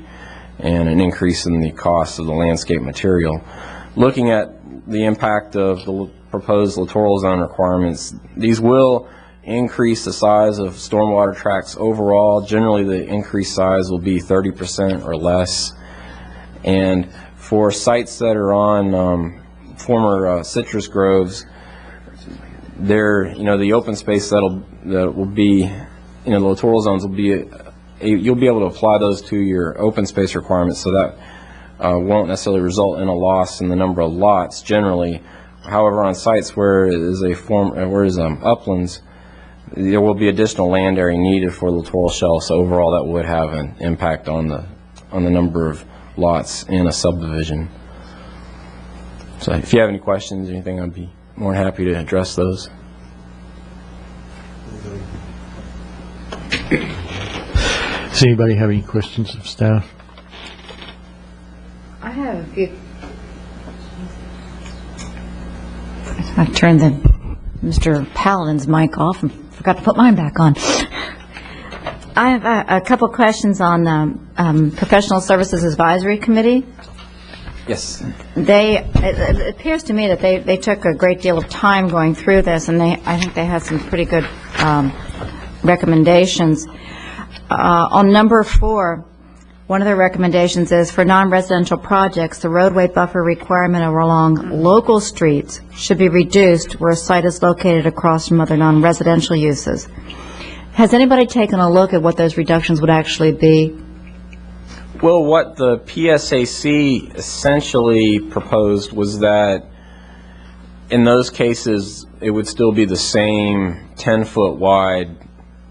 and an increase in the cost of the landscape material. Looking at the impact of the proposed littoral zone requirements, these will increase the size of stormwater tracts overall. Generally, the increased size will be 30% or less. And for sites that are on former citrus groves, the open space that will be, the littoral zones will be, you'll be able to apply those to your open space requirements, so that won't necessarily result in a loss in the number of lots generally. However, on sites where it is uplands, there will be additional land area needed for littoral shelf, so overall that would have an impact on the number of lots in a subdivision. So if you have any questions or anything, I'd be more than happy to address those. Does anybody have any questions of staff? I have a few. I turned Mr. Paladin's mic off and forgot to put mine back on. I have a couple questions on the Professional Services Advisory Committee. Yes. It appears to me that they took a great deal of time going through this, and I think they had some pretty good recommendations. On number 4, one of their recommendations is for non-residential projects, the roadway buffer requirement along local streets should be reduced where a site is located across from other non-residential uses. Has anybody taken a look at what those reductions would actually be? Well, what the PSAC essentially proposed was that in those cases it would still be the same 10-foot wide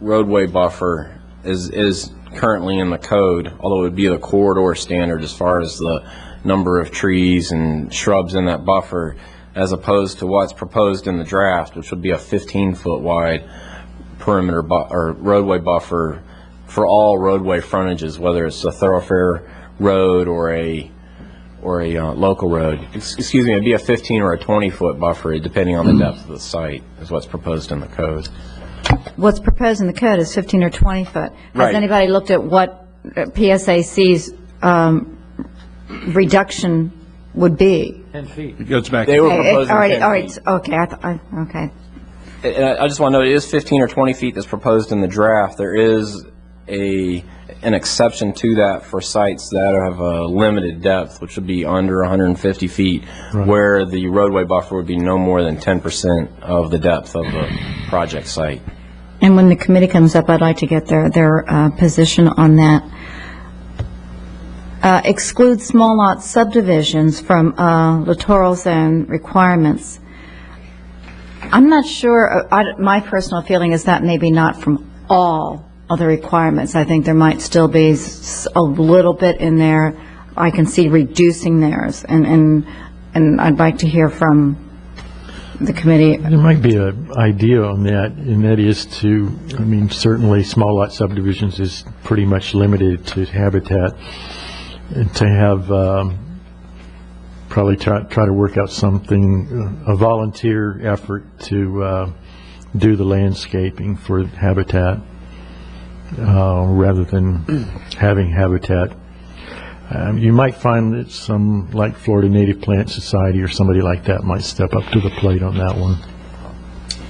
roadway buffer as is currently in the code, although it would be the corridor standard as far as the number of trees and shrubs in that buffer, as opposed to what's proposed in the draft, which would be a 15-foot wide perimeter or roadway buffer for all roadway frontages, whether it's a thoroughfare road or a local road. Excuse me, it'd be a 15 or a 20-foot buffer, depending on the depth of the site, is what's proposed in the code. What's proposed in the code is 15 or 20 foot. Has Right. anybody looked at what PSAC's reduction would be? 10 feet. It goes back. They were proposing All right, 10 all feet. right, okay, okay. And I just want to note, it is 15 or 20 feet that's proposed in the draft. There is an exception to that for sites that have a limited depth, which would be under 150 feet, where the roadway buffer would be no more than 10% of the depth of the project site. And when the committee comes up, I'd like to get their position on that. Exclude small lot subdivisions from littoral zone requirements. I'm not sure, my personal feeling is that maybe not from all of the requirements. I think there might still be a little bit in there. I can see reducing theirs, and I'd like to hear from the committee. There might be an idea on that, and that is to, I mean, certainly small lot subdivisions is pretty much limited to habitat, and to have probably try to work out something, a volunteer effort to do the landscaping for habitat rather than having habitat. You might find that some, like Florida Native Plant Society or somebody like that might step up to the plate on that one.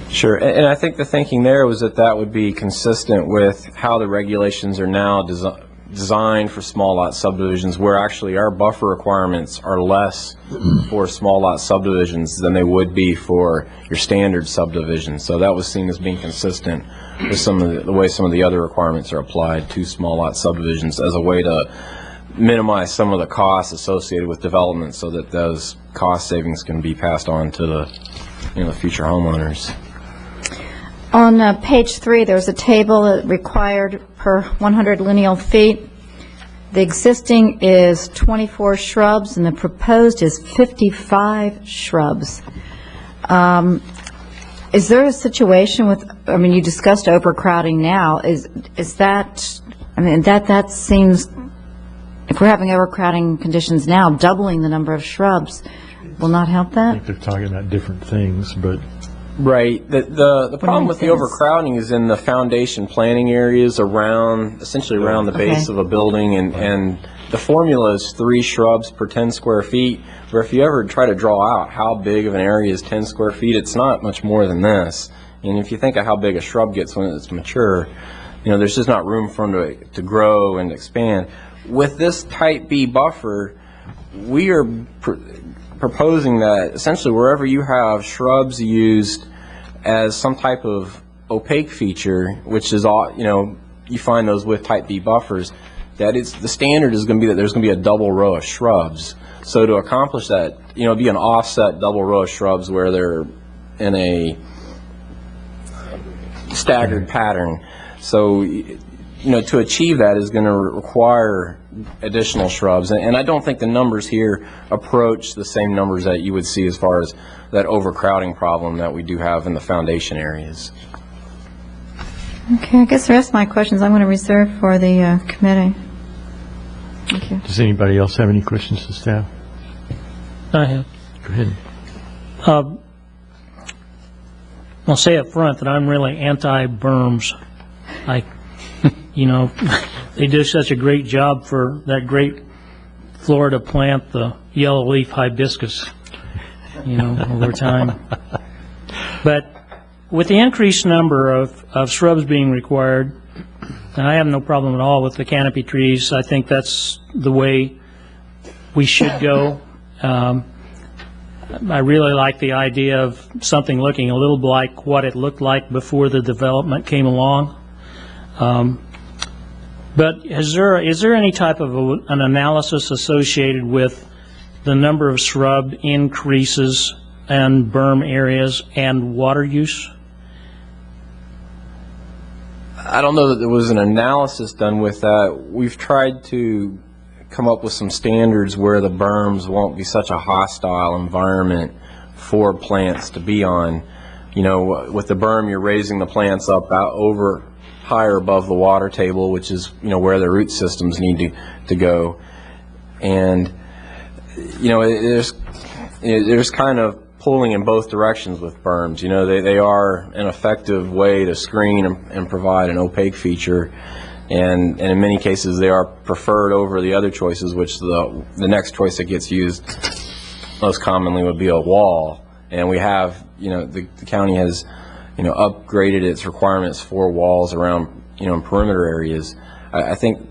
Sure, and I think the thinking there was that that would be consistent with how the regulations are now designed for small lot subdivisions, where actually our buffer requirements are less for small lot subdivisions than they would be for your standard subdivision. So that was seen as being consistent with some of the way some of the other requirements are applied to small lot subdivisions as a way to minimize some of the costs associated with development, so that those cost savings can be passed on to the future homeowners. On page 3, there's a table that required per 100 lineal feet. The existing is 24 shrubs, and the proposed is 55 shrubs. Is there a situation with, I mean, you discussed overcrowding now, is that, I mean, that seems, if we're having overcrowding conditions now, doubling the number of shrubs will not help I that? think they're talking about different things, but Right. The problem with the overcrowding is in the foundation planting areas around, essentially around the base of a building, and the formula is 3 shrubs per 10 square feet, where if you ever try to draw out how big of an area is 10 square feet, it's not much more than this. And if you think of how big a shrub gets when it's mature, there's just not room for them to grow and expand. With this type B buffer, we are proposing that essentially wherever you have shrubs used as some type of opaque feature, which is all, you find those with type B buffers, that the standard is going to be that there's going to be a double row of shrubs. So to accomplish that, be an offset double row of shrubs where they're in a staggered pattern. So, to achieve that is going to require additional shrubs. And I don't think the numbers here approach the same numbers that you would see as far as that overcrowding problem that we do have in the foundation areas. Okay, I guess the rest of my questions I'm going to reserve for the committee. Thank you. does anybody else have any questions to staff? I have. Go ahead. I'll say up front that I'm really anti-berms. They do such a great job for that great Florida plant, the yellow leaf hibiscus, over time. But with the increased number of shrubs being required, and I have no problem at all with the canopy trees. I think that's the way we should go. I really like the idea of something looking a little like what it looked like before the development came along. But is there any type of an analysis associated with the number of shrub increases and berm areas and water use? I don't know that there was an analysis done with that. We've tried to come up with some standards where the berms won't be such a hostile environment for plants to be on. You know, with the berm, you're raising the plants up out over higher above the water table, which is, you know, where the root systems need to go. And, you know, there's kind of pulling in both directions with berms. You know, they are an effective way to screen and provide an opaque feature. And in many cases, they are preferred over the other choices, which the next choice that gets used most commonly would be a wall. And we have, you know, the county has, you know, upgraded its requirements for walls around, you know, in perimeter areas. I think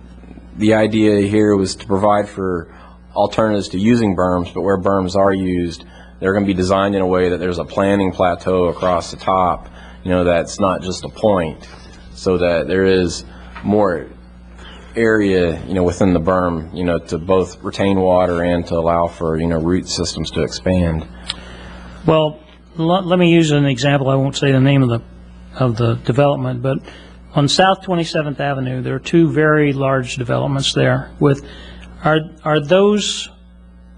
the idea here was to provide for alternatives to using berms, but where berms are used, they're going to be designed in a way that there's a planting plateau across the top, you know, that's not just a point, so that there is more area, you know, within the berm, you know, to both retain water and to allow for, you know, root systems to expand. Well, let me use an example. I won't say the name of the development, but on South 27th Avenue, there are two very large developments there. Are those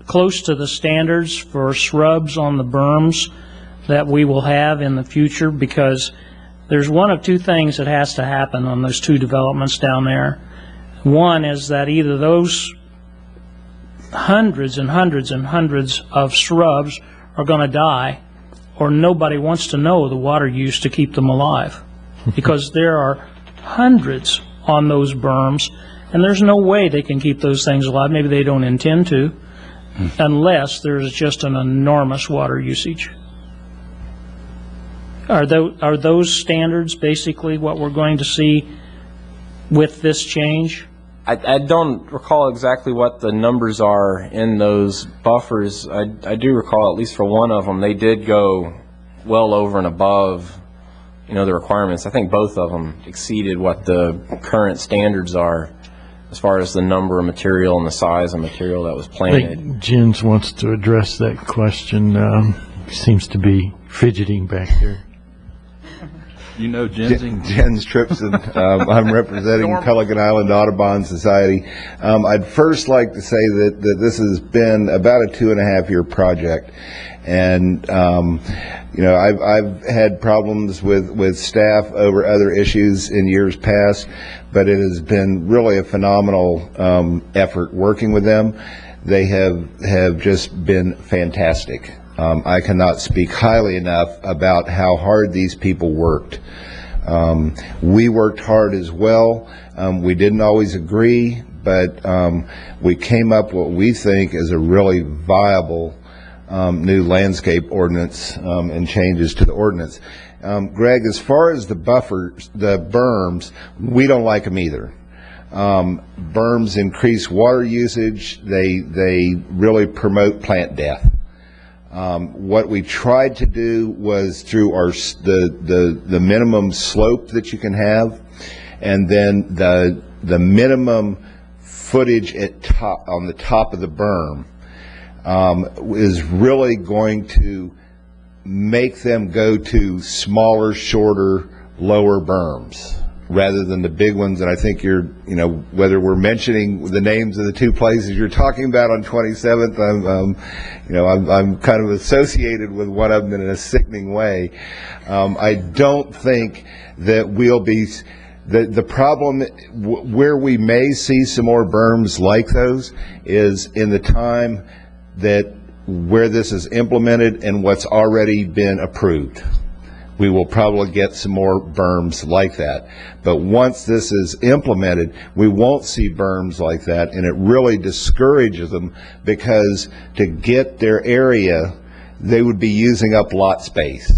close to the standards for shrubs on the berms that we will have in the future? Because there's one of two things that has to happen on those two developments down there. One is that either those hundreds and hundreds and hundreds of shrubs are going to die, or nobody wants to know the water use to keep them alive. Because there are hundreds on those berms, and there's no way they can keep those things alive. Maybe they don't intend to, unless there's just an enormous water usage. Are those standards basically what we're going to see with this change? I don't recall exactly what the numbers are in those buffers. I do recall, at least for one of them, they did go well over and above, you know, the requirements. I think both of them exceeded what the current standards are as far as the number of material and the size of material that was I planted. think Jens wants to address that question. Seems to be fidgeting back there. You know Jens Tripson. I'm representing Pelican Island Audubon Society. I'd first like to say that this has been about a 2.5-year project. And, you know, I've had problems with staff over other issues in years past, but it has been really a phenomenal effort working with them. They have just been fantastic. I cannot speak highly enough about how hard these people worked. We worked hard as well. We didn't always agree, but we came up what we think is a really viable new landscape ordinance and changes to the ordinance. Greg, as far as the buffers, the berms, we don't like them either. Berms increase water usage. They really promote plant death. What we tried to do was through the minimum slope that you can have, and then the minimum footage on the top of the berm is really going to make them go to smaller, shorter, lower berms rather than the big ones. And I think whether we're mentioning the names of the two places you're talking about on 27th, I'm kind of associated with one of them in a sickening way. I don't think that we'll be, the problem where we may see some more berms like those is in the time that where this is implemented and what's already been approved. We will probably get some more berms like that. But once this is implemented, we won't see berms like that, and it really discourages them, because to get their area, they would be using up lot space,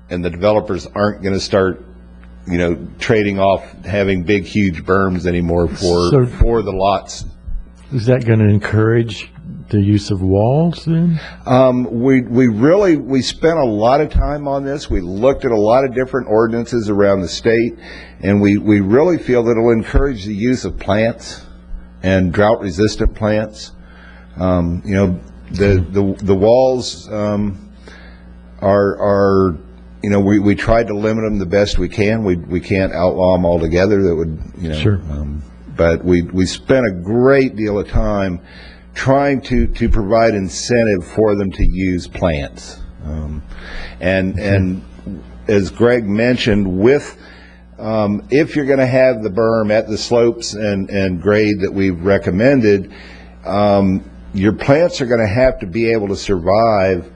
and the developers aren't going to start, trading off having big, huge berms anymore for the lots. Is that going to encourage the use of walls then? We spent a lot of time on this. We looked at a lot of different ordinances around the state, and we really feel that it'll encourage the use of plants and drought resistant plants. The walls, are, you know, we tried to limit them the best we can. We can't outlaw them altogether. That would, you know. Sure. But we spent a great deal of time trying to provide incentive for them to use plants. And as Greg mentioned, with if you're going to have the berm at the slopes and grade that we've recommended, your plants are going to have to be able to survive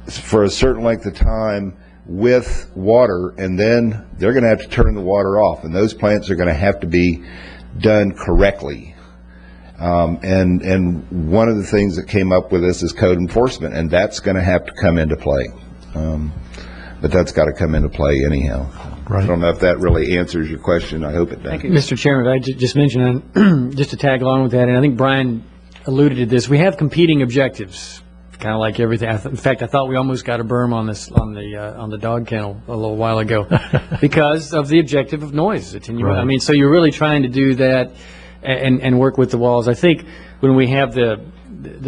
for a certain length of time with water, and then they're going to have to turn the water off, and those plants are going to have to be done correctly. And one of the things that came up with this is code enforcement, and that's going to have to come into play. But that's got to come into play anyhow. Right. I don't know if that really answers your question. I hope it does. Mr. Chairman, I just mentioned, just to tag along with that, and I think Brian alluded to this, we have competing objectives, kind of like everything. In fact, I thought we almost got a berm on this on the dog kennel a little while ago because of the objective of noise attenuation. Right. I mean, so you're really trying to do that and work with the walls. I think when we have the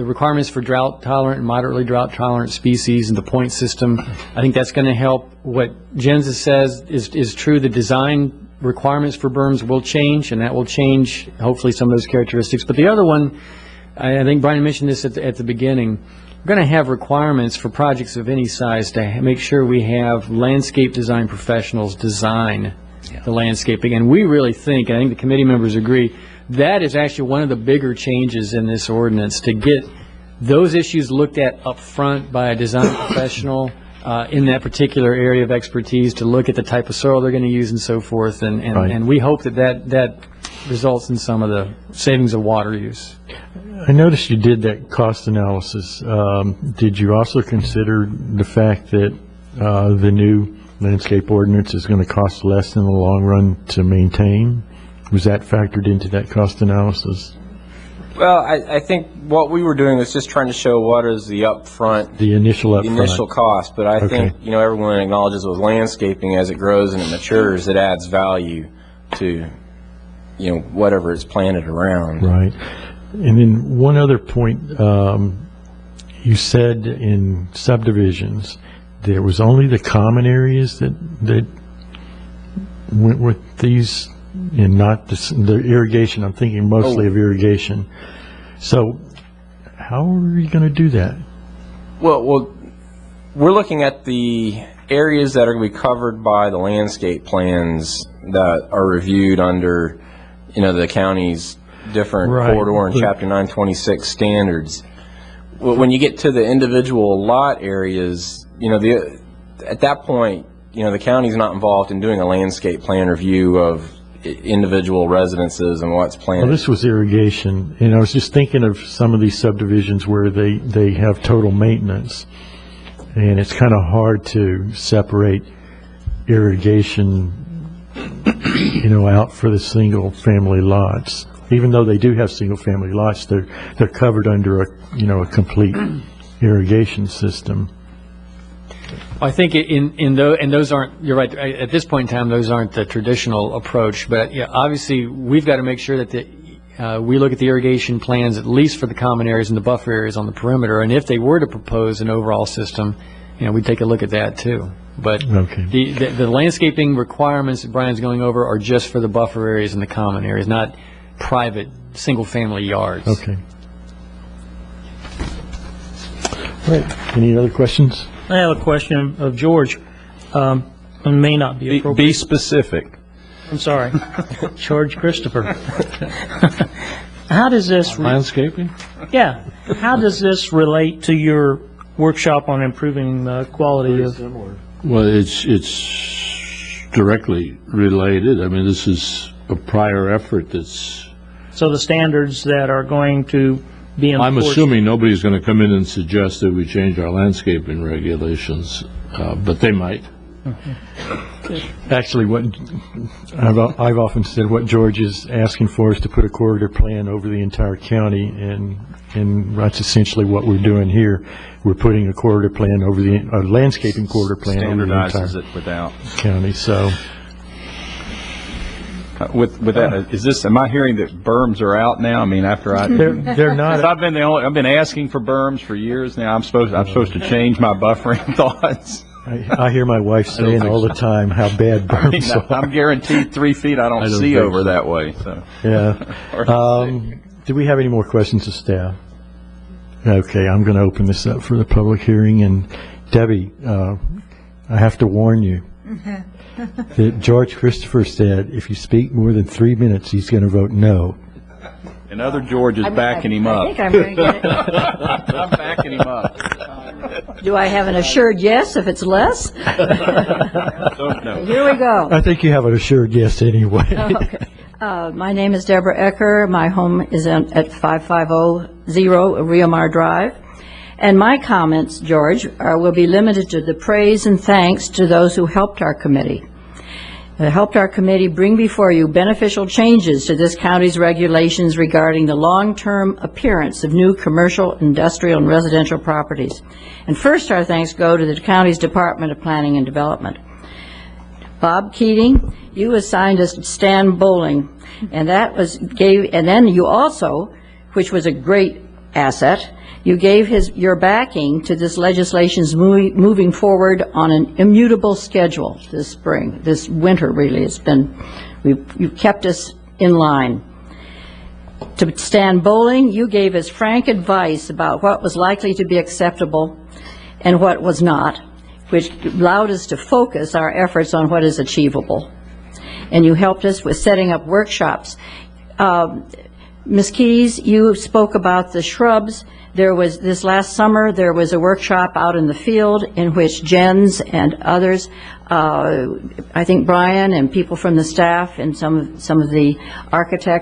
requirements for drought tolerant and moderately drought tolerant species and the point system, I think that's going to help. What Jens says is true. The design requirements for berms will change, and that will change hopefully some of those characteristics. But the other one, I think Brian mentioned this at the beginning, we're going to have requirements for projects of any size to make sure we have landscape design professionals design the landscaping. And we really think, and I think the committee members agree, that is actually one of the bigger changes in this ordinance, to get those issues looked at up front by a design professional in that particular area of expertise, to look at the type of soil they're going to use and so forth. And we hope that results in some of the savings of water use. I noticed you did that cost analysis. Did you also consider the fact that the new landscape ordinance is going to cost less in the long run to maintain? Was that factored into that cost analysis? Well, I think what we were doing was just trying to show what is the upfront, The initial cost. But I Okay. think, you know, everyone acknowledges with landscaping, as it grows and it matures, it adds value to, you know, whatever is planted around. Right. And then one other point, you said in subdivisions, there was only the common areas that went with these, and not the irrigation. I'm thinking mostly of irrigation. So how are you going to do that? Well, we're looking at the areas that are going to be covered by the landscape plans that are reviewed under, you know, the county's different Right. corridor and Chapter 926 standards. When you get to the individual lot areas, you know, at that point, you know, the county's not involved in doing a landscape plan review of individual residences and what's planted. Well, this was irrigation, and I was just thinking of some of these subdivisions where they have total maintenance, and it's kind of hard to separate irrigation, you know, out for the single-family lots. Even though they do have single-family lots, they're covered under a complete irrigation system. I think and those aren't, you're right, at this point in time, those aren't the traditional approach. But yeah, obviously, we've got to make sure that we look at the irrigation plans, at least for the common areas and the buffer areas on the perimeter. And if they were to propose an overall system, you know, we'd take a look at that too. But the landscaping requirements that Brian's going over are just for the buffer areas and the common areas, not private single-family yards. Okay. All right. Any other questions? I have a question of George. It may not be appropriate. Be specific. I'm sorry. George Christopher. How does this... Landscaping? Yeah. How does this relate to your workshop on improving the quality of... Well, it's directly related. I mean, this is a prior effort that's... So the standards that are going to be enforced... I'm assuming nobody's going to come in and suggest that we change our landscaping regulations, but they might. Actually, what I've often said, what George is asking for is to put a corridor plan over the entire county, and that's essentially what we're doing here. We're putting a corridor plan over a landscaping corridor plan over the entire Standardizes it without. county. So, With that, is this, am I hearing that berms are out now? I mean, after I... They're not. 'Cause I've been asking for berms for years now. I'm supposed to change my buffering thoughts. I hear my wife saying all the time how bad berms are. I'm guaranteed 3 feet I don't see over that way, so. Yeah. Do we have any more questions of staff? Okay, I'm going to open this up for the public hearing, and Debbie, I have to warn you that George Christopher said if you speak more than 3 minutes, he's going to vote no. And other George is backing him up. I think I'm going to get it. I'm backing him up. Do I have an assured yes if it's less? No. Here we go. I think you have an assured yes anyway. Okay. My name is Deborah Ecker. My home is at 5500 Rio Mar Drive. And my comments, George, will be limited to the praise and thanks to those who helped our committee. Helped our committee bring before you beneficial changes to this county's regulations regarding the long-term appearance of new commercial, industrial, and residential properties. And first, our thanks go to the county's Department of Planning and Development. Bob Keating, you assigned us Stan Bowling, and and then you also, which was a great asset, you gave your backing to this legislation's moving forward on an immutable schedule this winter really. You've kept us in line. To Stan Bowling, you gave us frank advice about what was likely to be acceptable and what was not, which allowed us to focus our efforts on what is achievable. And you helped us with setting up workshops. Ms. Keys, you spoke about the shrubs. This last summer, there was a workshop out in the field in which Jens and others, I think Brian and people from the staff and some of the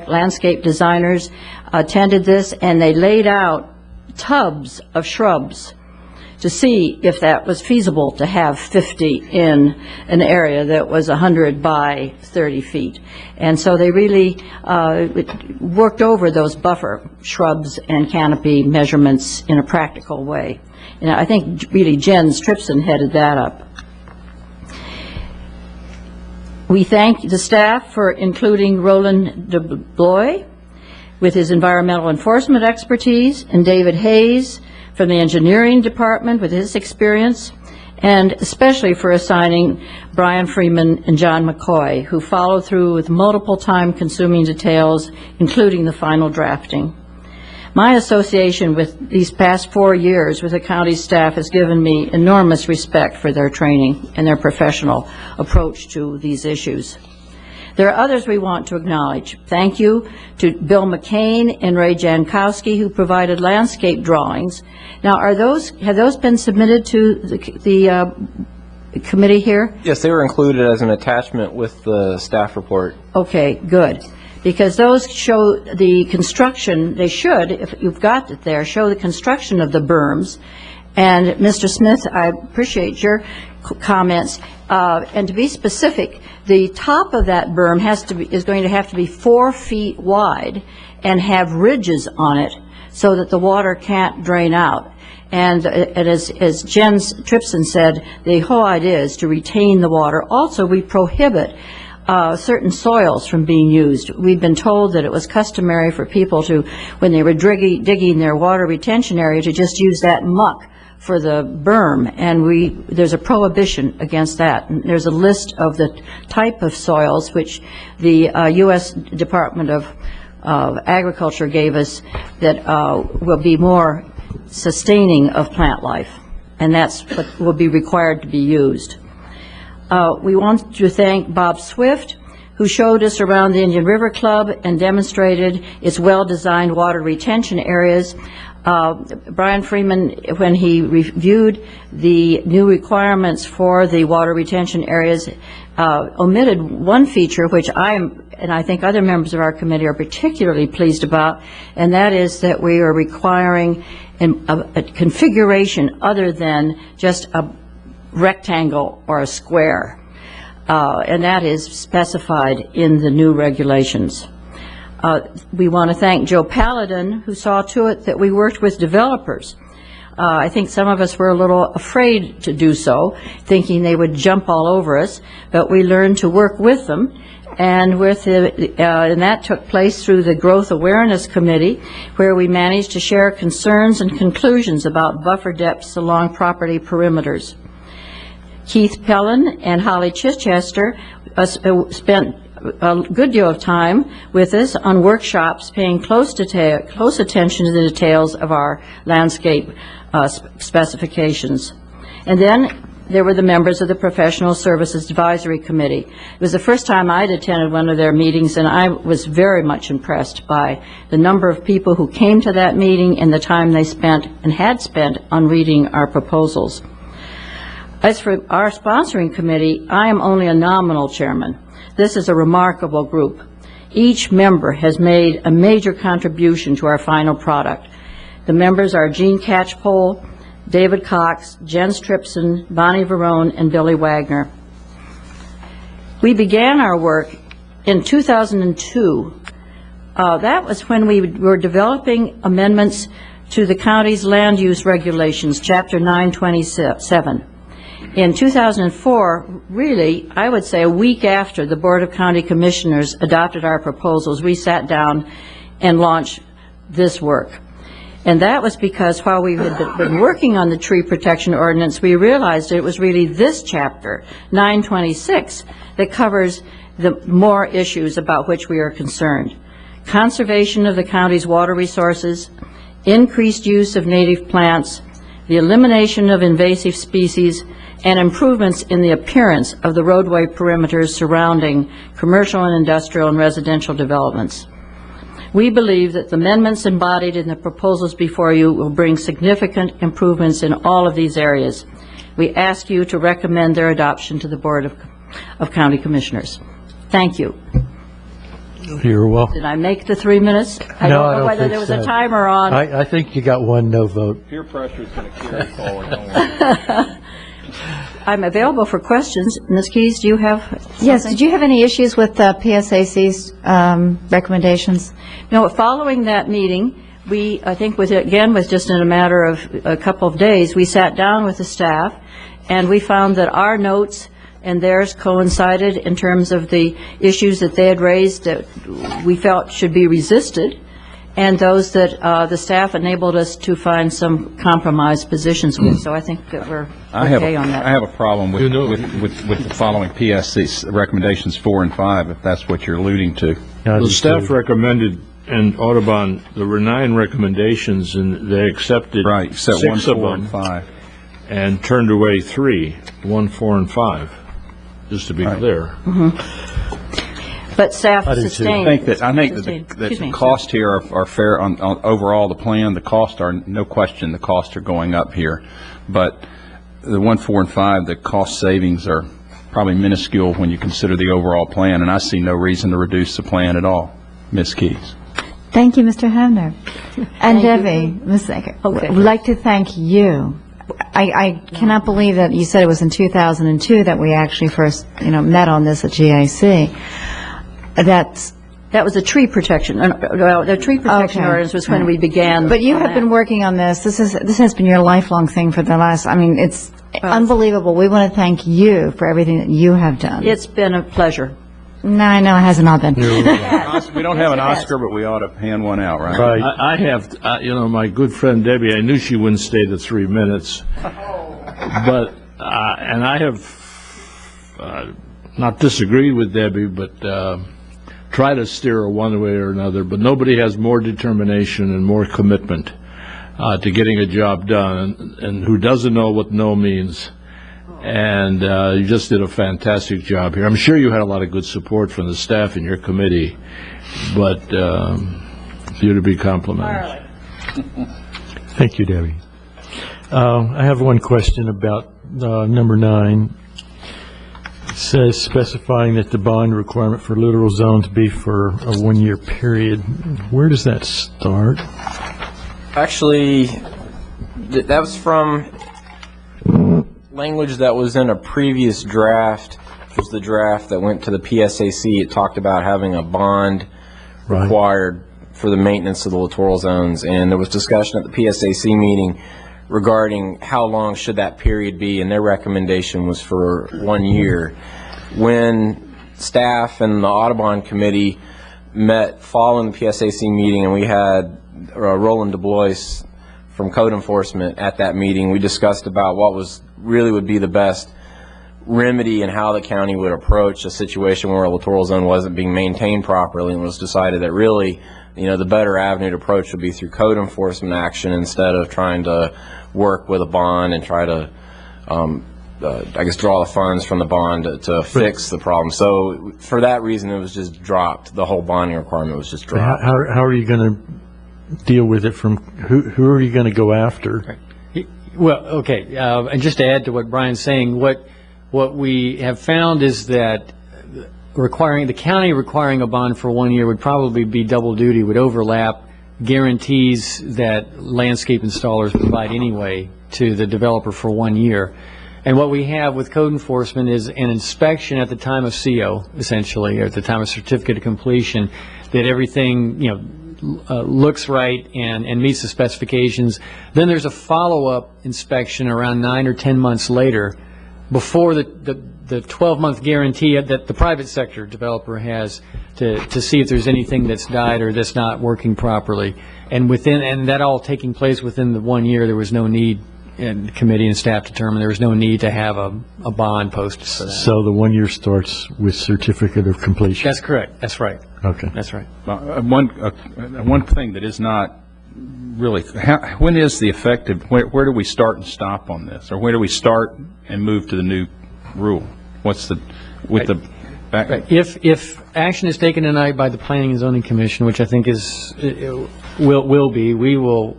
landscape designers attended this, and they laid out tubs of shrubs to see if that was feasible to have 50 in an area that was 100 by 30 feet. And so they really worked over those buffer shrubs and canopy measurements in a practical way. And I think really Jens Tripson headed that up. We thank the staff for including Roland DeBlois with his environmental enforcement expertise, and David Hayes from the engineering department with his experience, and especially for assigning Brian Freeman and John McCoy, who followed through with multiple time-consuming details, including the final drafting. My association with these past 4 years with the county staff has given me enormous respect for their training and their professional approach to these issues. There are others we want to acknowledge. Thank you to Bill McCain and Ray Jankowski, who provided landscape drawings. Now, have those been submitted to the committee here? Yes, they were included as an attachment with the staff report. Okay, good. Because those show the construction, they should, if you've got it there, show the construction of the berms. And Mr. Smith, I appreciate your comments. And to be specific, the top of that berm is going to have to be 4 feet wide and have ridges on it so that the water can't drain out. And as Jens Tripson said, the whole idea is to retain the water. Also, we prohibit certain soils from being used. We've been told that it was customary for people to, when they were digging their water retention area, to just use that muck for the berm, and there's a prohibition against that. And there's a list of the type of soils which the U.S. Department of Agriculture gave us that will be more sustaining of plant life, and that's what will be required to be used. We want to thank Bob Swift, who showed us around the Indian River Club and demonstrated its well-designed water retention areas. Brian Freeman, when he reviewed the new requirements for the water retention areas, omitted one feature which and I think other members of our committee are particularly pleased about, and that is that we are requiring a configuration other than just a rectangle or a square, and that is specified in the new regulations. We want to thank Joe Paladin, who saw to it that we worked with developers I think some of us were a little afraid to do so, thinking they would jump all over us, but we learned to work with them. And and that took place through the Growth Awareness Committee, where we managed to share concerns and conclusions about buffer depths along property perimeters. Keith Pellin and Holly Chichester spent a good deal of time with us on workshops, paying close attention to the details of our landscape specifications. And then there were the members of the Professional Services Advisory Committee. It was the first time I'd attended one of their meetings, and I was very much impressed by the number of people who came to that meeting and the time they spent and had spent on reading our proposals. As for our sponsoring committee, I am only a nominal chairman. This is a remarkable group. Each member has made a major contribution to our final product. The members are Jean Catchpole, David Cox, Jens Tripson, Bonnie Verone, and Billy Wagner. We began our work in 2002. That was when we were developing amendments to the county's land use regulations, Chapter 927. In 2004, really, I would say a week after the Board of County Commissioners adopted our proposals, we sat down and launched this work. And that was because while we had been working on the tree protection ordinance, we realized it was really this chapter, 926, that covers the more issues about which we are concerned. Conservation of the county's water resources, increased use of native plants, the elimination of invasive species, and improvements in the appearance of the roadway perimeters surrounding commercial and industrial and residential developments. We believe that the amendments embodied in the proposals before you will bring significant improvements in all of these areas. We ask you to recommend their adoption to the Board of County Commissioners. Thank you. You're welcome. Did I make the 3 minutes? I don't know whether there was a timer on. I think you got one no vote. Peer pressure is going to carry forward. I'm available for questions. Ms. Keyes, do you have something? Yes, did you have any issues with PSAC's recommendations? No, following that meeting, we, I think was just in a matter of a couple of days, we sat down with the staff and we found that our notes and theirs coincided in terms of the issues that they had raised that we felt should be resisted, and those that the staff enabled us to find some compromise positions with. So I think that we're okay on that. I have a problem with the following PSC recommendations 4 and 5, if that's what you're alluding to. The staff recommended in Audubon, there were 9 recommendations, and they accepted right, except 6 1, of 4, them and 5. And turned away 3, 1, 4, and 5, just to be clear. But staff sustained. I think that the costs here are fair on overall the plan. The costs are, no question, the costs are going up here. But the 1, 4, and 5, the cost savings are probably minuscule when you consider the overall plan, and I see no reason to reduce the plan at all. Ms. Keyes. Thank you, Mr. Hamner. And Debbie, Ms. Aker, Okay. would like to thank you. I cannot believe that you said it was in 2002 that we actually first, met on this at GIC. That was the tree protection. The tree protection ordinance was when we began. But you have been working on this. This has been your lifelong thing for the last. It's unbelievable. We want to thank you for everything that you have done. It's been a pleasure. No, I know it hasn't all been. We don't have an Oscar, but we ought to hand one out, right? Right. I have, my good friend Debbie, I knew she wouldn't stay the 3 minutes. But, and I have not disagreed with Debbie, but try to steer her one way or another. But nobody has more determination and more commitment to getting a job done, and who doesn't know what no means. And you just did a fantastic job here. I'm sure you had a lot of good support from the staff in your committee, but you're to be complimented. Thank you, Debbie. I have one question about number 9. It says specifying that the bond requirement for littoral zones be for a 1-year period. Where does that start? Actually, that was from language that was in a previous draft, which was the draft that went to the PSAC. It talked about having a bond required for the maintenance of the littoral zones, and there was discussion at the PSAC meeting regarding how long should that period be, and their recommendation was for 1 year. When staff and the Audubon Committee met following the PSAC meeting, and we had Roland DeBlois from Code Enforcement at that meeting, we discussed about what would be the best remedy and how the county would approach a situation where a littoral zone wasn't being maintained properly, and was decided that really, the better avenue to approach would be through code enforcement action instead of trying to work with a bond and try to, draw the funds from the bond to fix the problem. So for that reason, it was just dropped. The whole bonding requirement was just dropped. How are you going to deal with it from, who are you going to go after? Well, okay, and just to add to what Brian's saying, what we have found is that the county requiring a bond for 1 year would probably be double duty, would overlap guarantees that landscape installers provide anyway to the developer for 1 year. And what we have with code enforcement is an inspection at the time of CO, essentially, or at the time of certificate of completion, that everything, looks right and meets the specifications. Then there's a follow-up inspection around 9 or 10 months later, before the 12-month guarantee that the private sector developer has to see if there's anything that's died or that's not working properly. And that all taking place within the 1 year, there was no need, and the committee and staff determined there was no need to have a bond posted for that. So the 1 year starts with certificate of completion? That's correct. That's right. Okay. That's right. One thing that is not really, when is the effective, where do we start and stop on this? Or where do we start and move to the new rule? What's the, with the back? Right. If action is taken tonight by the Planning and Zoning Commission, which I think will be, we will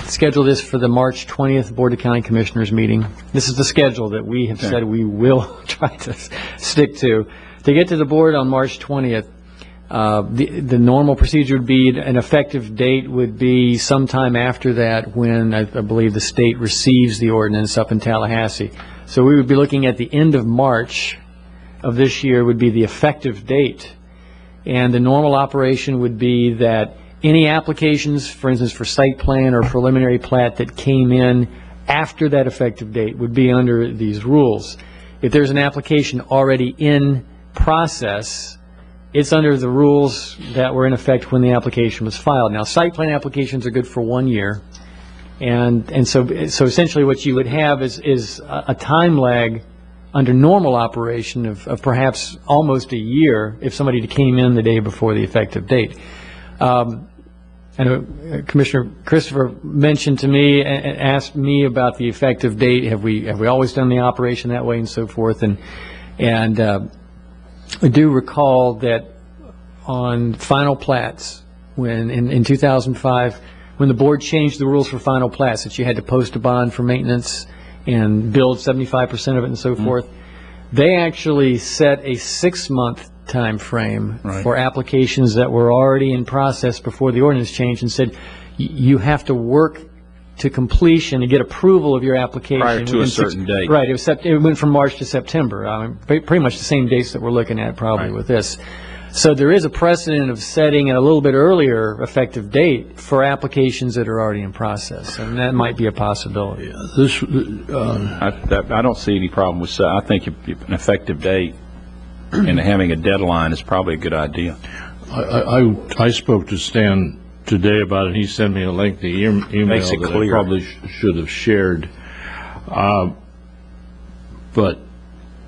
schedule this for the March 20th Board of County Commissioners meeting. This is the schedule that we have said we will try to stick to. To get to the board on March 20th, the normal procedure would be, an effective date would be sometime after that, when I believe the state receives the ordinance up in Tallahassee. So we would be looking at the end of March of this year would be the effective date. And the normal operation would be that any applications, for instance, for site plan or preliminary plat that came in after that effective date would be under these rules. If there's an application already in process, it's under the rules that were in effect when the application was filed. Now, site plan applications are good for 1 year, and so essentially what you would have is a time lag under normal operation of perhaps almost a year if somebody came in the day before the effective date. I know Commissioner Christopher mentioned to me and asked me about the effective date. Have we always done the operation that way and so forth? And I do recall that on final plats, when in 2005, when the board changed the rules for final plats, that you had to post a bond for maintenance and build 75% of it and so forth, they actually set a 6-month time frame for applications that were already in process before the ordinance changed, and said you have to work to completion and get approval of your application prior to a certain date. Right. It went from March to September. I mean, pretty much the same dates that we're looking at probably with this. So there is a precedent of setting a little bit earlier effective date for applications that are already in process, and that might be a possibility. I don't see any problem with that. I think an effective date and having a deadline is probably a good idea. I spoke to Stan today about it. He sent me a lengthy email Makes it that clear. I probably should have shared. But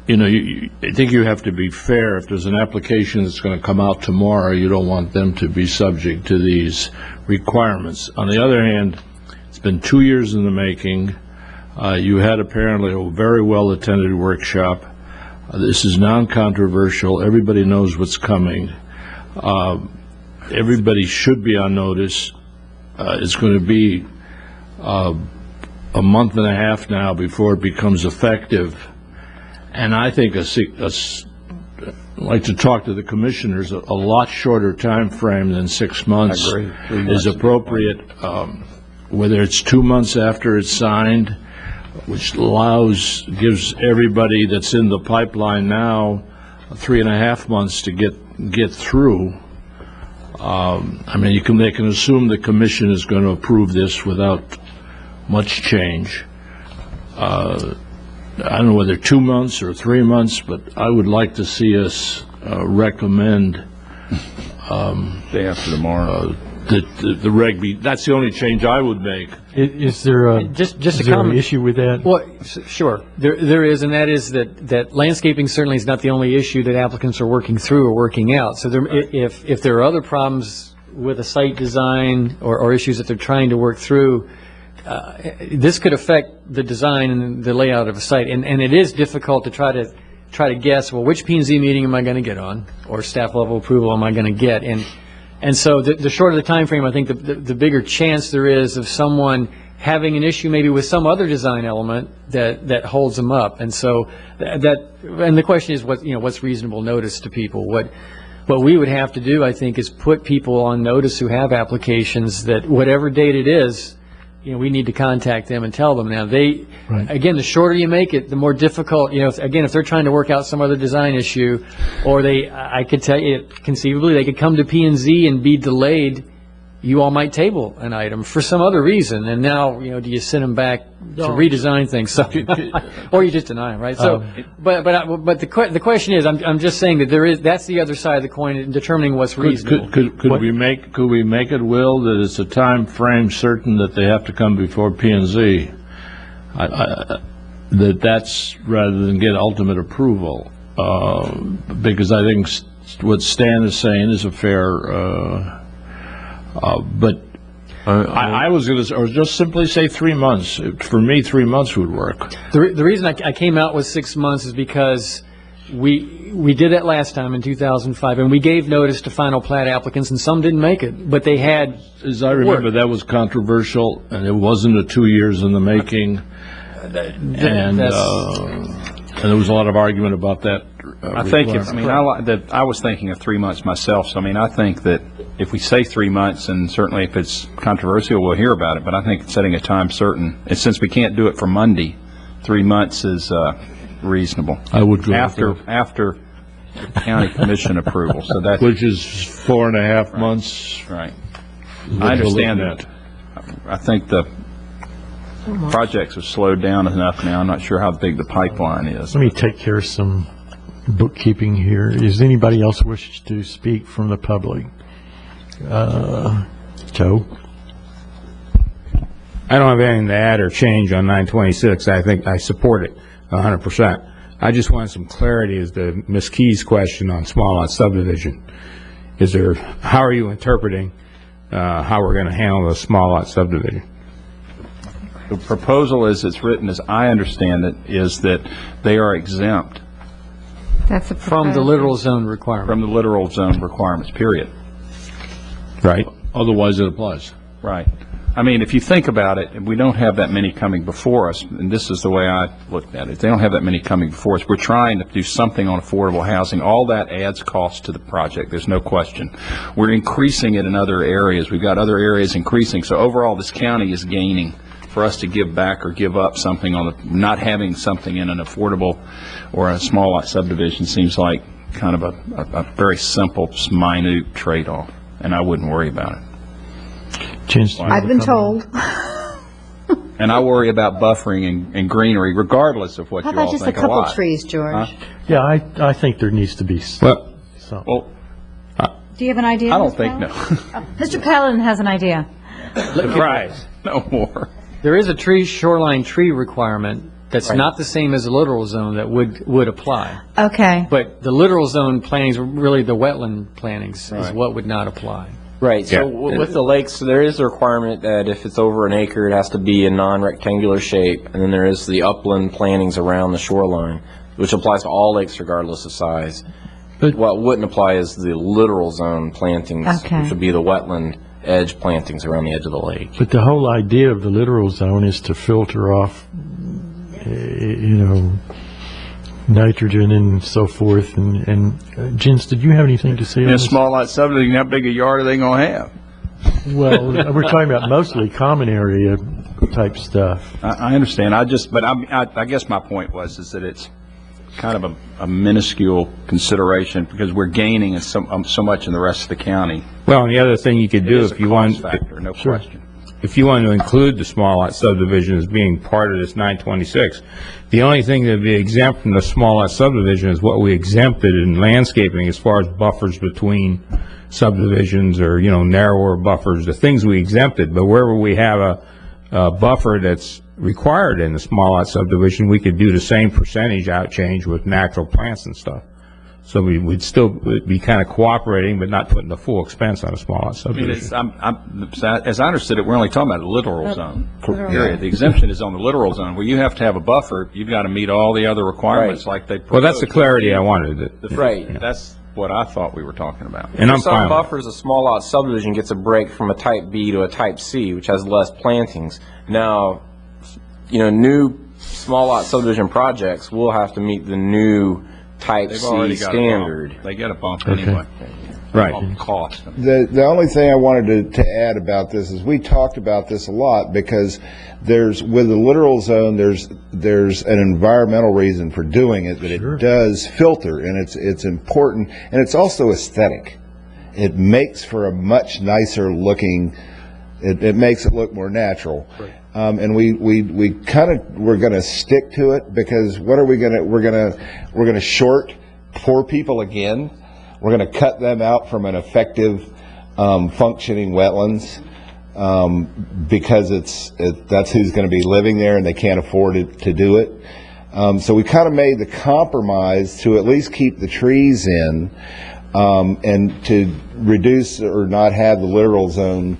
I think you have to be fair. If there's an application that's going to come out tomorrow, you don't want them to be subject to these requirements. On the other hand, it's been 2 years in the making. You had apparently a very well-attended workshop. This is non-controversial. Everybody knows what's coming. Everybody should be on notice. It's going to be a month and a half now before it becomes effective. And I think I'd like to talk to the commissioners, a lot shorter time frame than 6 months is appropriate, whether it's 2 months after it's signed, which gives everybody that's in the pipeline now 3.5 months to get through. I mean, they can assume the commission is going to approve this without much change. I don't know whether 2 months or 3 months, but I would like to see us recommend Day after tomorrow. that the reg be, that's the only change I would make. Is there a, Just is a there an comment. issue with that? Well, sure, there is, and that is that landscaping certainly is not the only issue that applicants are working through or working out. So if there are other problems with a site design or issues that they're trying to work through, this could affect the design and the layout of a site. And it is difficult to try to guess, well, which P&Z meeting am I going to get on, or staff level approval am I going to get? And so the shorter the time frame, I think the bigger chance there is of someone having an issue maybe with some other design element that holds them up. And so and the question is what's reasonable notice to people? What we would have to do, I think, is put people on notice who have applications that whatever date it is, we need to contact them and tell them. Now, again, the shorter you make it, the more difficult, if they're trying to work out some other design issue, or I could tell you, conceivably, they could come to P&Z and be delayed. You all might table an item for some other reason, and now, do you send them back to redesign things? So, or you just deny them, right? So, but the question is, I'm just saying that that's the other side of the coin in determining what's reasonable. Could we make it, Will, that it's a time frame certain that they have to come before P&Z? That's rather than get ultimate approval, because I think what Stan is saying is a fair. But I was going to, or just simply say 3 months. For me, 3 months would work. The reason I came out with 6 months is because we did that last time in 2005, and we gave notice to final plat applicants, and some didn't make it, but they had. As I remember, that was controversial, and it wasn't a 2 years in the making, and there was a lot of argument about that. I think I was thinking of 3 months myself. So I think that if we say 3 months, and certainly if it's controversial, we'll hear about it. But I think setting a time certain, and since we can't do it for Monday, 3 months is reasonable. I would go after county commission approval. So that which is 4.5 months. Right. I understand that. I think the projects have slowed down enough now. I'm not sure how big the pipeline is. Let me take care of some bookkeeping here. Is anybody else wish to speak from the public? Joe? I don't have anything to add or change on 926. I think I support it 100%. I just want some clarity as to Ms. Key's question on small lot subdivision. How are you interpreting how we're going to handle the small lot subdivision? The proposal as it's written, as I understand it, is that they are exempt from the literal zone requirement. From the literal zone requirements, period. Right. Otherwise, it applies. Right. If you think about it, we don't have that many coming before us, and this is the way I looked at it. They don't have that many coming before us. We're trying to do something on affordable housing. All that adds cost to the project. There's no question. We're increasing it in other areas. We've got other areas increasing. So overall, this county is gaining. For us to give back or give up something on not having something in an affordable or a small lot subdivision seems like kind of a very simple, minute trade-off, and I wouldn't worry about it. I've been told. And I worry about buffering and greenery, regardless of what How you all about think just a couple lot. trees, George? Huh? Yeah, I think there needs to be something. Do you have an idea? I don't Ms. think Powell? Mr. Paladin has an idea. Surprise. No more. There is a shoreline tree requirement that's not the same as the littoral zone that would apply. Okay. But the littoral zone plantings, really the wetland plantings, is what would not apply. Right, so with the lakes, there is a requirement that if it's over an acre, it has to be a non-rectangular shape, and then there is the upland plantings around the shoreline, which applies to all lakes regardless of size. But what wouldn't apply is the littoral zone plantings, which would be the wetland edge plantings around the edge of the lake. But the whole idea of the littoral zone is to filter off, nitrogen and so forth. And Jens, did you have anything to say on this? Small lot subdivision, how big a yard are they going to have? Well, we're talking about mostly common area type stuff. I understand. I guess my point was that it's kind of a minuscule consideration because we're gaining so much in the rest of the county. Well, and the other thing you could do if you want, factor, no question. if you want to include the small lot subdivision as being part of this 926, the only thing that would be exempt from the small lot subdivision is what we exempted in landscaping as far as buffers between subdivisions or, narrower buffers, the things we exempted. But wherever we have a buffer that's required in the small lot subdivision, we could do the same percentage outchange with natural plants and stuff. So we'd still be kind of cooperating, but not putting the full expense on a small lot subdivision. As I understood it, we're only talking about a littoral zone. Period. The exemption is on the littoral zone, where you have to have a buffer. You've got to meet all the other requirements like they proposed. Well, that's the clarity I wanted. Right. That's what I thought we were talking about. And I'm For some fine with it. buffers, a small lot subdivision gets a break from a type B to a type C, which has less plantings. Now, new small lot subdivision projects will have to meet the new type They've C already got standard. a bump. They get a bump anyway. Right. On cost. The only thing I wanted to add about this is we talked about this a lot because with the littoral zone, there's an environmental reason for doing it, that it does filter, and it's important, and it's also aesthetic. It makes for a much nicer looking, it makes it look more natural. Right. And we're going to stick to it because what are we going to, we're going to short poor people again. We're going to cut them out from an effective functioning wetlands because that's who's going to be living there and they can't afford to do it. So we kind of made the compromise to at least keep the trees in and to reduce or not have the littoral zone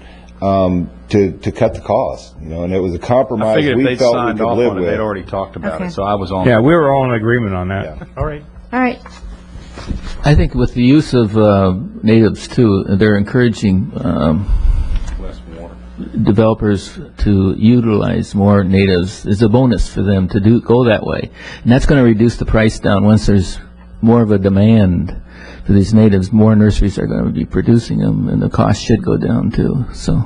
to cut the cost, and it was a compromise I figured we if they'd felt we signed could off live on it, with. they'd already talked about Okay. it, so I was on. Yeah, we were all in agreement on that. Yeah. All right. All right. I think with the use of natives too, they're encouraging developers to utilize more natives. It's a bonus for them to go that way. And that's going to reduce the price down once there's more of a demand for these natives. More nurseries are going to be producing them, and the cost should go down too. So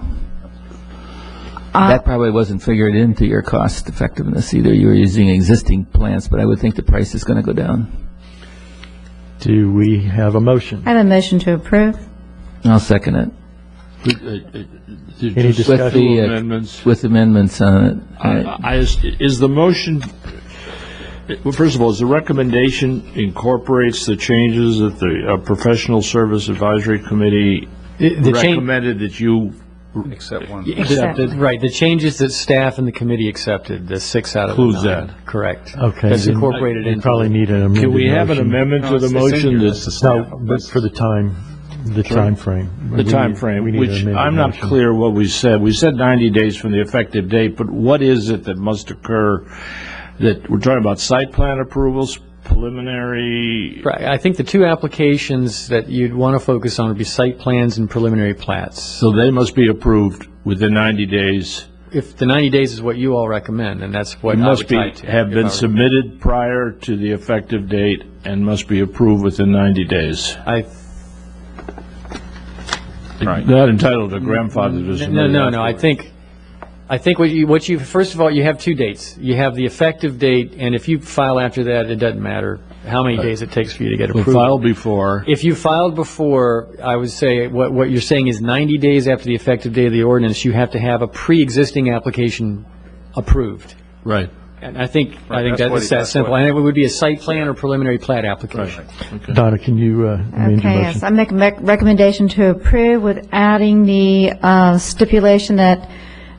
that probably wasn't figured into your cost effectiveness either. You were using existing plants, but I would think the price is going to go down. Do we have a motion? I have a motion to approve. I'll second it. Any discussion? Amendments? With amendments on it. Is the motion, well, first of all, is the recommendation incorporates the changes that the Professional Service Advisory Committee recommended that you Except one. Accepted, right, the changes that staff and the committee accepted, the 6 out of the 9. Includes that. Correct. Okay. That's then incorporated we into. probably need an amended Can we have an motion. amendment to the motion that's No, but for the time frame. the time frame, which I'm not clear what we said. We said 90 days from the effective date, but what is it that must occur? That we're talking about site plan approvals, preliminary? Right, I think the two applications that you'd want to focus on would be site plans and preliminary plats. So they must be approved within 90 days. If the 90 days is what you all recommend, and that's what It I must would be, tie to. have if been I were- submitted prior to the effective date and must be approved within 90 days. Not entitled to grandfather to submit. No, I think what you, first of all, you have 2 dates. You have the effective date, and if you file after that, it doesn't matter how many days it takes for you to get We approved. filed before. If you filed before, I would say what you're saying is 90 days after the effective date of the ordinance, you have to have a pre-existing application approved. Right. And I think that's that what it's he- that that's simple. what- And it would be a site plan or preliminary plat application. Donna, can you amend your Okay, motion? yes, I make a recommendation to approve with adding the stipulation that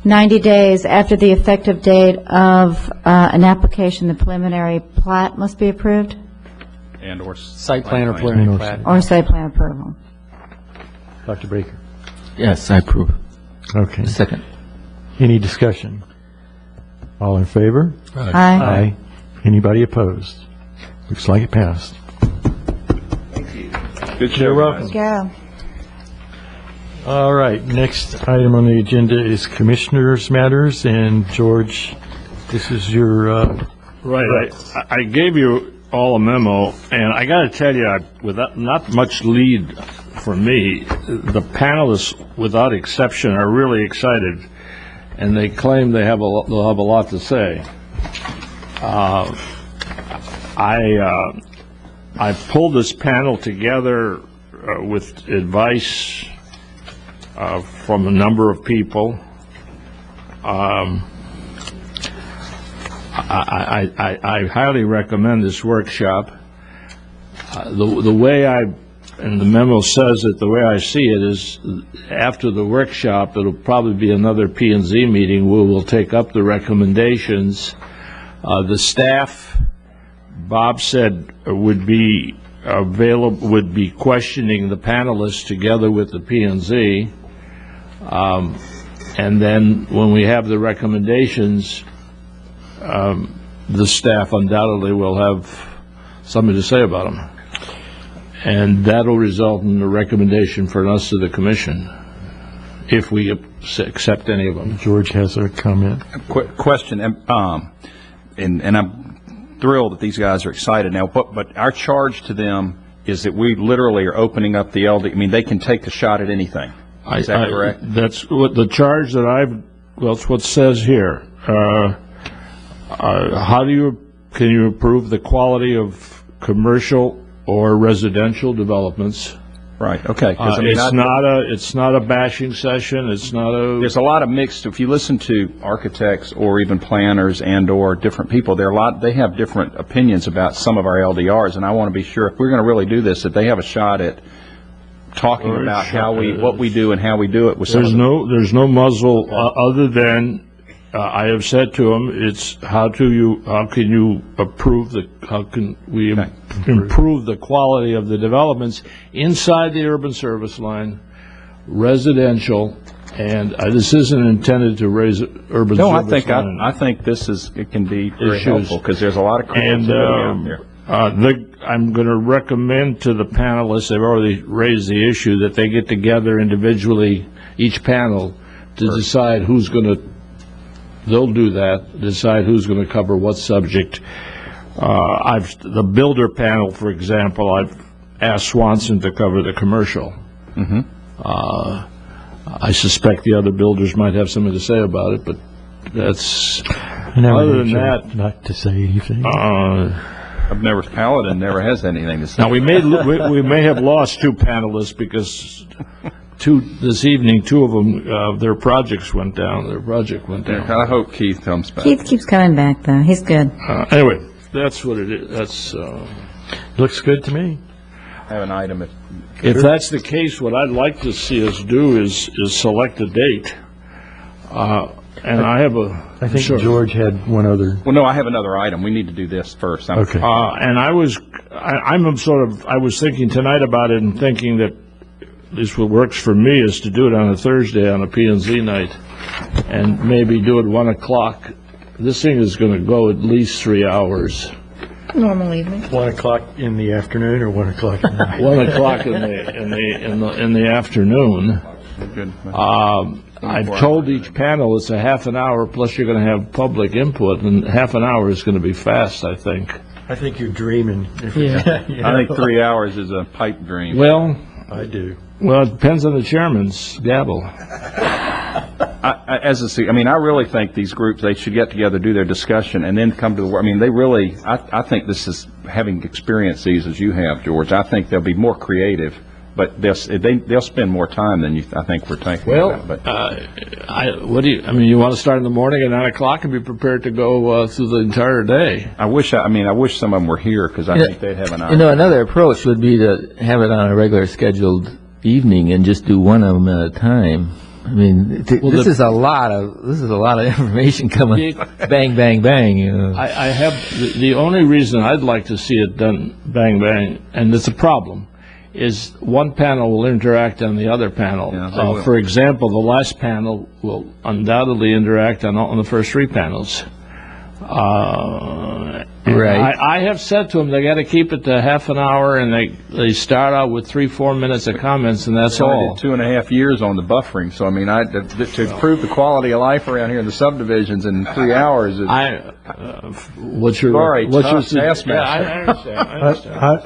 90 days after the effective date of an application, the preliminary plat must be approved, And/or Site plan or preliminary plat. or site plan approval. Dr. Baker? Yes, I approve. Okay. Second. Any discussion? All in favor? Aye. Anybody opposed? Looks like it passed. Good show, You're guys. welcome. Go. All right, next item on the agenda is Commissioners' Matters, and George, this is your, Right. I gave you all a memo, and I got to tell you, without not much lead for me, the panelists, without exception, are really excited, and they claim they'll have a lot to say. I pulled this panel together with advice from a number of people, I highly recommend this workshop. The way and the memo says it, the way I see it is, after the workshop, it'll probably be another P&Z meeting where we'll take up the recommendations. The staff, Bob said, would be available, would be questioning the panelists together with the P&Z. And then when we have the recommendations, the staff undoubtedly will have something to say about them. And that'll result in a recommendation for us to the commission, if we accept any of them. George has a comment. Question, and I'm thrilled that these guys are excited now, but our charge to them is that we literally are opening up the LD, I mean, they can take a shot at anything. Is that correct? That's what the charge that well, it's what it says here. Can you improve the quality of commercial or residential developments? Right, okay. It's not a bashing session, it's not a... There's a lot of mixed, if you listen to architects or even planners and or different people, they have different opinions about some of our LDRs, and I want to be sure, if we're going to really do this, that they have a shot at talking about what we do and how we do it. With there's no muzzle other than I have said to them, it's how can we improve the quality of the developments inside the urban service line, residential, and this isn't intended to raise urban service line. I think it can be very helpful, because there's a lot of creativity out there. I'm going to recommend to the panelists, they've already raised the issue, that they get together individually, each panel, to decide who's going to, they'll do that, decide who's going to cover what subject. The builder panel, for example, I've asked Swanson to cover the commercial. Mm-hmm. I suspect the other builders might have something to say about it, but that's, other than that, not to say anything. Paladin never has anything to say. Now, we may have lost two panelists because this evening, two of them, their project went down. I hope Keith comes back. Keith keeps coming back, though. He's good. Anyway, that's what it is. That's looks good to me. I have an item. If that's the case, what I'd like to see us do is select a date. And I think George had one other. Well, no, I have another item. We need to do this first. Okay. And I was thinking tonight about it and thinking that at least what works for me is to do it on a Thursday on a P&Z night and maybe do it 1 o'clock. This thing is going to go at least 3 hours. Normal evening. 1 o'clock in the afternoon or 1 o'clock in the night? 1 o'clock in the afternoon. I've told each panel it's a half an hour, plus you're going to have public input, and half an hour is going to be fast, I think. I think you're dreaming. I think 3 hours is a pipe dream. Well, I do. Well, it depends on the chairman's gavel. I really think these groups, they should get together, do their discussion, and then come to the work. I mean, I think this is, having experienced these as you have, George, I think they'll be more creative, but they'll spend more time than I think we're thinking about. But you want to start in the morning at 9 o'clock and be prepared to go through the entire day? I wish some of them were here, because I think they'd have an idea. Another approach would be to have it on a regular scheduled evening and just do one of them at a time. I mean, this is a lot of information coming, bang, bang, bang. You know. I have the only reason I'd like to see it done bang, bang, and it's a problem, is one panel will interact on the other panel. Yeah, for example, the last panel will undoubtedly interact on the first three panels. Right. I have said to them they got to keep it to half an hour, and they start out with 3-4 minutes of comments, and that's all. I did 2.5 years on the buffering, so I mean, to improve the quality of life around here in the subdivisions in 3 hours. What's your task? I understand.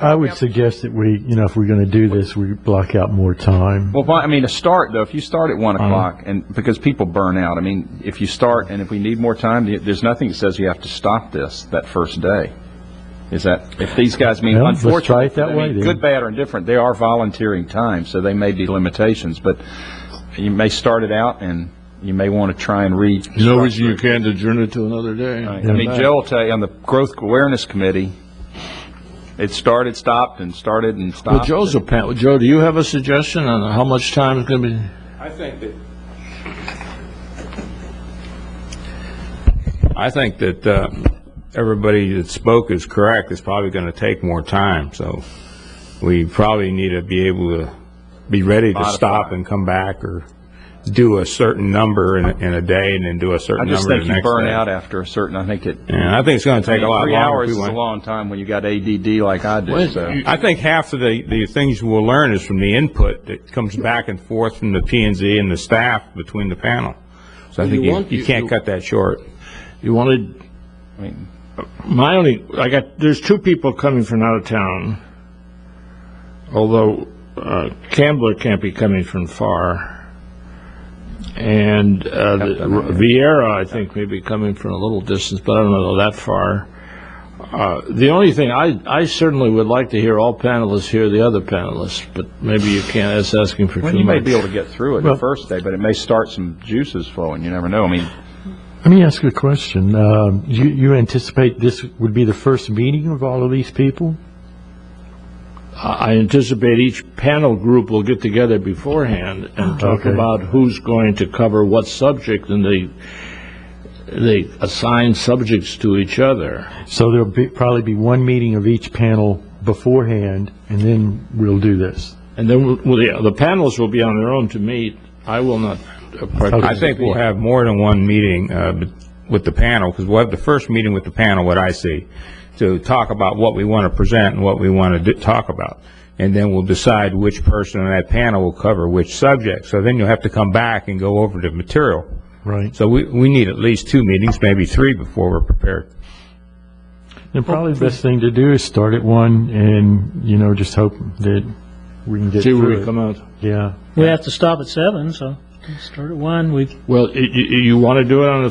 I would suggest that we, if we're going to do this, we block out more time. Well, to start though, if you start at 1 o'clock, and because people burn out, I mean, if you start and if we need more time, there's nothing that says you have to stop this that first day. Is that if these guys unfortunately, good, bad, or indifferent, they are volunteering time, so they may be limitations. But you may start it out, and you may want to try and read. No reason you can't adjourn it to another day. I mean, Joe will tell you, on the Growth Awareness Committee, it started, stopped, and started and stopped. Well, Joe's a panel. Joe, do you have a suggestion on how much time is going to be? I think that everybody that spoke is correct. It's probably going to take more time, so we probably need to be able to be ready to stop and come back, or do a certain number in a day and then do a certain I just number think the you next burn day. out after a certain, I think it's going to take a lot 3 longer. hours if is we a went. long time when you got ADD like I do, so. I think half of the things we'll learn is from the input that comes back and forth from the P&Z and the staff between the panel. So I think you can't cut that short. You wanted, there's two people coming from out of town, although Campbell can't be coming from far. And Vieira, I think, may be coming from a little distance, but I don't know that far. The only thing, I certainly would like to hear all panelists hear the other panelists, but maybe you can't. That's asking for too much. You may be able to get through it the first day, but it may start some juices flowing. You never know. I mean, Let me ask you a question. You anticipate this would be the first meeting of all of these people? I anticipate each panel group will get together beforehand and talk about who's going to cover what subject, and they assign subjects to each other. So there'll probably be one meeting of each panel beforehand, and then we'll do this. And then the panels will be on their own to meet. I will not participate. I think we'll have more than one meeting with the panel, because we'll have the first meeting with the panel, what I see, to talk about what we want to present and what we want to talk about. And then we'll decide which person on that panel will cover which subject. So then you'll have to come back and go over the material. Right. So we need at least 2 meetings, maybe 3, before we're prepared. And probably the best thing to do is start at one and, just hope that we can get See through where we it. come out. Yeah. We have to stop at 7, so start at 1. Well, you want to do it on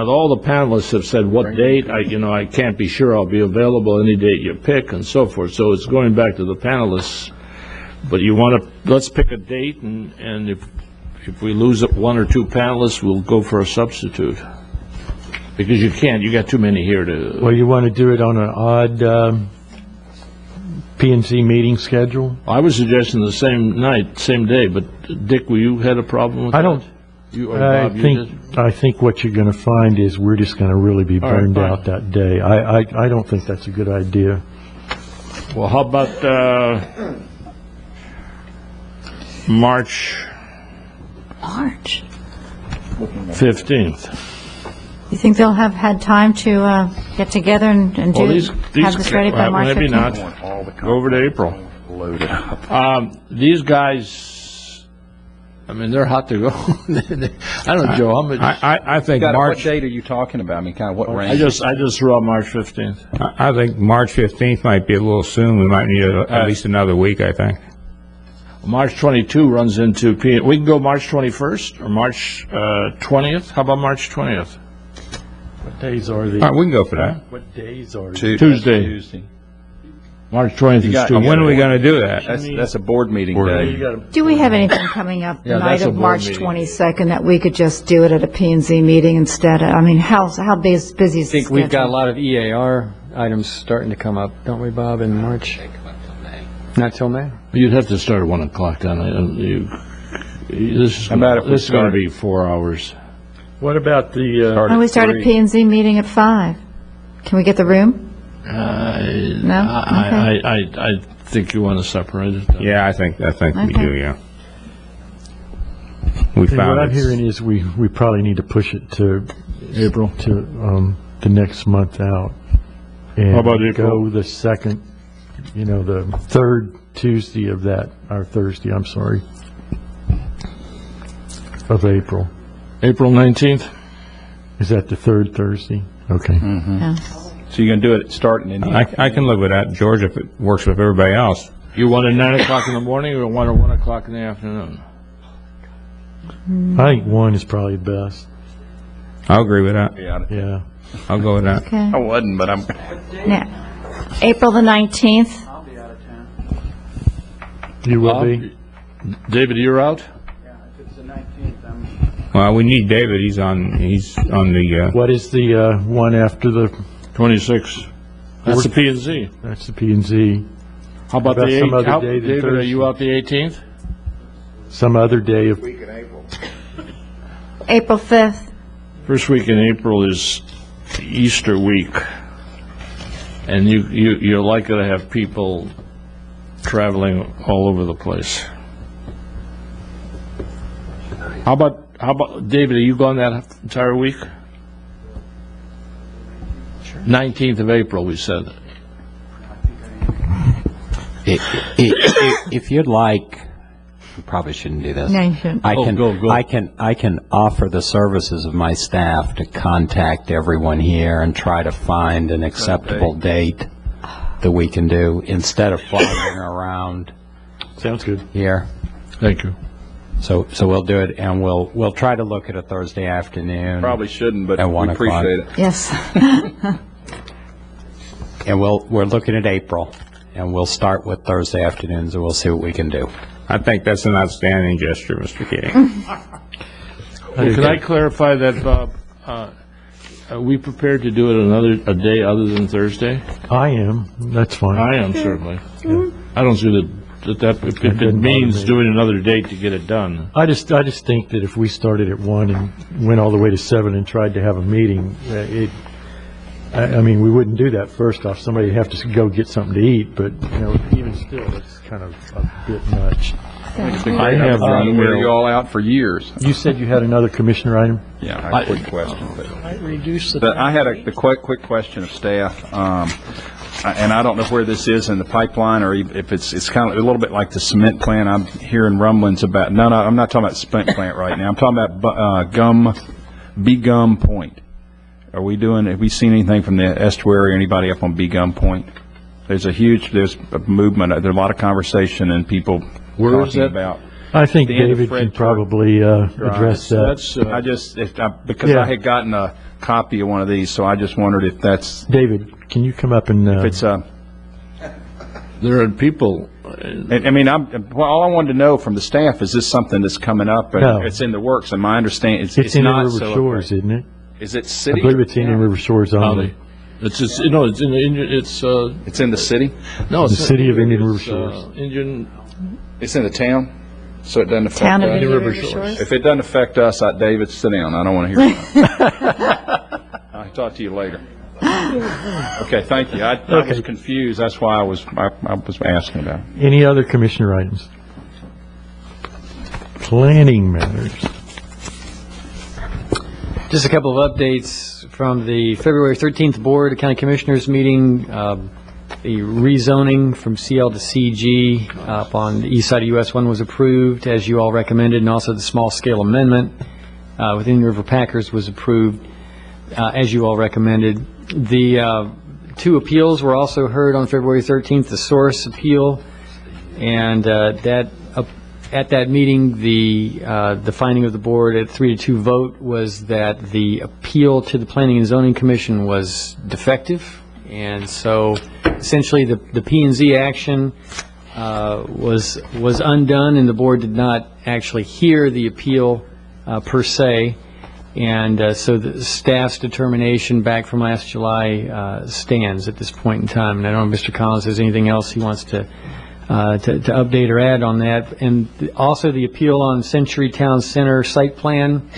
all the panelists have said what date. I can't be sure I'll be available any date you pick and so forth. So it's going back to the panelists. But let's pick a date, and if we lose 1 or 2 panelists, we'll go for a substitute. Because you got too many here to. Well, you want to do it on an odd P&Z meeting schedule? I was suggesting the same night, same day, but Dick, will you had a problem with that? I don't. You or Bob, you did? I think what you're going to find is we're just going to really be All right, burned fine. out that day. I don't think that's a good idea. Well, how about March 15th? You think they'll have had time to get together and Well, have this ready by March 15th? maybe not. Go over to April. Load it up. These guys, they're hot to go. I don't know, Joe. I think What March. date are you talking about? I mean, kind of what range? I just threw out March 15th. I think March 15th might be a little soon. We might need at least another week, I think. March 22 runs into we can go March 21st or March 20th. How about March 20th? What days are these? All right, we can go for that. What days are Tuesday. March 20th is Tuesday. When are we going to do that? That's a board meeting day. Do we have anything coming up the Yeah, night that's a of board March meeting. 22nd that we could just do it at a P&Z meeting instead? How busy is the I think we've got a schedule? lot of EAR items starting to come up, don't we, Bob, in March? Not till May? You'd have to start at 1 o'clock then. This is going to be 4 hours. What about the... Why don't we start a P&Z meeting at 5? Can we get the room? No? I think you want to separate it. Yeah, I think we Okay. do, yeah. We What found I'm hearing is we probably need to push it to April, to the next month out. And How about April? go the second, the third Tuesday of that, or Thursday, I'm sorry, of April. April 19th? Is that the third Thursday? Okay. Yeah. So you're going to do it starting in I can live with that, George, if it works with everybody else. You want it 9 o'clock in the morning or want it 1 o'clock in the afternoon? I think 1 is probably best. I'll agree with that. Yeah. I'll go with that. Okay. I wasn't, but I'm. Now, April the 19th. You will be? David, you're out? Yeah, if it's the 19th, Well, we need David, he's on the, What is the one after the? 26. That's the P and Z. That's the P and Z. How about the some 8th? other day than David, are Thursday? you out the 18th? Some other day of, April 5th. First week in April is Easter week. And you're likely to have people traveling all over the place. How about, David, are you gone that entire week? Sure. 19th of April, we said. If you'd like, you probably shouldn't do this. No, you shouldn't. I can offer the services of my staff to contact everyone here and try to find an acceptable date that we can do instead of floundering around. Sounds good. Here. Thank you. So we'll do it, and we'll try to look at a Thursday afternoon. Probably shouldn't, but at we 1 o'clock. appreciate it. Yes. And we're looking at April, and we'll start with Thursday afternoons, and we'll see what we can do. I think that's an outstanding gesture, Mr. King. Well, can I clarify that, Bob? Are we prepared to do it a day other than Thursday? I am, that's fine. I am, certainly. I don't see that if it means doing another date to get it done. I just think that if we started at 1 and went all the way to 7 and tried to have a meeting, I mean, we wouldn't do that first off. Somebody would have to go get something to eat, but, even still, it's kind of a bit much. I have wear you all out for years. You said you had another commissioner item? Yeah, I had a quick question. But I had the quick question of staff, and I don't know where this is in the pipeline, or if it's kind of a little bit like the cement plant. I'm hearing rumblings about. No, I'm not talking about the cement plant right now. I'm talking about Gum Point. Have we seen anything from the estuary or anybody up on Gum Point? There's a movement. There's a lot of conversation and people Where is talking that? about. I think The end of David Fred can probably address that. Because Yeah. I had gotten a copy of one of these, so I just wondered if that's. David, can you come up and? If it's there are people. I mean, all I wanted to know from the staff is this something that's coming up? And No. It's in the works, and my understanding It's it's Indian not. River so Shores, isn't it? Is it I city? believe it's Indian River Shores only. It's in the It's in the city. No, The it's city of Indian River it's, Shores. It's in the town, so it doesn't affect Town of us. Indian River Shores. If it doesn't affect us, David, sit down. I don't want to hear it. I'll talk to you later. Okay, thank you. I was confused. That's why I was asking about it. Any other commissioner items? Planning matters. Just a couple of updates from the February 13th Board of County Commissioners meeting. The rezoning from CL to CG up on the east side of US 1 was approved, as you all recommended, and also the small-scale amendment with Indian River Packers was approved, as you all recommended. The two appeals were also heard on February 13th, the source appeal, and at that meeting, the finding of the board at 3-2 vote was that the appeal to the Planning and Zoning Commission was defective, and so essentially the P&Z action was undone, and the board did not actually hear the appeal per se, and so the staff's determination back from last July stands at this point in time. And I don't know if Mr. Collins has anything else he wants to update or add on that. And also the appeal on Century Town Center site plan,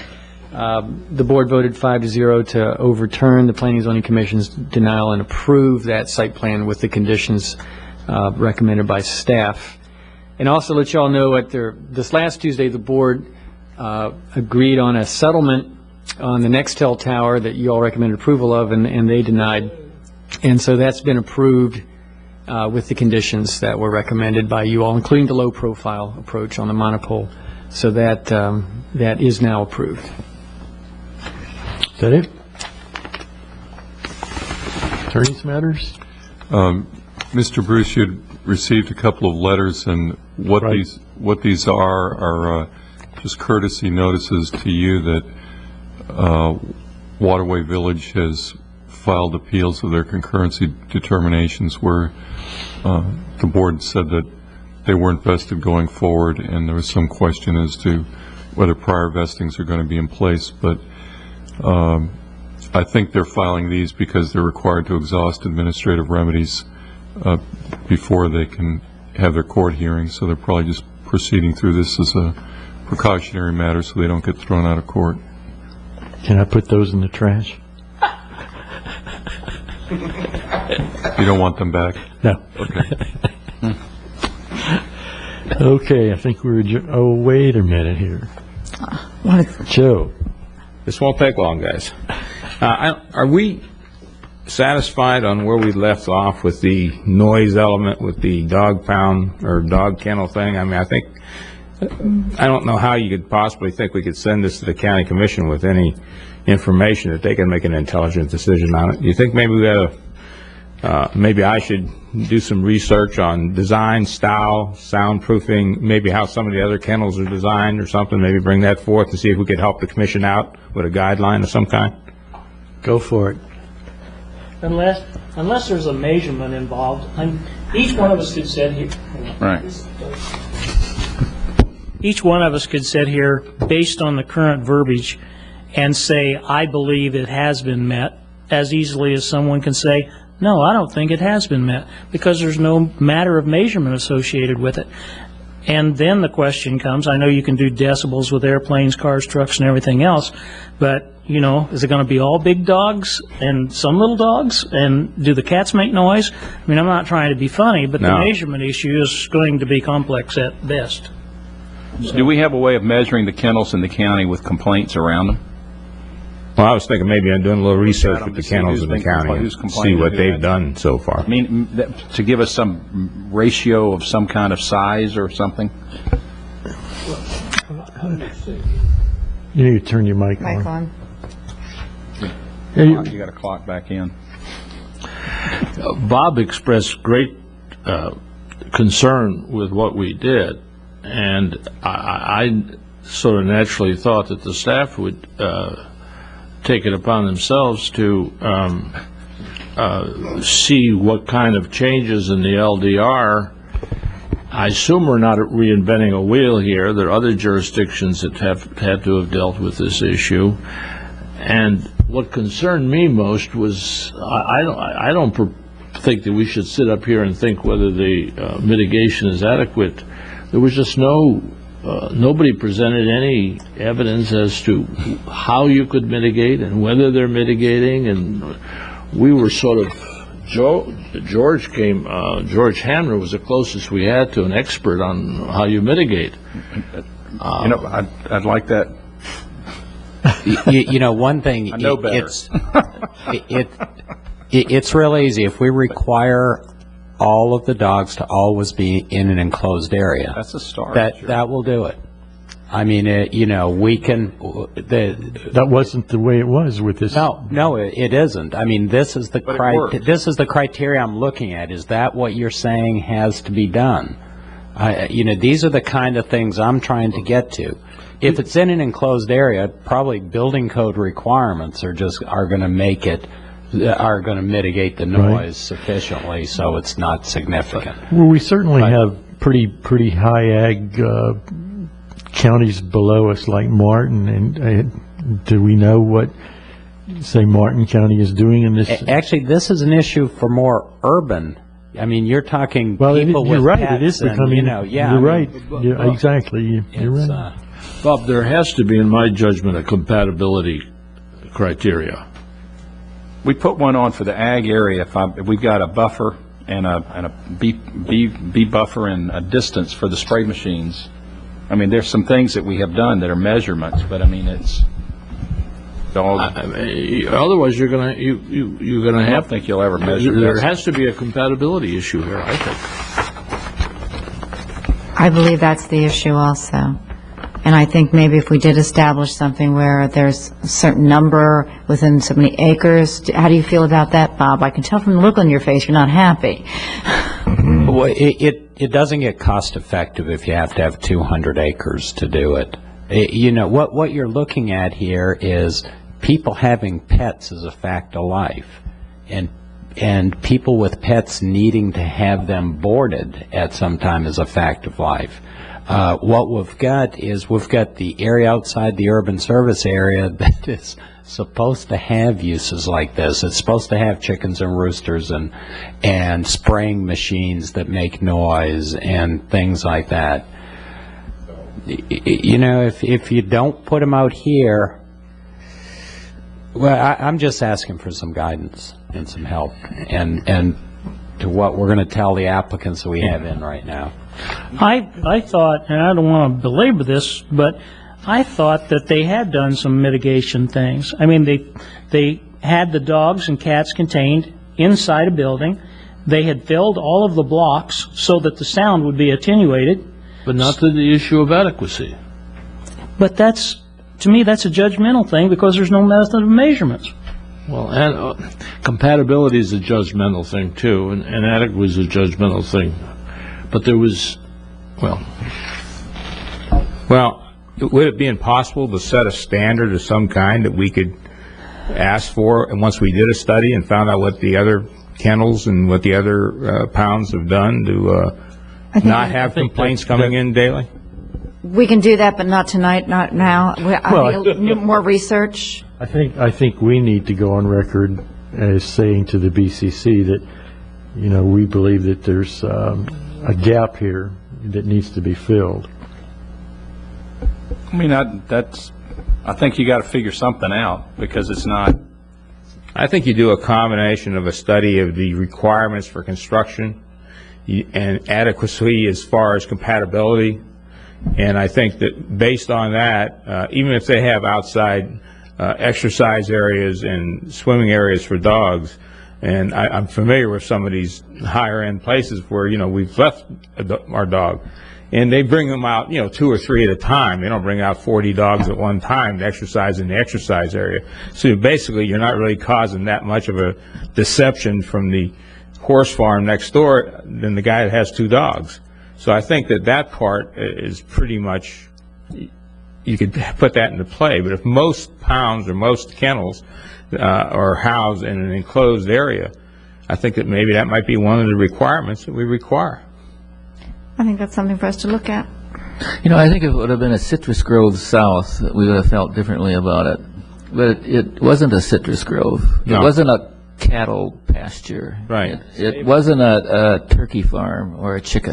the board voted 5-0 to overturn the Planning and Zoning Commission's denial and approve that site plan with the conditions recommended by staff. And also let you all know this last Tuesday, the board agreed on a settlement on the Nextel tower that you all recommended approval of, and they denied. And so that's been approved with the conditions that were recommended by you all, including the low-profile approach on the monopole. So that is now approved. Is that it? Attorney's matters? Mr. Bruce, you'd received a couple of letters, and what these are just courtesy notices to you that Waterway Village has filed appeals of their concurrency determinations where the board said that they weren't vested going forward, and there was some question as to whether prior vestings are going to be in place, but I think they're filing these because they're required to exhaust administrative remedies before they can have their court hearing, so they're probably just proceeding through this as a precautionary matter so they don't get thrown out of court. Can I put those in the trash? You don't want them back? No. Okay. Okay, I think we're, oh, wait a minute here. Joe. This won't take long, guys. Are we satisfied on where we left off with the noise element, with the dog pound or dog kennel thing? I mean, I don't know how you could possibly think we could send this to the county commission with any information that they can make an intelligent decision on it. Do you think maybe we gotta, maybe I should do some research on design, style, soundproofing, maybe how some of the other kennels are designed or something, maybe bring that forth and see if we could help the commission out with a guideline of some kind? Go for it. Unless there's a measurement involved, each one of us could sit here. Right. Each one of us could sit here based on the current verbiage and say, I believe it has been met, as easily as someone can say, no, I don't think it has been met, because there's no matter of measurement associated with it. And then the question comes, I know you can do decibels with airplanes, cars, trucks, and everything else, but, you know, is it going to be all big dogs and some little dogs? And do the cats make noise? I mean, I'm not trying to be funny, but the measurement issue is going to be complex at best. Do we have a way of measuring the kennels in the county with complaints around them? Well, I was thinking maybe I'm doing a little research with the kennels in the county and see what they've done so far. I mean, to give us some ratio of some kind of size or something? You need to turn your mic on. Mic on. You got to clock back in. Bob expressed great concern with what we did, and I sort of naturally thought that the staff would take it upon themselves to see what kind of changes in the LDR. I assume we're not reinventing a wheel here. There are other jurisdictions that have had to have dealt with this issue. And what concerned me most was I don't think that we should sit up here and think whether the mitigation is adequate. There was just nobody presented any evidence as to how you could mitigate and whether they're mitigating, and we were sort of, George Hamner was the closest we had to an expert on how you mitigate. You know, I'd like that. You know, one thing, I know better. It's real easy. If we require all of the dogs to always be in an enclosed area, that's a start. That will do it. I mean, you know, we can. That wasn't the way it was with this. No, it isn't. I mean, this is the criteria I'm looking at. Is that what you're saying has to be done? You know, these are the kind of things I'm trying to get to. If it's in an enclosed area, probably building code requirements are going to make it. Are going to mitigate the noise sufficiently, so it's not significant. Well, we certainly have pretty high ag counties below us, like Martin, and do we know what, say, Martin County is doing in this? Actually, this is an issue for more urban. I mean, you're talking people with right. pets. It is becoming. And, you know, you're right. Yeah, exactly. You're right. Bob, there has to be, in my judgment, a compatibility criteria. We put one on for the ag area. If we've got a buffer and a bee buffer and a distance for the spray machines. I mean, there's some things that we have done that are measurements, but I mean, it's all. Otherwise, you're gonna have. I don't think you'll ever measure. There has to be a compatibility issue here, I think. I believe that's the issue also. And I think maybe if we did establish something where there's a certain number within so many acres, how do you feel about that, Bob? I can tell from the look on your face you're not happy. Well, it doesn't get cost effective if you have to have 200 acres to do it. You know, what you're looking at here is people having pets is a fact of life. And people with pets needing to have them boarded at some time is a fact of life. What we've got is we've got the area outside the urban service area that is supposed to have uses like this. It's supposed to have chickens and roosters and spraying machines that make noise and things like that. You know, if you don't put them out here, well, I'm just asking for some guidance and some help and to what we're going to tell the applicants that we have in right now. I thought, and I don't want to belabor this, but I thought that they had done some mitigation things. I mean, they had the dogs and cats contained inside a building. They had filled all of the blocks so that the sound would be attenuated. But not to the issue of adequacy. But to me, that's a judgmental thing because there's no method of measurements. Well, and compatibility is a judgmental thing too, and adequacy is a judgmental thing. But there was, well, would it be impossible to set a standard of some kind that we could ask for, and once we did a study and found out what the other kennels and what the other pounds have done to not have complaints coming in daily? We can do that, but not tonight, not now. I need more research. I think we need to go on record as saying to the BCC that, you know, we believe that there's a gap here that needs to be filled. I mean, I think you got to figure something out because it's not. I think you do a combination of a study of the requirements for construction and adequacy as far as compatibility. And I think that based on that, even if they have outside exercise areas and swimming areas for dogs, and I'm familiar with some of these higher end places where, you know, we've left our dog, and they bring them out, you know, 2 or 3 at a time. They don't bring out 40 dogs at one time to exercise in the exercise area. So basically, you're not really causing that much of a deception from the horse farm next door than the guy that has 2 dogs. So I think that part is pretty much, you could put that into play. But if most pounds or most kennels are housed in an enclosed area, I think that maybe that might be one of the requirements that we require. I think that's something for us to look at. You know, I think if it would have been a citrus grove south, we would have felt differently about it. But it wasn't a citrus grove. No. It wasn't a cattle pasture. Right. It wasn't a turkey farm or a chicken.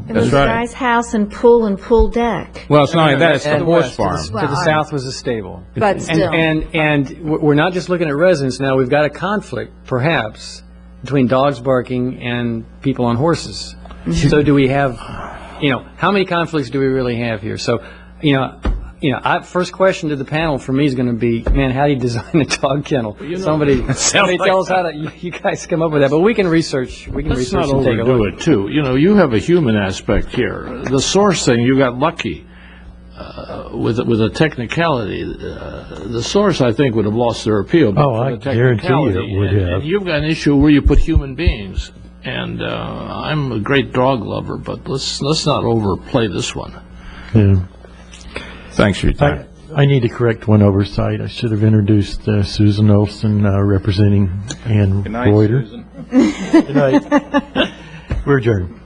It was a guy's house and pool deck. Well, it's not only that, it's the horse farm. To the south was a stable. But still. And we're not just looking at residents now. We've got a conflict, perhaps, between dogs barking and people on horses. So do we have, you know, how many conflicts do we really have here? So, first question to the panel for me is going to be, man, how do you design a dog kennel? Somebody tell us how to, you guys come up with that. But we can research. Let's not overdo it, too. You know, you have a human aspect here. The source thing, you got lucky with a technicality. The source, I think, would have lost their appeal. Oh, I guarantee you it would have. And you've got an issue where you put human beings. And I'm a great dog lover, but let's not overplay this one. Yeah. Thanks for your time. I need to correct one oversight. I should have introduced Susan Olson representing Ann Good night, Reuter. Susan. Good night. We're adjourned.